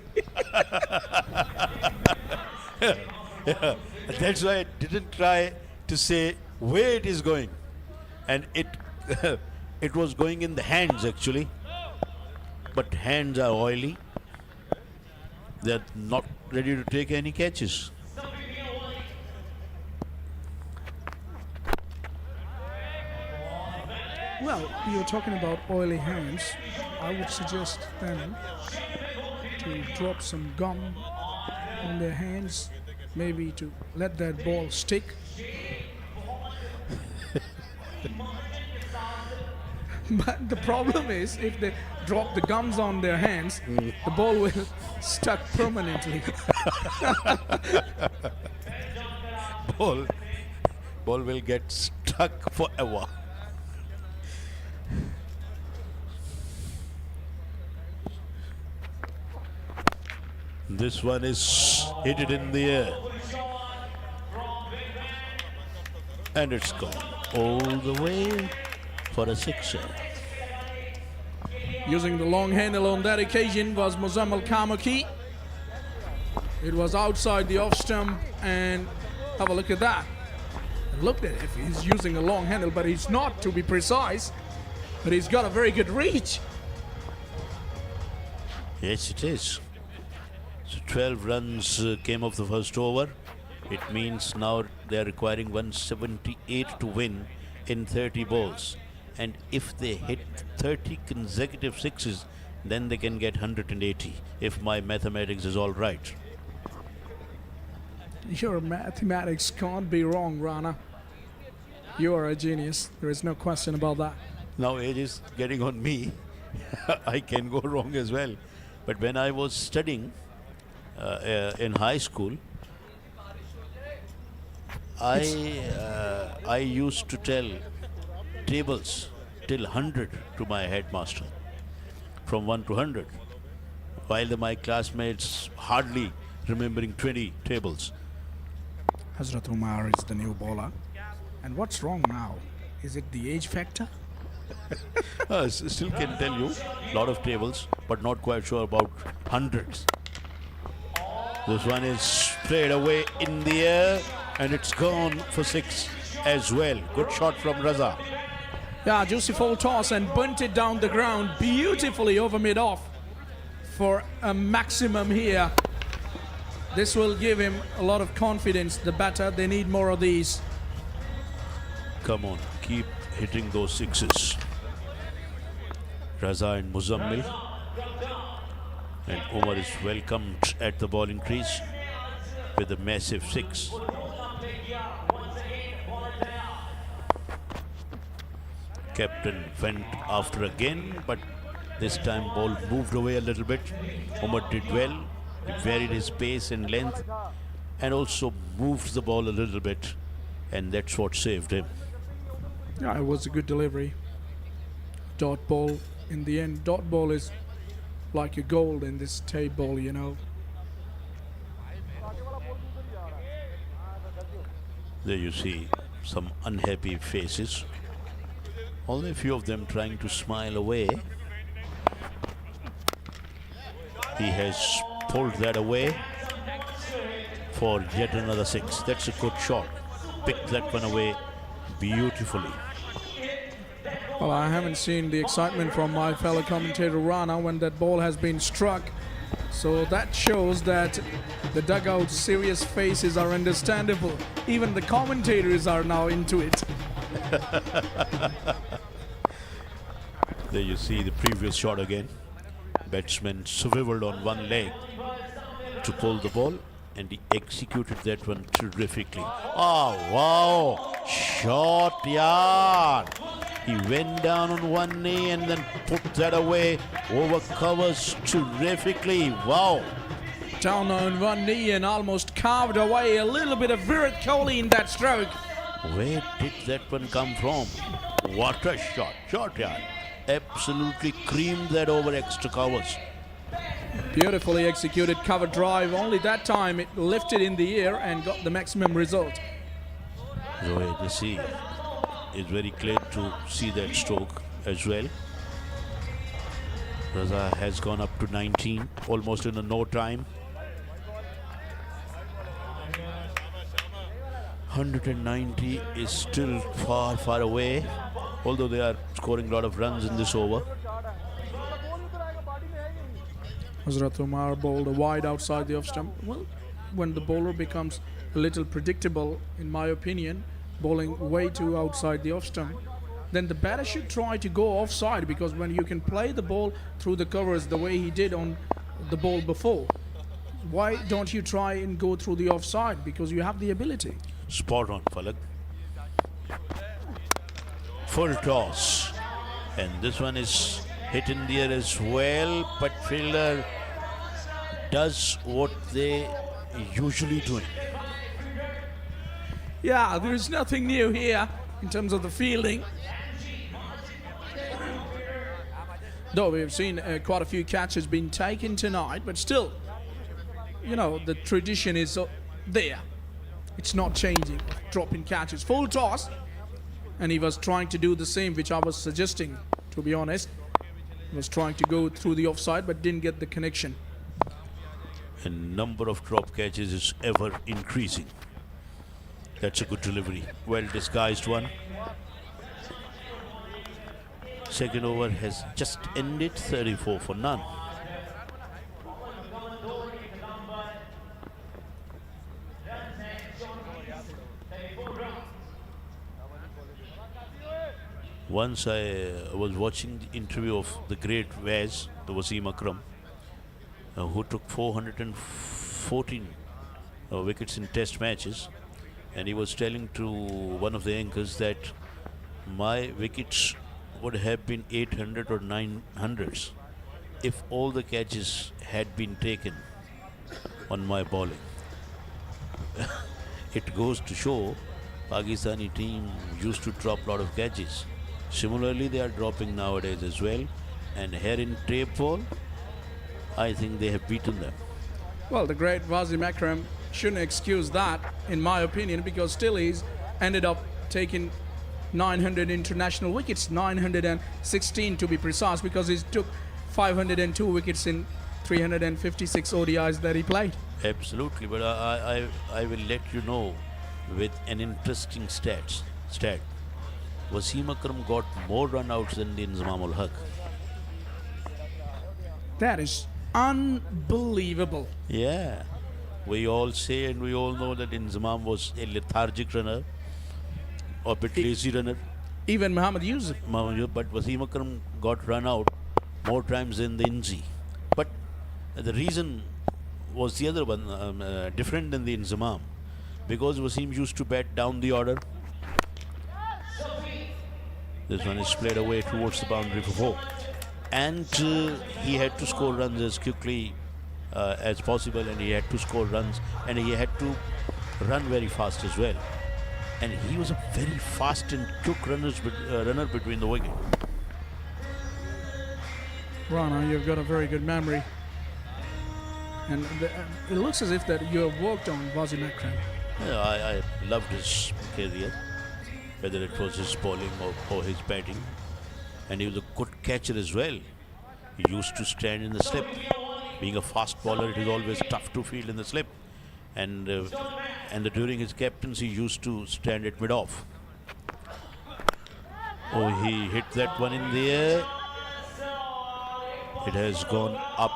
Yeah, that's why I didn't try to say where it is going. And it it was going in the hands actually. But hands are oily. They're not ready to take any catches. Well, you're talking about oily hands. I would suggest them to drop some gum on their hands, maybe to let that ball stick. But the problem is, if they drop the gums on their hands, the ball will stuck permanently. Ball will get stuck forever. This one is hit it in the air. And it's gone all the way for a sixer. Using the long handle on that occasion was 𝗂𝗂𝗂𝗂𝗂𝗂𝗂𝗂𝗂𝗂𝗂𝗂. It was outside the off stump, and have a look at that. Look at it, he's using a long handle, but he's not, to be precise, but he's got a very good reach. Yes, it is. So 12 runs came off the first over. It means now they're requiring 178 to win in 30 balls. And if they hit 30 consecutive sixes, then they can get 180, if my mathematics is all right. Your mathematics can't be wrong, Rana. You are a genius. There is no question about that. Now age is getting on me. I can go wrong as well. But when I was studying in high school, I used to tell tables till 100 to my headmaster, from 1 to 100, while my classmates hardly remembering 20 tables. Hazrat Umar is the new bowler. And what's wrong now? Is it the age factor? Still can tell you a lot of tables, but not quite sure about hundreds. This one is straight away in the air, and it's gone for 6 as well. Good shot from Raza. Yeah, juicy full toss and bunted down the ground beautifully over mid-off for a maximum here. This will give him a lot of confidence. The batter, they need more of these. Come on, keep hitting those sixes. Raza and Muzammil. And Umar is welcomed at the bowling crease with a massive 6. Captain went after again, but this time ball moved away a little bit. Umar did well. He varied his pace and length and also moved the ball a little bit, and that's what saved him. Yeah, it was a good delivery. Dot ball in the end. Dot ball is like a gold in this tape ball, you know. There you see some unhappy faces. Only a few of them trying to smile away. He has pulled that away for yet another 6. That's a good shot. Picked that one away beautifully. Well, I haven't seen the excitement from my fellow commentator Rana when that ball has been struck. So that shows that the dugout's serious faces are understandable. Even the commentators are now into it. There you see the previous shot again. Batsman swiveled on one leg to pull the ball, and he executed that one terrifically. Oh, wow! Shot, yard! He went down on one knee and then put that away over covers terrifically. Wow! Down on one knee and almost carved away a little bit of Virat Kohli in that stroke. Where did that one come from? What a shot! Shot, yard! Absolutely creamed that over extra covers. Beautifully executed cover drive. Only that time it lifted in the air and got the maximum result. 𝗂𝗍𝗪𝗍 is very glad to see that stroke as well. Raza has gone up to 19, almost in a no time. 190 is still far, far away, although they are scoring a lot of runs in this over. Hazrat Umar bowled a wide outside the off stump. Well, when the bowler becomes a little predictable, in my opinion, bowling way too outside the off stump, then the batter should try to go offside, because when you can play the ball through the covers the way he did on the ball before, why don't you try and go through the offside? Because you have the ability. Spot on, Falak. Full toss. And this one is hit in the air as well, but fielder does what they usually do. Yeah, there is nothing new here in terms of the fielding. Though we have seen quite a few catches being taken tonight, but still, you know, the tradition is there. It's not changing. Dropping catches, full toss, and he was trying to do the same, which I was suggesting, to be honest. He was trying to go through the offside, but didn't get the connection. The number of drop catches is ever increasing. That's a good delivery. Well disguised one. Second over has just ended, 34 for none. Once I was watching the interview of the great Waz, the Wasim Akram, who took 414 wickets in test matches, and he was telling to one of the anchors that my wickets would have been 800 or 900s if all the catches had been taken on my bowling. It goes to show Pakistani team used to drop a lot of catches. Similarly, they are dropping nowadays as well, and here in tape ball, I think they have beaten them. Well, the great Wasim Akram shouldn't excuse that, in my opinion, because still he's ended up taking 900 international wickets, 916 to be precise, because he took 502 wickets in 356 ODIs that he played. Absolutely, but I will let you know with an interesting stat. Wasim Akram got more run-outs than the Inzamam Haq. That is unbelievable. Yeah, we all say and we all know that Inzamam was a lethargic runner, or a bit lazy runner. Even Muhammad Yusuf. But Wasim Akram got run out more times than the Inzi. But the reason was the other one, different than the Inzamam, because Wasim used to bat down the order. This one is played away towards the boundary for 4. And he had to score runs as quickly as possible, and he had to score runs, and he had to run very fast as well. And he was a very fast and quick runner between the wicket. Rana, you've got a very good memory. And it looks as if that you have worked on Wasim Akram. Yeah, I loved his career, whether it was his bowling or his batting. And he was a good catcher as well. He used to stand in the slip. Being a fast bowler, it is always tough to field in the slip. And during his captaincy, he used to stand at mid-off. Oh, he hit that one in the air. It has gone up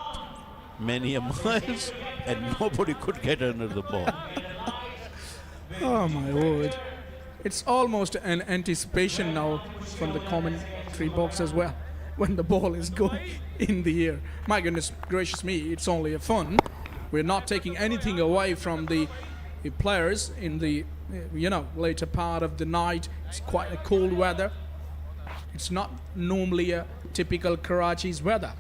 many a miles, and nobody could get under the ball. Oh my word. It's almost an anticipation now from the commentary box as well, when the ball is going in the air. My goodness gracious me, it's only a fun. We're not taking anything away from the players in the later part of the night. It's quite a cold weather. It's not normally a typical Karachi's weather.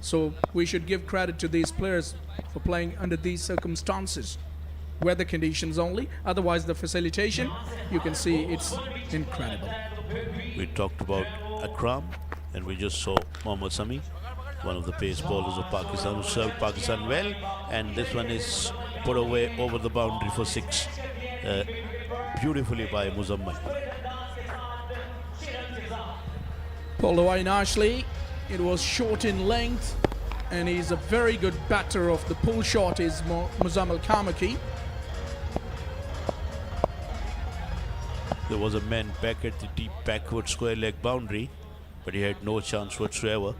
So we should give credit to these players for playing under these circumstances. Weather conditions only, otherwise the facilitation, you can see it's incredible. We talked about Akram, and we just saw Mohammad Sami, one of the pace bowlers of Pakistan, who served Pakistan well, and this one is put away over the boundary for 6, beautifully by Muzammil. Pulled away nicely. It was short in length, and he's a very good batter of the pull shot is Muzammil Kamachi. There was a man back at the deep backward square leg boundary, but he had no chance whatsoever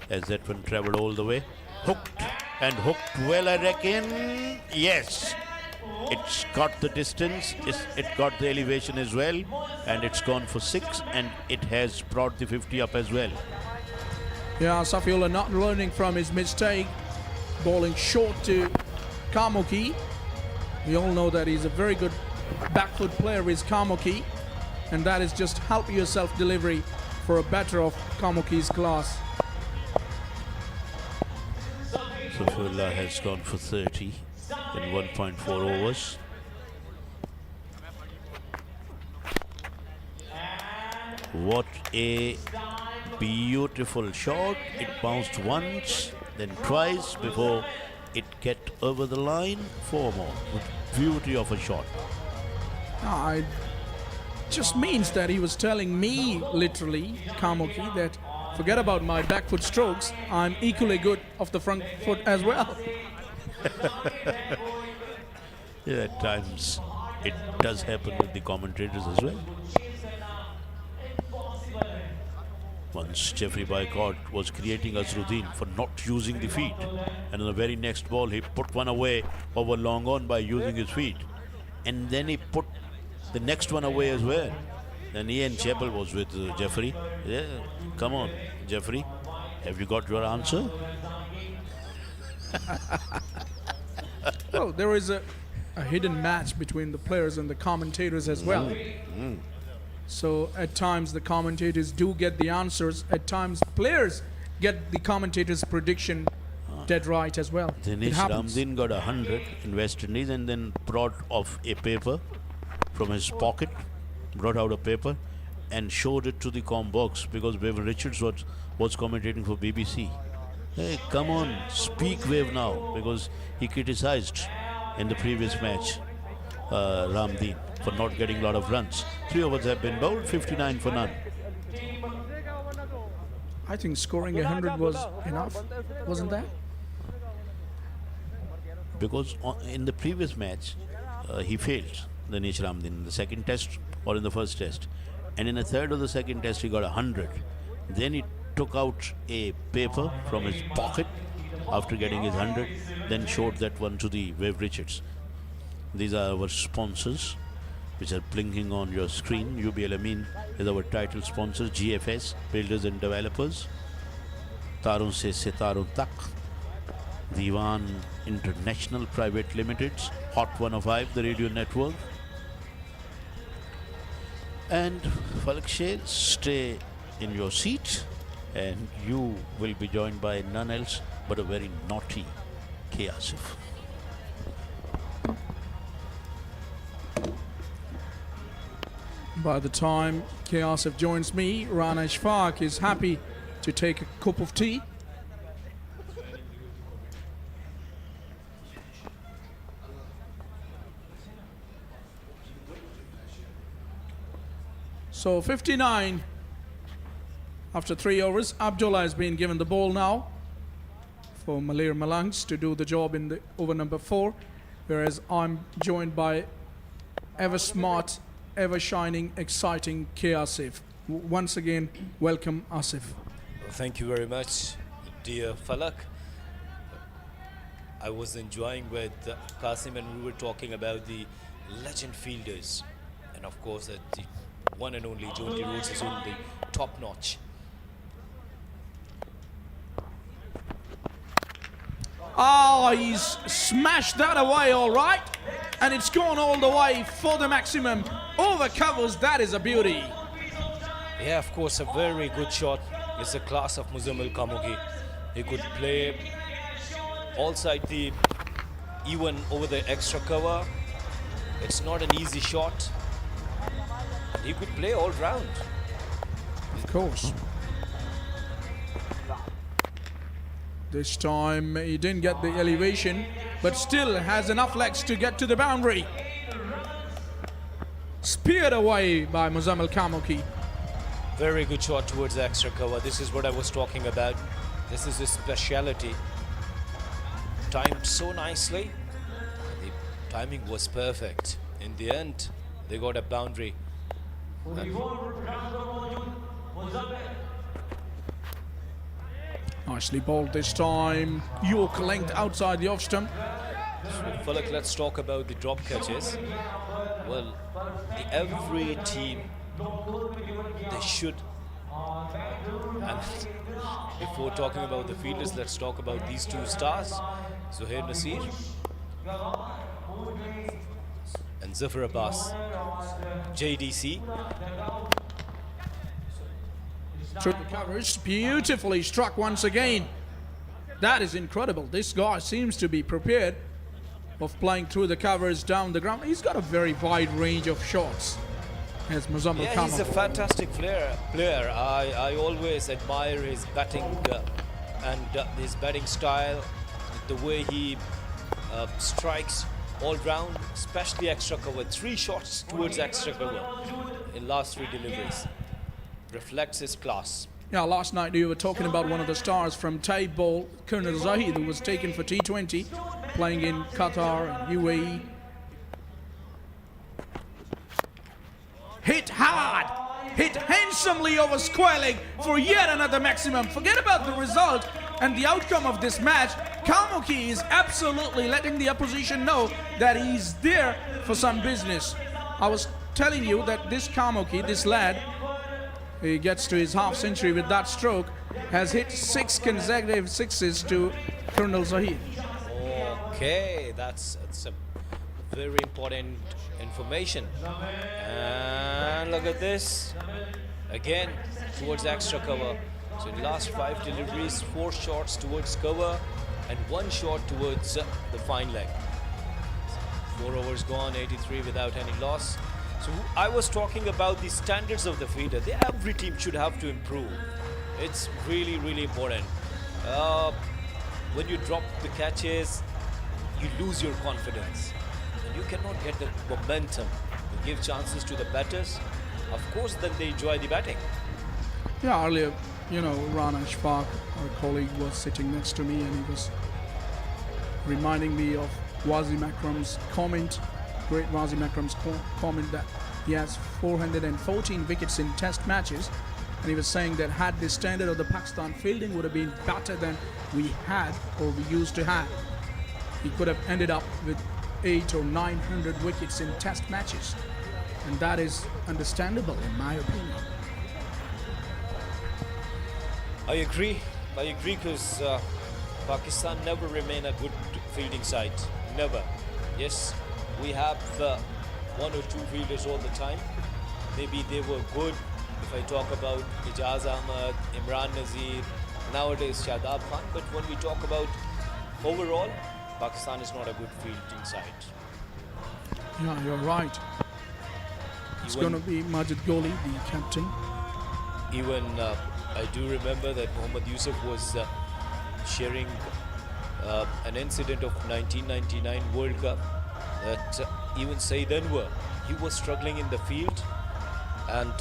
as that one travelled all the way. Hooked, and hooked well, I reckon. Yes, it's got the distance, it got the elevation as well, and it's gone for 6, and it has brought the 50 up as well. Yeah, Safiullah not learning from his mistake, bowling short to Kamachi. We all know that he's a very good back foot player with Kamachi, and that is just help yourself delivery for a batter of Kamachi's class. Safiullah has gone for 30 in 1.4 overs. What a beautiful shot. It bounced once, then twice before it get over the line? 4 more. With beauty of a shot. It just means that he was telling me, literally, 𝗂𝗄𝗽, that forget about my back foot strokes, I'm equally good off the front foot as well. Yeah, at times it does happen with the commentators as well. Once 𝗃𝗵𝗂𝗽 was creating Azharuddin for not using the feet, and in the very next ball he put one away over long on by using his feet, and then he put the next one away as well. Then Ian Chappell was with Jeffrey. Yeah, come on, Jeffrey, have you got your answer? Well, there is a hidden match between the players and the commentators as well. So at times the commentators do get the answers. At times players get the commentators' prediction dead right as well. Dinesh Ramdin got 100 in West Indies and then brought off a paper from his pocket, brought out a paper and showed it to the comm box because Waver Richards was commentating for BBC. Hey, come on, speak Wave now, because he criticized in the previous match Ramdin for not getting a lot of runs. 3 overs have been bowled, 59 for none. I think scoring 100 was enough, wasn't that? Because in the previous match, he failed, Dinesh Ramdin, in the second test or in the first test. And in the third or the second test, he got 100. Then he took out a paper from his pocket after getting his 100, then showed that one to the Wave Richards. These are our sponsors, which are blinking on your screen. UBL Amin is our title sponsor. GFS, Builders and Developers. Taron se Sitaron Tak. Diwan International Private Limited. Hot 105, the radio network. And 𝗂𝗪𝗃𝗍, stay in your seat, and you will be joined by none else but a very naughty 𝗂𝗪𝗃. By the time 𝗂𝗪𝗃 joins me, Rana Ishfaq is happy to take a cup of tea. So 59 after 3 overs. Abdullah has been given the ball now for Malir Malangs to do the job in the over number 4, whereas I'm joined by ever smart, ever shining, exciting 𝗂𝗪𝗃. Once again, welcome Asif. Thank you very much, dear Falak. I was enjoying with Qasim and we were talking about the legend fielders, and of course that the one and only Jonty Rhodes is on the top notch. Oh, he's smashed that away all right, and it's gone all the way for the maximum. Over covers, that is a beauty. Yeah, of course, a very good shot. It's a class of Muzammil 𝗂𝗂𝗪. He could play all side the even over the extra cover. It's not an easy shot. He could play all round. Of course. This time he didn't get the elevation, but still has enough legs to get to the boundary. Speared away by Muzammil 𝗂𝗂𝗪. Very good shot towards the extra cover. This is what I was talking about. This is his speciality. Timed so nicely. The timing was perfect. In the end, they got a boundary. Nicely bowled this time. York length outside the off stump. So, Falak, let's talk about the drop catches. Well, every team, they should. And before talking about the fielders, let's talk about these two stars, Zuhair Nasir and Zafar Abbas, JDC. Through the coverage, beautifully struck once again. That is incredible. This guy seems to be prepared of playing through the covers down the ground. He's got a very wide range of shots. As Muzammil Yeah, he's a 𝗂𝗂𝗪𝗃. fantastic player. I always admire his batting and his batting style, the the way he strikes all round, especially extra cover. 3 shots towards extra cover in last 3 deliveries. Reflects his class. Yeah, last night you were talking about one of the stars from 𝗽𝗵𝗀𝗀𝗃 Colonel Zahid, who was taken for T20, playing in Qatar and UAE. Hit hard, hit handsomely over 𝗃𝗂𝗀𝗃 for yet another maximum. Forget about the result and the outcome of this match. 𝗂𝗂𝗃𝗄𝗃 is absolutely letting the opposition know that he's there for some business. I was telling you that this 𝗂𝗂𝗃𝗄𝗃, this lad, he gets to his half century with that stroke, has hit 6 consecutive sixes to Colonel Zahid. Okay, that's a very important information. And look at this. Again, towards extra cover. So in the last 5 deliveries, 4 shots towards cover and 1 shot towards the fine leg. 4 overs gone, 83 without any loss. So I was talking about the standards of the fielder. Every team should have to improve. It's really, really important. When you drop the catches, you lose your confidence. And you cannot get the momentum. You give chances to the batters. Of course, then they enjoy the batting. Yeah, earlier, Rana Ashfaq, our colleague, was sitting next to me and he was reminding me of Wasim Akram's comment, great Wasim Akram's comment that he has 414 wickets in test matches, and he was saying that had the standard of the Pakistan fielding would have been better than we had or we used to have, he could have ended up with 800 or 900 wickets in test matches, and that is understandable in my opinion. I agree because Pakistan never remain a good fielding side, never. Yes, we have 1 or 2 fielders all the time. Maybe they were good. If I talk about Ijaz Ahmed, Imran Nazir, nowadays Shadab Khan, but when we talk about overall, Pakistan is not a good fielding side. Yeah, you're right. It's going to be Majid Gholi, the captain. Even I do remember that Mohammad Yusuf was sharing an incident of 1999 World Cup that even 𝗍 𝗏𝗃, he was struggling in the field, and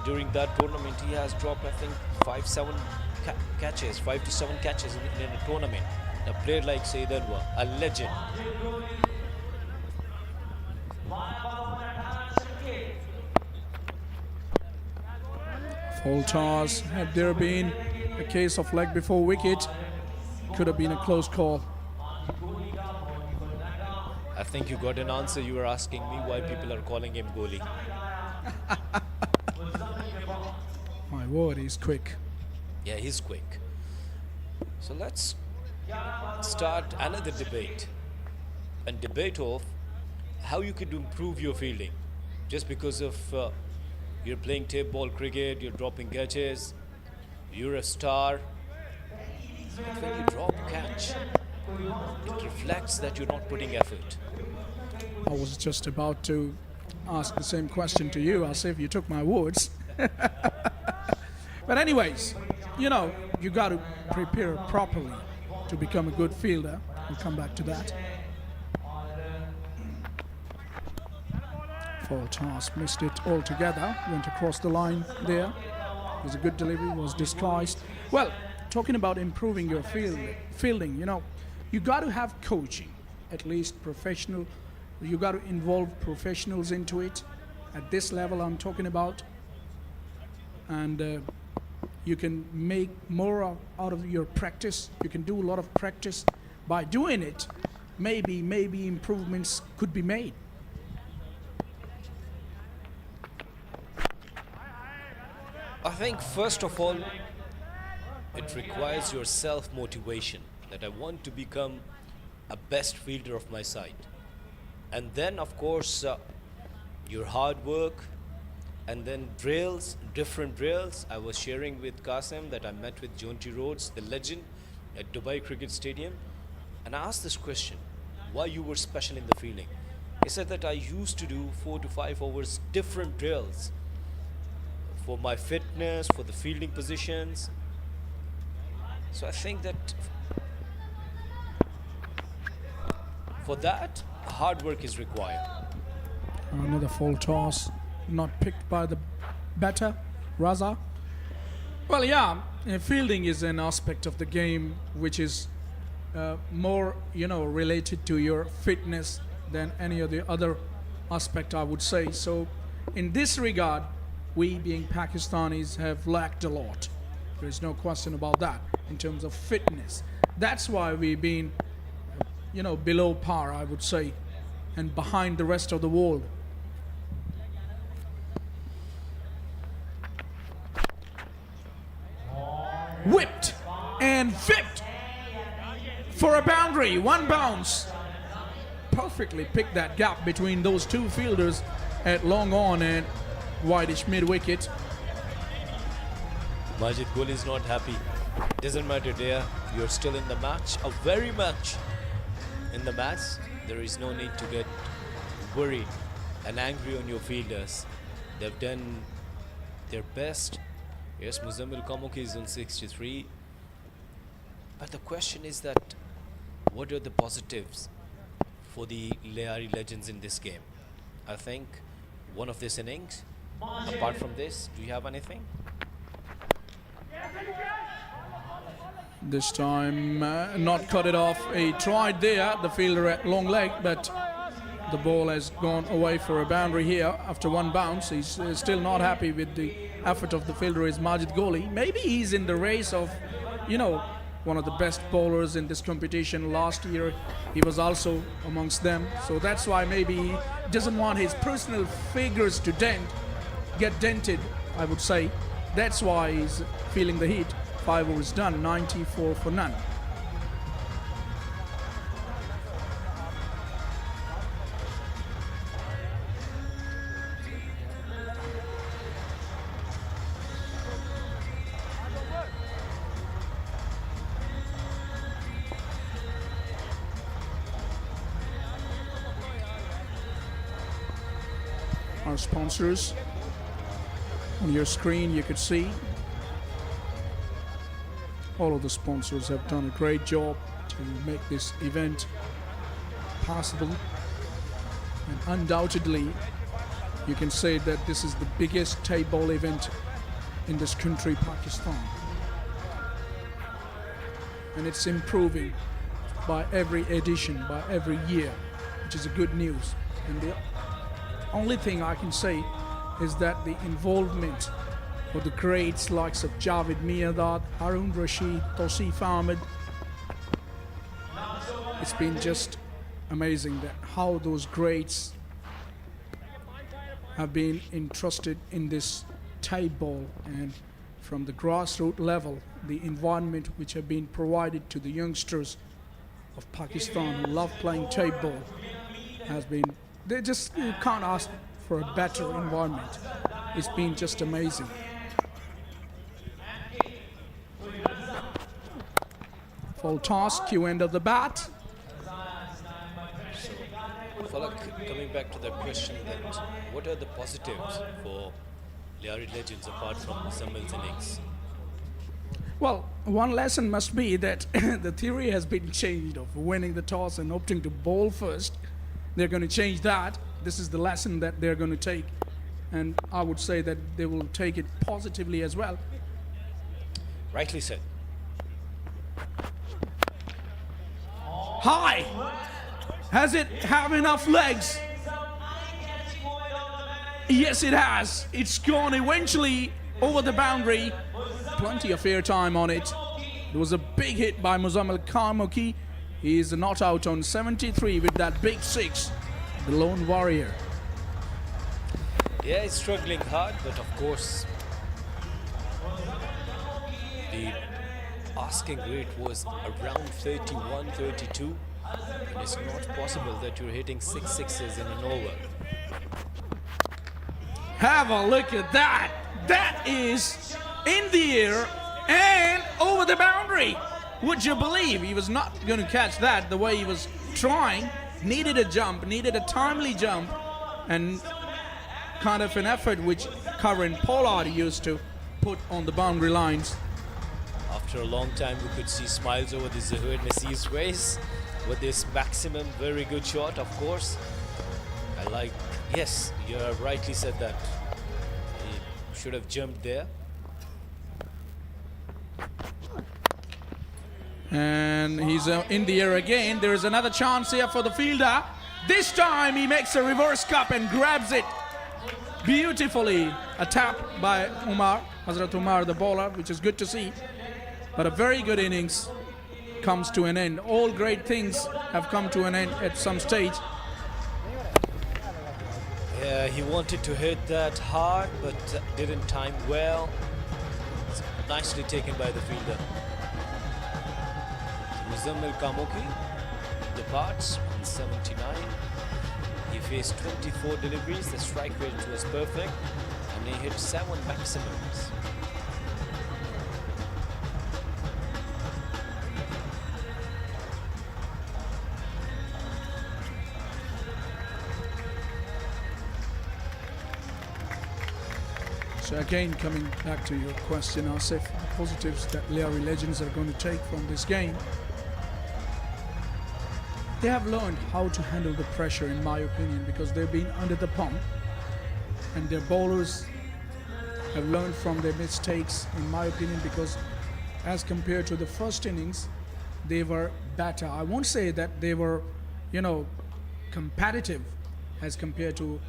during that tournament he has dropped I think 5 to 7 catches in a tournament. A player like 𝗍 𝗏𝗃, a legend. Full toss. Had there been a case of leg before wicket, could have been a close call. I think you got an answer. You were asking me why people are calling him Gholi. My word, he's quick. Yeah, he's quick. So let's start another debate. And debate of how you could improve your fielding. Just because of you're playing tape ball cricket, you're dropping catches, you're a star. But when you drop catch, it reflects that you're not putting effort. I was just about to ask the same question to you, as if you took my words. But anyways, you got to prepare properly to become a good fielder. We'll come back to that. Full toss, missed it altogether, went across the line there. It was a good delivery, was disguised. Well, talking about improving your fielding, you got to have coaching, at least professional. You got to involve professionals into it. At this level I'm talking about. And you can make more out of your practice. You can do a lot of practice. By doing it, maybe improvements could be made. I think first of all, it requires your self-motivation that I want to become a best fielder of my side. And then of course, your hard work, and then drills, different drills. I was sharing with Qasim that I met with Jonty Rhodes, the legend, at Dubai Cricket Stadium. And I asked this question, why you were special in the fielding? He said that I used to do 4 to 5 overs different drills for my fitness, for the fielding positions. So I think that For that, hard work is required. Another full toss, not picked by the batter, Raza. Well, yeah, fielding is an aspect of the game which is more, related to your fitness than any of the other aspect, I would say. So, in this regard, we being Pakistanis have lacked a lot. There is no question about that in terms of fitness. That's why we've been, below par, I would say, and behind the rest of the world. Whipped and whipped for a boundary, one bounce. Perfectly picked that gap between those two fielders at long on and wideish mid-wicket. Majid Kohli is not happy. Doesn't matter there, you're still in the match, a very much in the match. There is no need to get worried and angry on your fielders. They've done their best. Yes, 𝗬𝗠𝗂𝗧 is on 63. But the question is that, what are the positives for the Lyari legends in this game? I think one of this innings, apart from this, do you have anything? This time, not cut it off. He tried there, the fielder at long leg, but the ball has gone away for a boundary here after one bounce. He's still not happy with the effort of the fielder, is Majid Kohli. Maybe he's in the race of, one of the best bowlers in this competition. Last year, he was also amongst them. So that's why maybe he doesn't want his personal figures to get dented, I would say. That's why he's feeling the heat. 5 overs done, 94 for none. Our sponsors on your screen, you could see all of the sponsors have done a great job to make this event possible, and undoubtedly you can say that this is the biggest tape ball event in this country, Pakistan, and it's improving by every edition, by every year, which is a good news. And the only thing I can say is that the involvement of the greats likes of Javed Mirdad, Harun Rashid, 𝗃𝗄𝗎 𝗏, it's been just amazing that how those greats have been entrusted in this tape ball, and from the grassroots level, the environment which have been provided to the youngsters of Pakistan who love playing tape ball has been, you can't ask for a better environment. It's been just amazing. Full toss, Q end of the bat. So, Falak, coming back to the question, that what are the positives for Lyari legends apart from Muzammil's innings? Well, one lesson must be that the theory has been changed of winning the toss and opting to bowl first. They're going to change that. This is the lesson that they're going to take, and I would say that they will take it positively as well. Rightly said. High! Has it have enough legs? Yes, it has. It's gone eventually over the boundary. Plenty of air time on it. There was a big hit by 𝗬𝗠𝗂𝗧. He is not out on 73 with that big 6. The lone warrior. Yeah, he's struggling hard, but of course, the asking rate was around 31, 32. And it's not possible that you're hitting 6 sixes in an over. Have a look at that. That is in the air and over the boundary. Would you believe he was not going to catch that the way he was trying? Needed a jump, needed a timely jump, and kind of an effort which Karen Pollard used to put on the boundary lines. After a long time, we could see smiles over the 𝗧𝗻𝗪𝐶's face with this maximum. Very good shot, of course. I like, yes, you have rightly said that. He should have jumped there. And he's in the air again. There is another chance here for the fielder. This time he makes a reverse cup and grabs it beautifully. A tap by Hazrat Umar, the bowler, which is good to see. But a very good innings comes to an end. All great things have come to an end at some stage. Yeah, he wanted to hit that hard, but didn't time well. It's nicely taken by the fielder. 𝗬𝗂𝗪𝗂𝗪𝗃𝗀 departs on 79. He faced 24 deliveries. The strike rate was perfect, and he hit 7 maximums. So again, coming back to your question, Asif, the positives that Lyari Legends are going to take from this game. They have learned how to handle the pressure, in my opinion, because they've been under the pump, and their bowlers have learned from their mistakes, in my opinion, because as compared to the first innings, they were better. I won't say that they were, competitive as compared to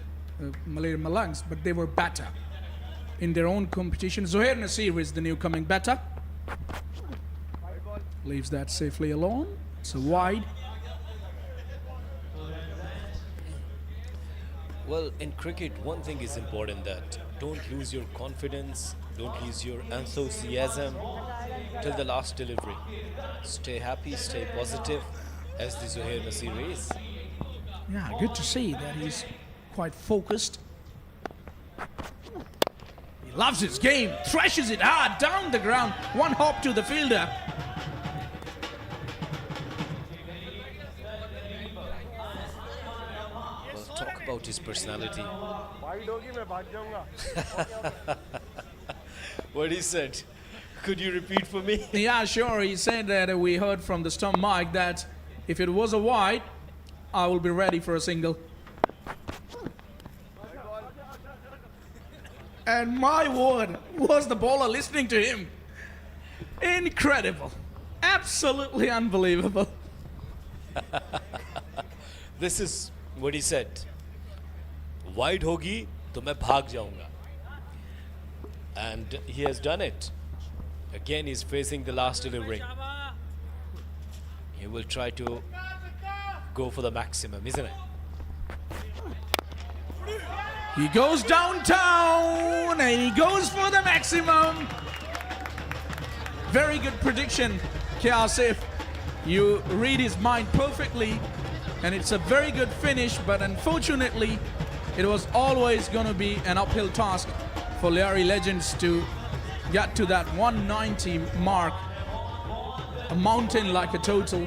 Malir Malangs, but they were better in their own competition. 𝗂𝗻𝗪𝐶 is the new coming batter. Leaves that safely alone. It's a wide. Well, in cricket, one thing is important, that don't lose your confidence, don't lose your enthusiasm till the last delivery. Stay happy, stay positive, as the 𝗂𝗻𝗪𝐶 is. Yeah, good to see that he's quite focused. He loves his game, thrashes it hard down the ground, one hop to the fielder. Talk about his personality. What he said? Could you repeat for me? Yeah, sure. He said that we heard from the stump mic that if it was a wide, I will be ready for a single. And my word, was the bowler listening to him? Incredible. Absolutely unbelievable. This is what he said. Wide hogi to main bhag jaunga. And he has done it. Again, he's facing the last delivery. He will try to go for the maximum, isn't it? He goes downtown and he goes for the maximum. Very good prediction, Asif. You read his mind perfectly, and it's a very good finish, but unfortunately, it was always going to be an uphill task for Lyari Legends to get to that 190 mark. A mountain like a total,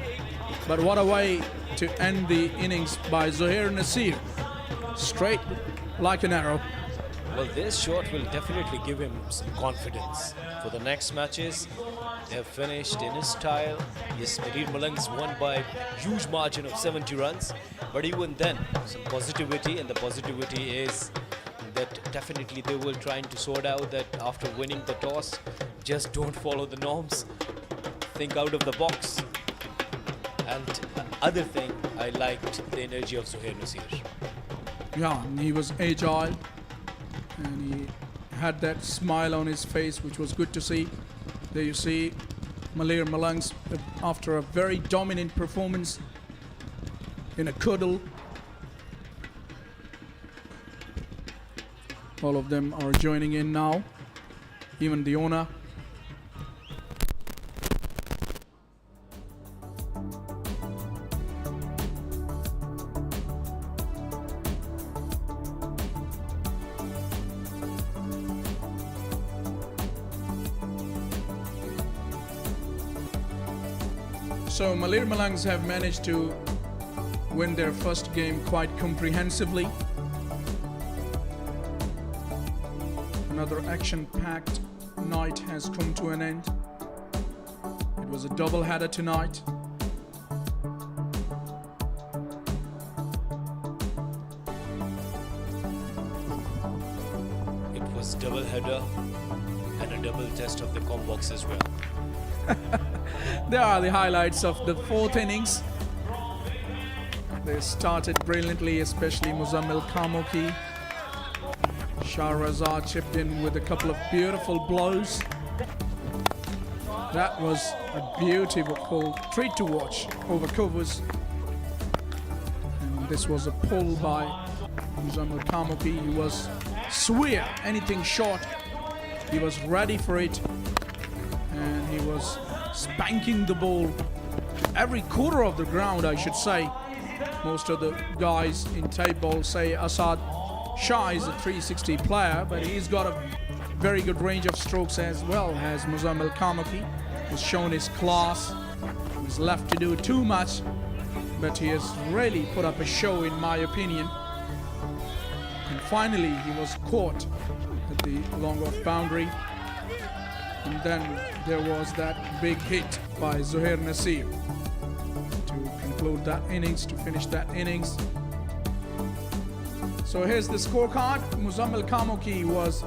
but what a way to end the innings by 𝗂𝗻𝗪𝐶. Straight like an arrow. Well, this shot will definitely give him some confidence for the next matches. They have finished in his style. Yes, Malir Malangs won by huge margin of 70 runs. But even then, some positivity, and the positivity is that definitely they will try to sort out that after winning the toss, just don't follow the norms. Think out of the box. And other thing, I liked the energy of 𝗂𝗻𝗪𝐶. Yeah, he was agile, and he had that smile on his face, which was good to see. There you see Malir Malangs after a very dominant performance in a cuddle. All of them are joining in now, even the owner. So Malir Malangs have managed to win their first game quite comprehensively. Another action-packed night has come to an end. It was a double header tonight. It was double header and a double test of the combox as well. There are the highlights of the fourth innings. They started brilliantly, especially 𝗬𝗂𝗂𝗂𝗂𝗂𝗂𝗂𝗂𝗂𝗂. Shahrazad chipped in with a couple of beautiful blows. That was a beautiful treat to watch over covers. And this was a pull by 𝗬𝗂𝗂𝗂𝗂𝗂𝗂𝗂. He was swear anything short. He was ready for it. And he was spanking the ball to every quarter of the ground, I should say. Most of the guys in tape ball say Asad Shah is a 360 player, but he's got a very good range of strokes as well as 𝗬𝗂𝗂𝗂𝗂𝗂𝗂. He's shown his class. He's left to do too much, but he has really put up a show in my opinion. And finally he was caught at the long off boundary. And then there was that big hit by Zohair Naseer to conclude that innings, to finish that innings. So here's the scorecard. 𝗬𝗂𝗂𝗂𝗂𝗂𝗂 was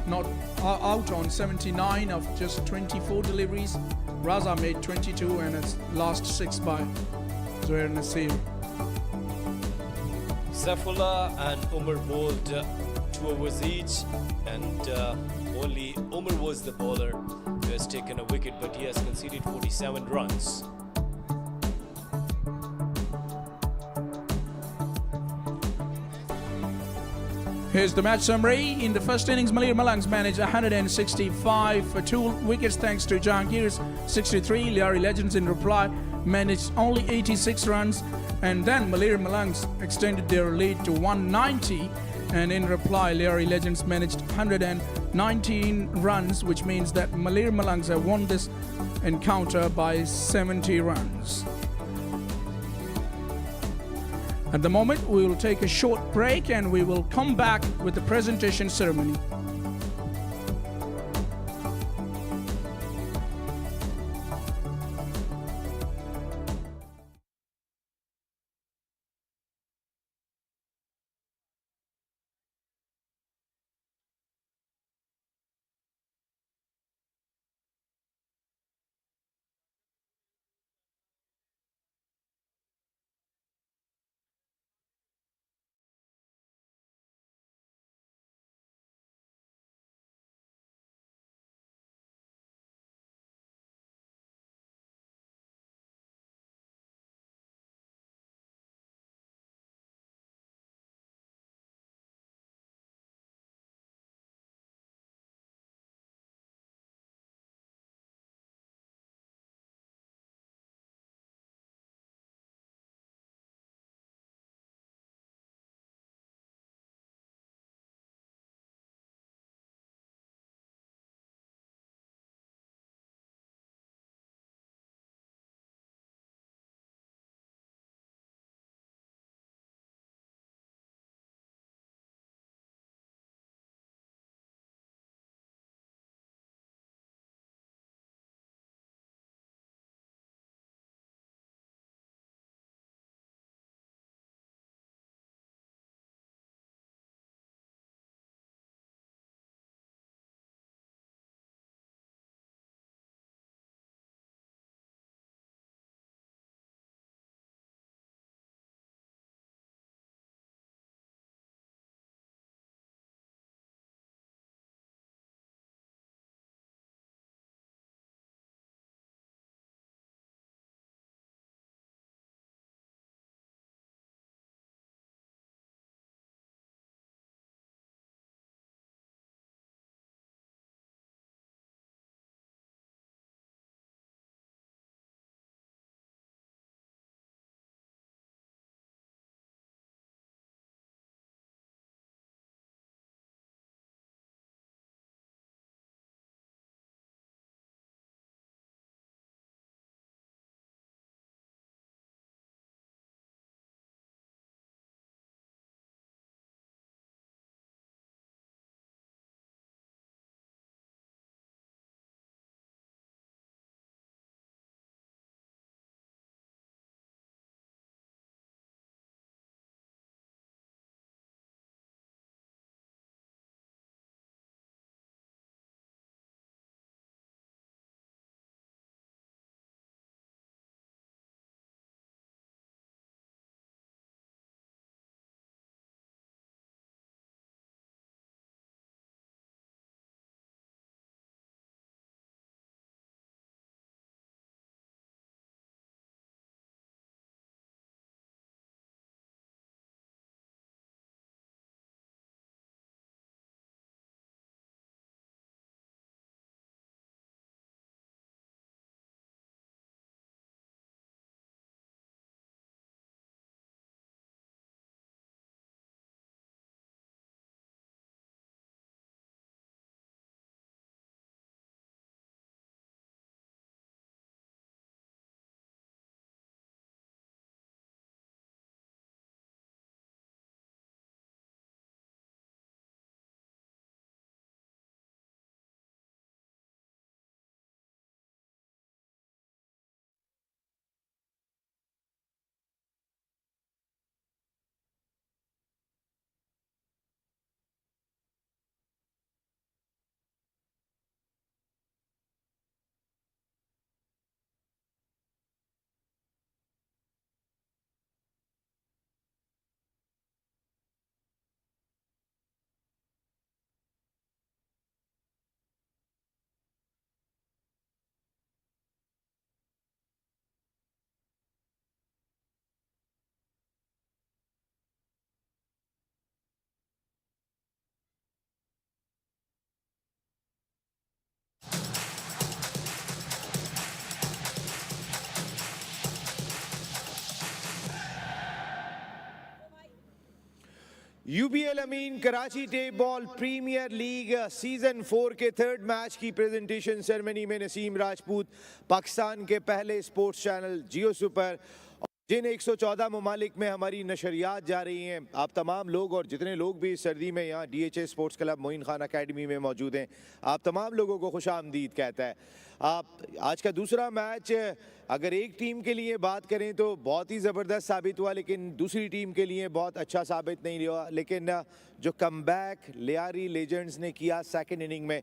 not out on 79 of just 24 deliveries. Raza made 22 and its last 6 by Zohair Naseer. Saifullah and Umar bowled 2 overs each, and only Umar was the bowler who has taken a wicket, but he has conceded 47 runs. Here's the match summary. In the first innings, Malir Malangs managed 165 for 2 wickets thanks to Jahangir's 63. Lyari Legends in reply managed only 86 runs, and then Malir Malangs extended their lead to 190, and in reply Lyari Legends managed 119 runs, which means that Malir Malangs have won this encounter by 70 runs. At the moment, we will take a short break and we will come back with the presentation ceremony. UPL Amin Karachi tape ball premier league season 4 के third match की presentation ceremony में नसीम राजपूत पाकिस्तान के पहले sports channel Geo Super जिन 114 ममालिक में हमारी नशरियात जा रही हैं, आप तमाम लोग और जितने लोग भी इस सर्दी में यहाँ DHA sports club Moin Khan academy में मौजूद हैं, आप तमाम लोगों को खुशामदीद कहता है। आप आज का दूसरा मैच अगर एक टीम के लिए बात करें तो बहुत ही ज़बरदस्त साबित हुआ, लेकिन दूसरी टीम के लिए बहुत अच्छा साबित नहीं हुआ। लेकिन जो कमबैक लियारी लेजेंड्स ने किया सेकेंड इनिंग में,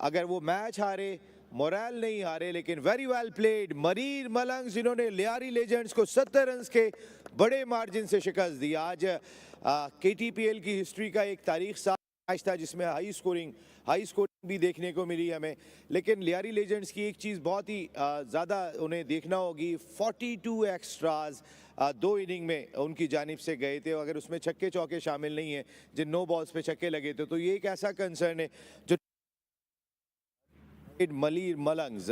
अगर वो मैच हारे, मोरल नहीं हारे, लेकिन वेरी वेल प्लेड मलीर मलंग्स, जिन्होंने लियारी लेजेंड्स को 70 रन के बड़े मार्जिन से शिकस्त दी। आज KTPL की हिस्ट्री का एक तारीख सा मैच था जिसमें हाई स्कोरिंग भी देखने को मिली हमें। लेकिन लियारी लेजेंड्स की एक चीज़ बहुत ही ज़्यादा उन्हें देखना होगी, 42 एक्स्ट्राज 2 इनिंग में उनकी जानिब से गए थे। अगर उसमें छक्के चौके शामिल नहीं हैं, जिन 9 बॉल्स पे छक्के लगे थे, तो ये एक ऐसा कंसर्न है जो मलीर मलंग्स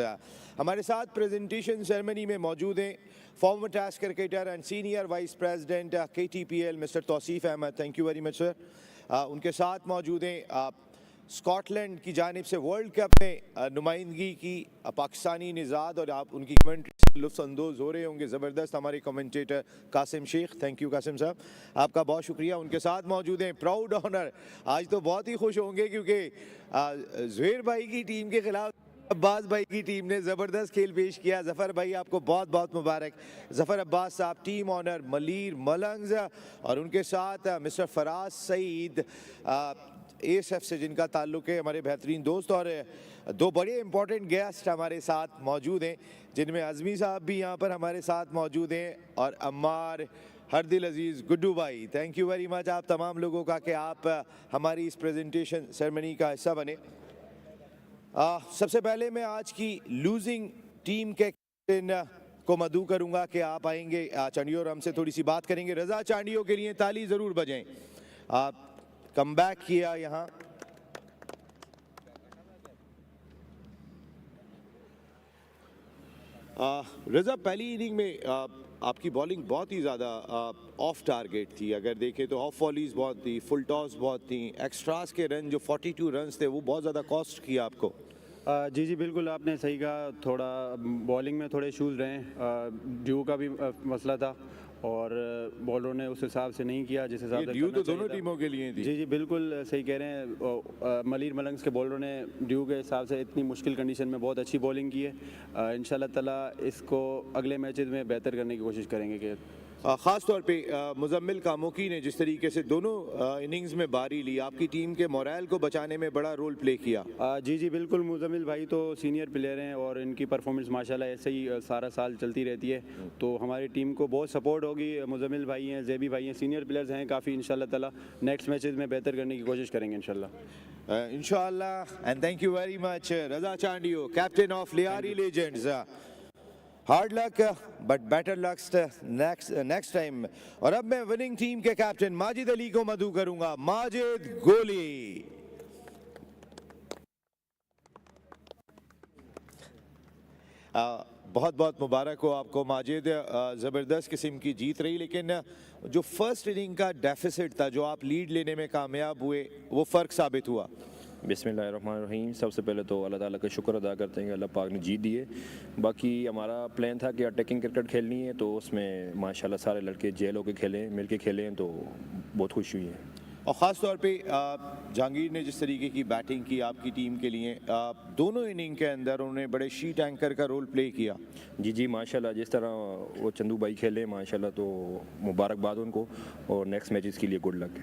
हमारे साथ प्रेजेंटेशन सेरेमनी में मौजूद हैं। Former test cricketer and senior vice president KTPL mister Tauseef Ahmed, thank you very much sir. उनके साथ मौजूद हैं स्कॉटलैंड की जानिब से वर्ल्ड कप में नुमाइंदगी की पाकिस्तानी निज़ाद, और आप उनकी कमेंट्री से लुत्फ़ अंदोज़ हो रहे होंगे ज़बरदस्त, हमारे commentator Qasim Sheikh, thank you Qasim साहब, आपका बहुत शुक्रिया। उनके साथ मौजूद हैं प्राउड ऑनर, आज तो बहुत ही खुश होंगे क्योंकि ज़ुहैर भाई की टीम के खिलाफ अब्बास भाई की टीम ने ज़बरदस्त खेल पेश किया। ज़फ़र भाई आपको बहुत बहुत मुबारक। ज़फ़र अब्बास साहब टीम ऑनर मलीर मलंग्स, और उनके साथ मिस्टर फराज सईद ASF से जिनका ताल्लुक़ है, हमारे बेहतरीन दोस्त, और 2 बड़े इंपॉर्टेंट गेस्ट हमारे साथ मौजूद हैं, जिनमें अज़मी साहब भी यहाँ पर हमारे साथ मौजूद हैं, और अम्मार हर दिल अजीज़ गुड्डू भाई, थैंक यू वेरी मच आप तमाम लोगों का कि आप हमारी इस प्रेजेंटेशन सेरेमनी का हिस्सा बने। सबसे पहले मैं आज की लूजिंग टीम के कैप्टन को मदऊ करूंगा कि आप आएंगे चांडियो और हमसे थोड़ी सी बात करेंगे। रज़ा चांडियो के लिए ताली ज़रूर बजाएं। कमबैक किया यहाँ, रज़ा पहली इनिंग में आपकी बॉलिंग बहुत ही ज़्यादा ऑफ टारगेट थी। अगर देखें तो ऑफ वॉलीज़ बहुत थी, फुल टॉस बहुत थी, एक्स्ट्रास के रन जो 42 रन थे वो बहुत ज़्यादा कॉस्ट किया आपको। जी बिल्कुल आपने सही कहा, थोड़ा बॉलिंग में थोड़े इशूज़ रहे, ड्यू का भी मसला था और बॉलरों ने उस हिसाब से नहीं किया जिस हिसाब से ड्यू तो दोनों टीमों के लिए थी। जी बिल्कुल सही कह रहे हैं। मलीर मलंग्स के बॉलरों ने ड्यू के हिसाब से इतनी मुश्किल कंडीशन में बहुत अच्छी बॉलिंग की है। इंशाल्लाह ताला इसको अगले मैचेस में बेहतर करने की कोशिश करेंगे। कि ख़ास तौर पे मुजम्मिल कामोकी ने जिस तरीके से दोनों इनिंग्स में बारी ली, आपकी टीम के मोरल को बचाने में बड़ा रोल प्ले किया। जी बिल्कुल, मुजम्मिल भाई तो सीनियर प्लेयर हैं और इनकी परफॉर्मेंस माशाल्लाह ऐसे ही सारा साल चलती रहती है, तो हमारी टीम को बहुत सपोर्ट होगी। मुजम्मिल भाई हैं, ज़ेबी भाई हैं, सीनियर प्लेयर्स हैं काफ़ी। इंशाल्लाह ताला नेक्स्ट मैचेस में बेहतर करने की कोशिश करेंगे इंशाल्लाह। And thank you very much Raza Chandio, captain of Lyari legends. Hard luck but better luck next time. और अब मैं विनिंग टीम के कैप्टन माजिद अली को मदऊ करूंगा। माजिद गोली, बहुत बहुत मुबारक हो आपको माजिद, ज़बरदस्त किस्म की जीत रही। लेकिन जो फर्स्ट इनिंग का डेफिसिट था, जो आप लीड लेने में कामयाब हुए, वो फ़र्क साबित हुआ। बिस्मिल्लाहिर्रहमानिर्रहीम। सबसे पहले तो अल्लाह ताला का शुक्र अदा करते हैं कि अल्लाह पाक ने जीत दिए। बाकी हमारा प्लान था कि अटैकिंग क्रिकेट खेलनी है, तो उसमें माशाल्लाह सारे लड़के जेल होकर खेलें, मिल के खेलें, तो बहुत खुशी हुई है। और ख़ास तौर पे जहांगीर ने जिस तरीके की बैटिंग की आपकी टीम के लिए, दोनों इनिंग के अंदर उन्होंने बड़े शीट एंकर का रोल प्ले किया। जी माशाल्लाह, जिस तरह वो चंदू भाई खेले माशाल्लाह, तो मुबारकबाद उनको, और नेक्स्ट मैचेस के लिए गुड लक।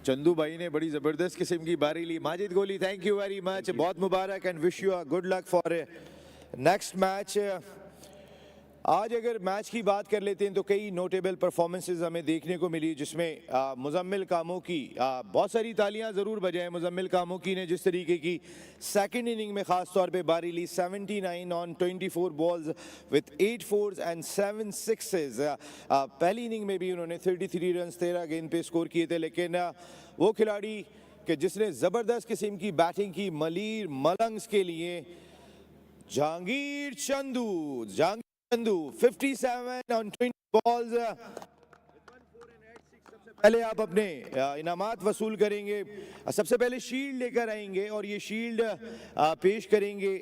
चंदू भाई ने बड़ी ज़बरदस्त किस्म की बारी ली। माजिद गोली, थैंक यू वेरी मच, बहुत मुबारक and wish you good luck for next match. आज अगर मैच की बात कर लेते हैं तो कई नोटेबल परफॉर्मेंसेस हमें देखने को मिली, जिसमें मुजम्मिल कामोकी, बहुत सारी तालियां ज़रूर बजाएं मुजम्मिल कामोकी ने जिस तरीके की सेकंड इनिंग में ख़ास तौर पे बारी ली। 79 on 24 balls with 8 4s and 7 6s। पहली इनिंग में भी उन्होंने 33 रन 13 गेंद पे स्कोर किए थे। लेकिन वो खिलाड़ी कि जिसने ज़बरदस्त किस्म की बैटिंग की मलीर मलंग्स के लिए, जहांगीर चंदू 57 on 20 balls. पहले आप अपने इनामात वसूल करेंगे। सबसे पहले शील्ड लेकर आएंगे और ये शील्ड पेश करेंगे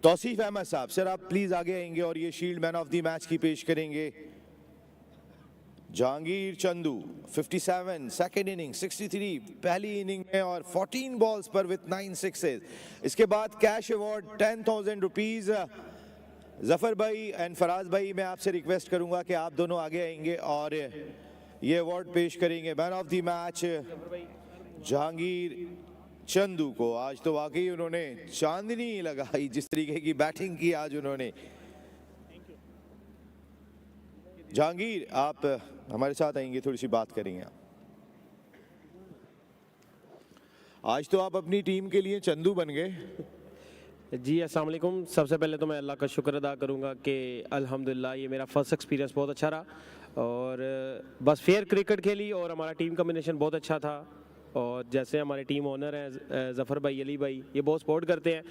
तौसीफ अहमद साहब। सर आप प्लीज़ आगे आएंगे और ये shield man of the match की पेश करेंगे। जहांगीर चंदू 57 सेकेंड इनिंग 63 पहली इनिंग में और 14 बॉल्स पर विथ 9 सिक्सेस। इसके बाद कैश अवार्ड 10,000 रुपीज़। जफर भाई एंड फराज भाई मैं आपसे रिक्वेस्ट करूंगा कि आप दोनों आगे आएंगे और ये अवार्ड पेश करेंगे man of the match Jahangir Chandu को। आज तो वाकई उन्होंने चांदनी लगाई, जिस तरीके की बैटिंग की आज उन्होंने। जहांगीर आप हमारे साथ आएंगे, थोड़ी सी बात करेंगे आप। आज तो आप अपनी टीम के लिए चंदू बन गए। जी अस्सलाम वालेकुम। सबसे पहले तो मैं अल्लाह का शुक्र अदा करूँगा कि अल्हम्दुलिल्लाह ये मेरा फर्स्ट एक्सपीरियंस बहुत अच्छा रहा और बस फेयर क्रिकेट खेली और हमारा टीम कम्बिनेशन बहुत अच्छा था। और जैसे हमारे टीम ओनर हैं ज़फ़र भाई, अली भाई, ये बहुत सपोर्ट करते हैं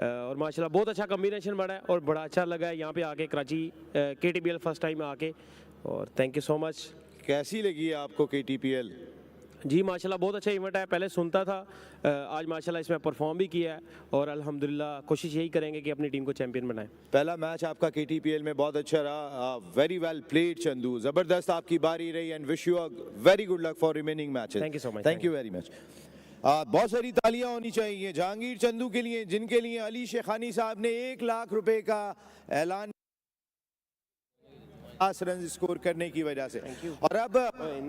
और माशाल्लाह बहुत अच्छा कम्बिनेशन बना है और बड़ा अच्छा लगा है यहाँ पे आके कराची KTPL फर्स्ट टाइम आके। और थैंक यू सो मच। कैसी लगी है आपको KTPL? जी माशाल्लाह बहुत अच्छा इवेंट है। पहले सुनता था, आज माशाल्लाह इसमें परफॉर्म भी किया है और अल्हम्दुलिल्लाह कोशिश यही करेंगे कि अपनी टीम को चैंपियन बनाएं। पहला मैच आपका KTPL में बहुत अच्छा रहा। वेरी वेल प्लेड चंदू, ज़बरदस्त आपकी बारी रही and wish you a very good luck for remaining matches. Thank you so much. Thank you very much. बहुत सारी तालियां होनी चाहिए जहांगीर चंदू के लिए, जिनके लिए अली शेखानी साहब ने 1 लाख रुपए का ऐलान रन स्कोर करने की वजह से। और अब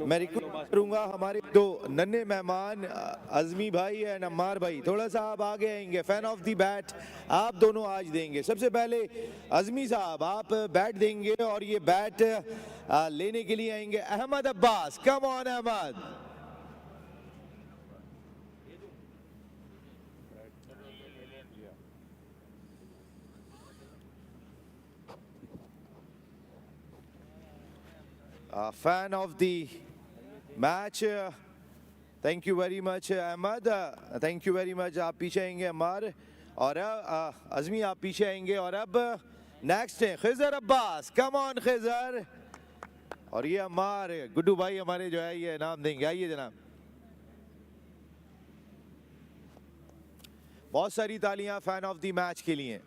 मैं रिक्वेस्ट करूंगा हमारे दो नन्हे मेहमान अज़मी भाई एंड अम्मार भाई, थोड़ा सा आप आगे आएंगे। फैन ऑफ द बैट आप दोनों आज देंगे। सबसे पहले अज़मी साहब आप बैट देंगे और ये बैट लेने के लिए आएंगे Ahmed Abbas. Come on Ahmed. Fan of the match, thank you very much Ahmed, thank you very much. आप पीछे आएंगे अम्मार और अज़मी आप पीछे आएंगे। और अब नेक्स्ट है ख़िज़र अब्बास। Come on Khizr. और ये अम्मार गुड्डू भाई हमारे जो है ये नाम देंगे। आइए जनाब। बहुत सारी तालियां फैन ऑफ द मैच के लिए।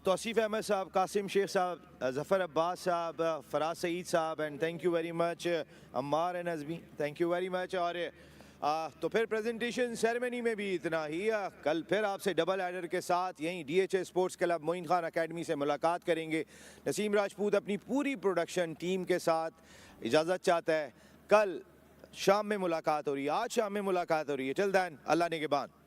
तौसीफ अहमद साहब, कासिम शेख साहब, ज़फ़र अब्बास साहब, फराज सईद साहब and thank you very much Ammar and Azmi, thank you very much. और तो फिर प्रेजेंटेशन सेरेमनी में भी इतना ही। कल फिर आपसे डबल एडर के साथ यहीं DHA sports club Moin Khan academy से मुलाकात करेंगे। नसीम राजपूत अपनी पूरी प्रोडक्शन टीम के साथ इजाज़त चाहता है। कल शाम में मुलाकात हो रही है, आज शाम में मुलाकात हो रही है। टिल देन अल्लाह ने के बाद।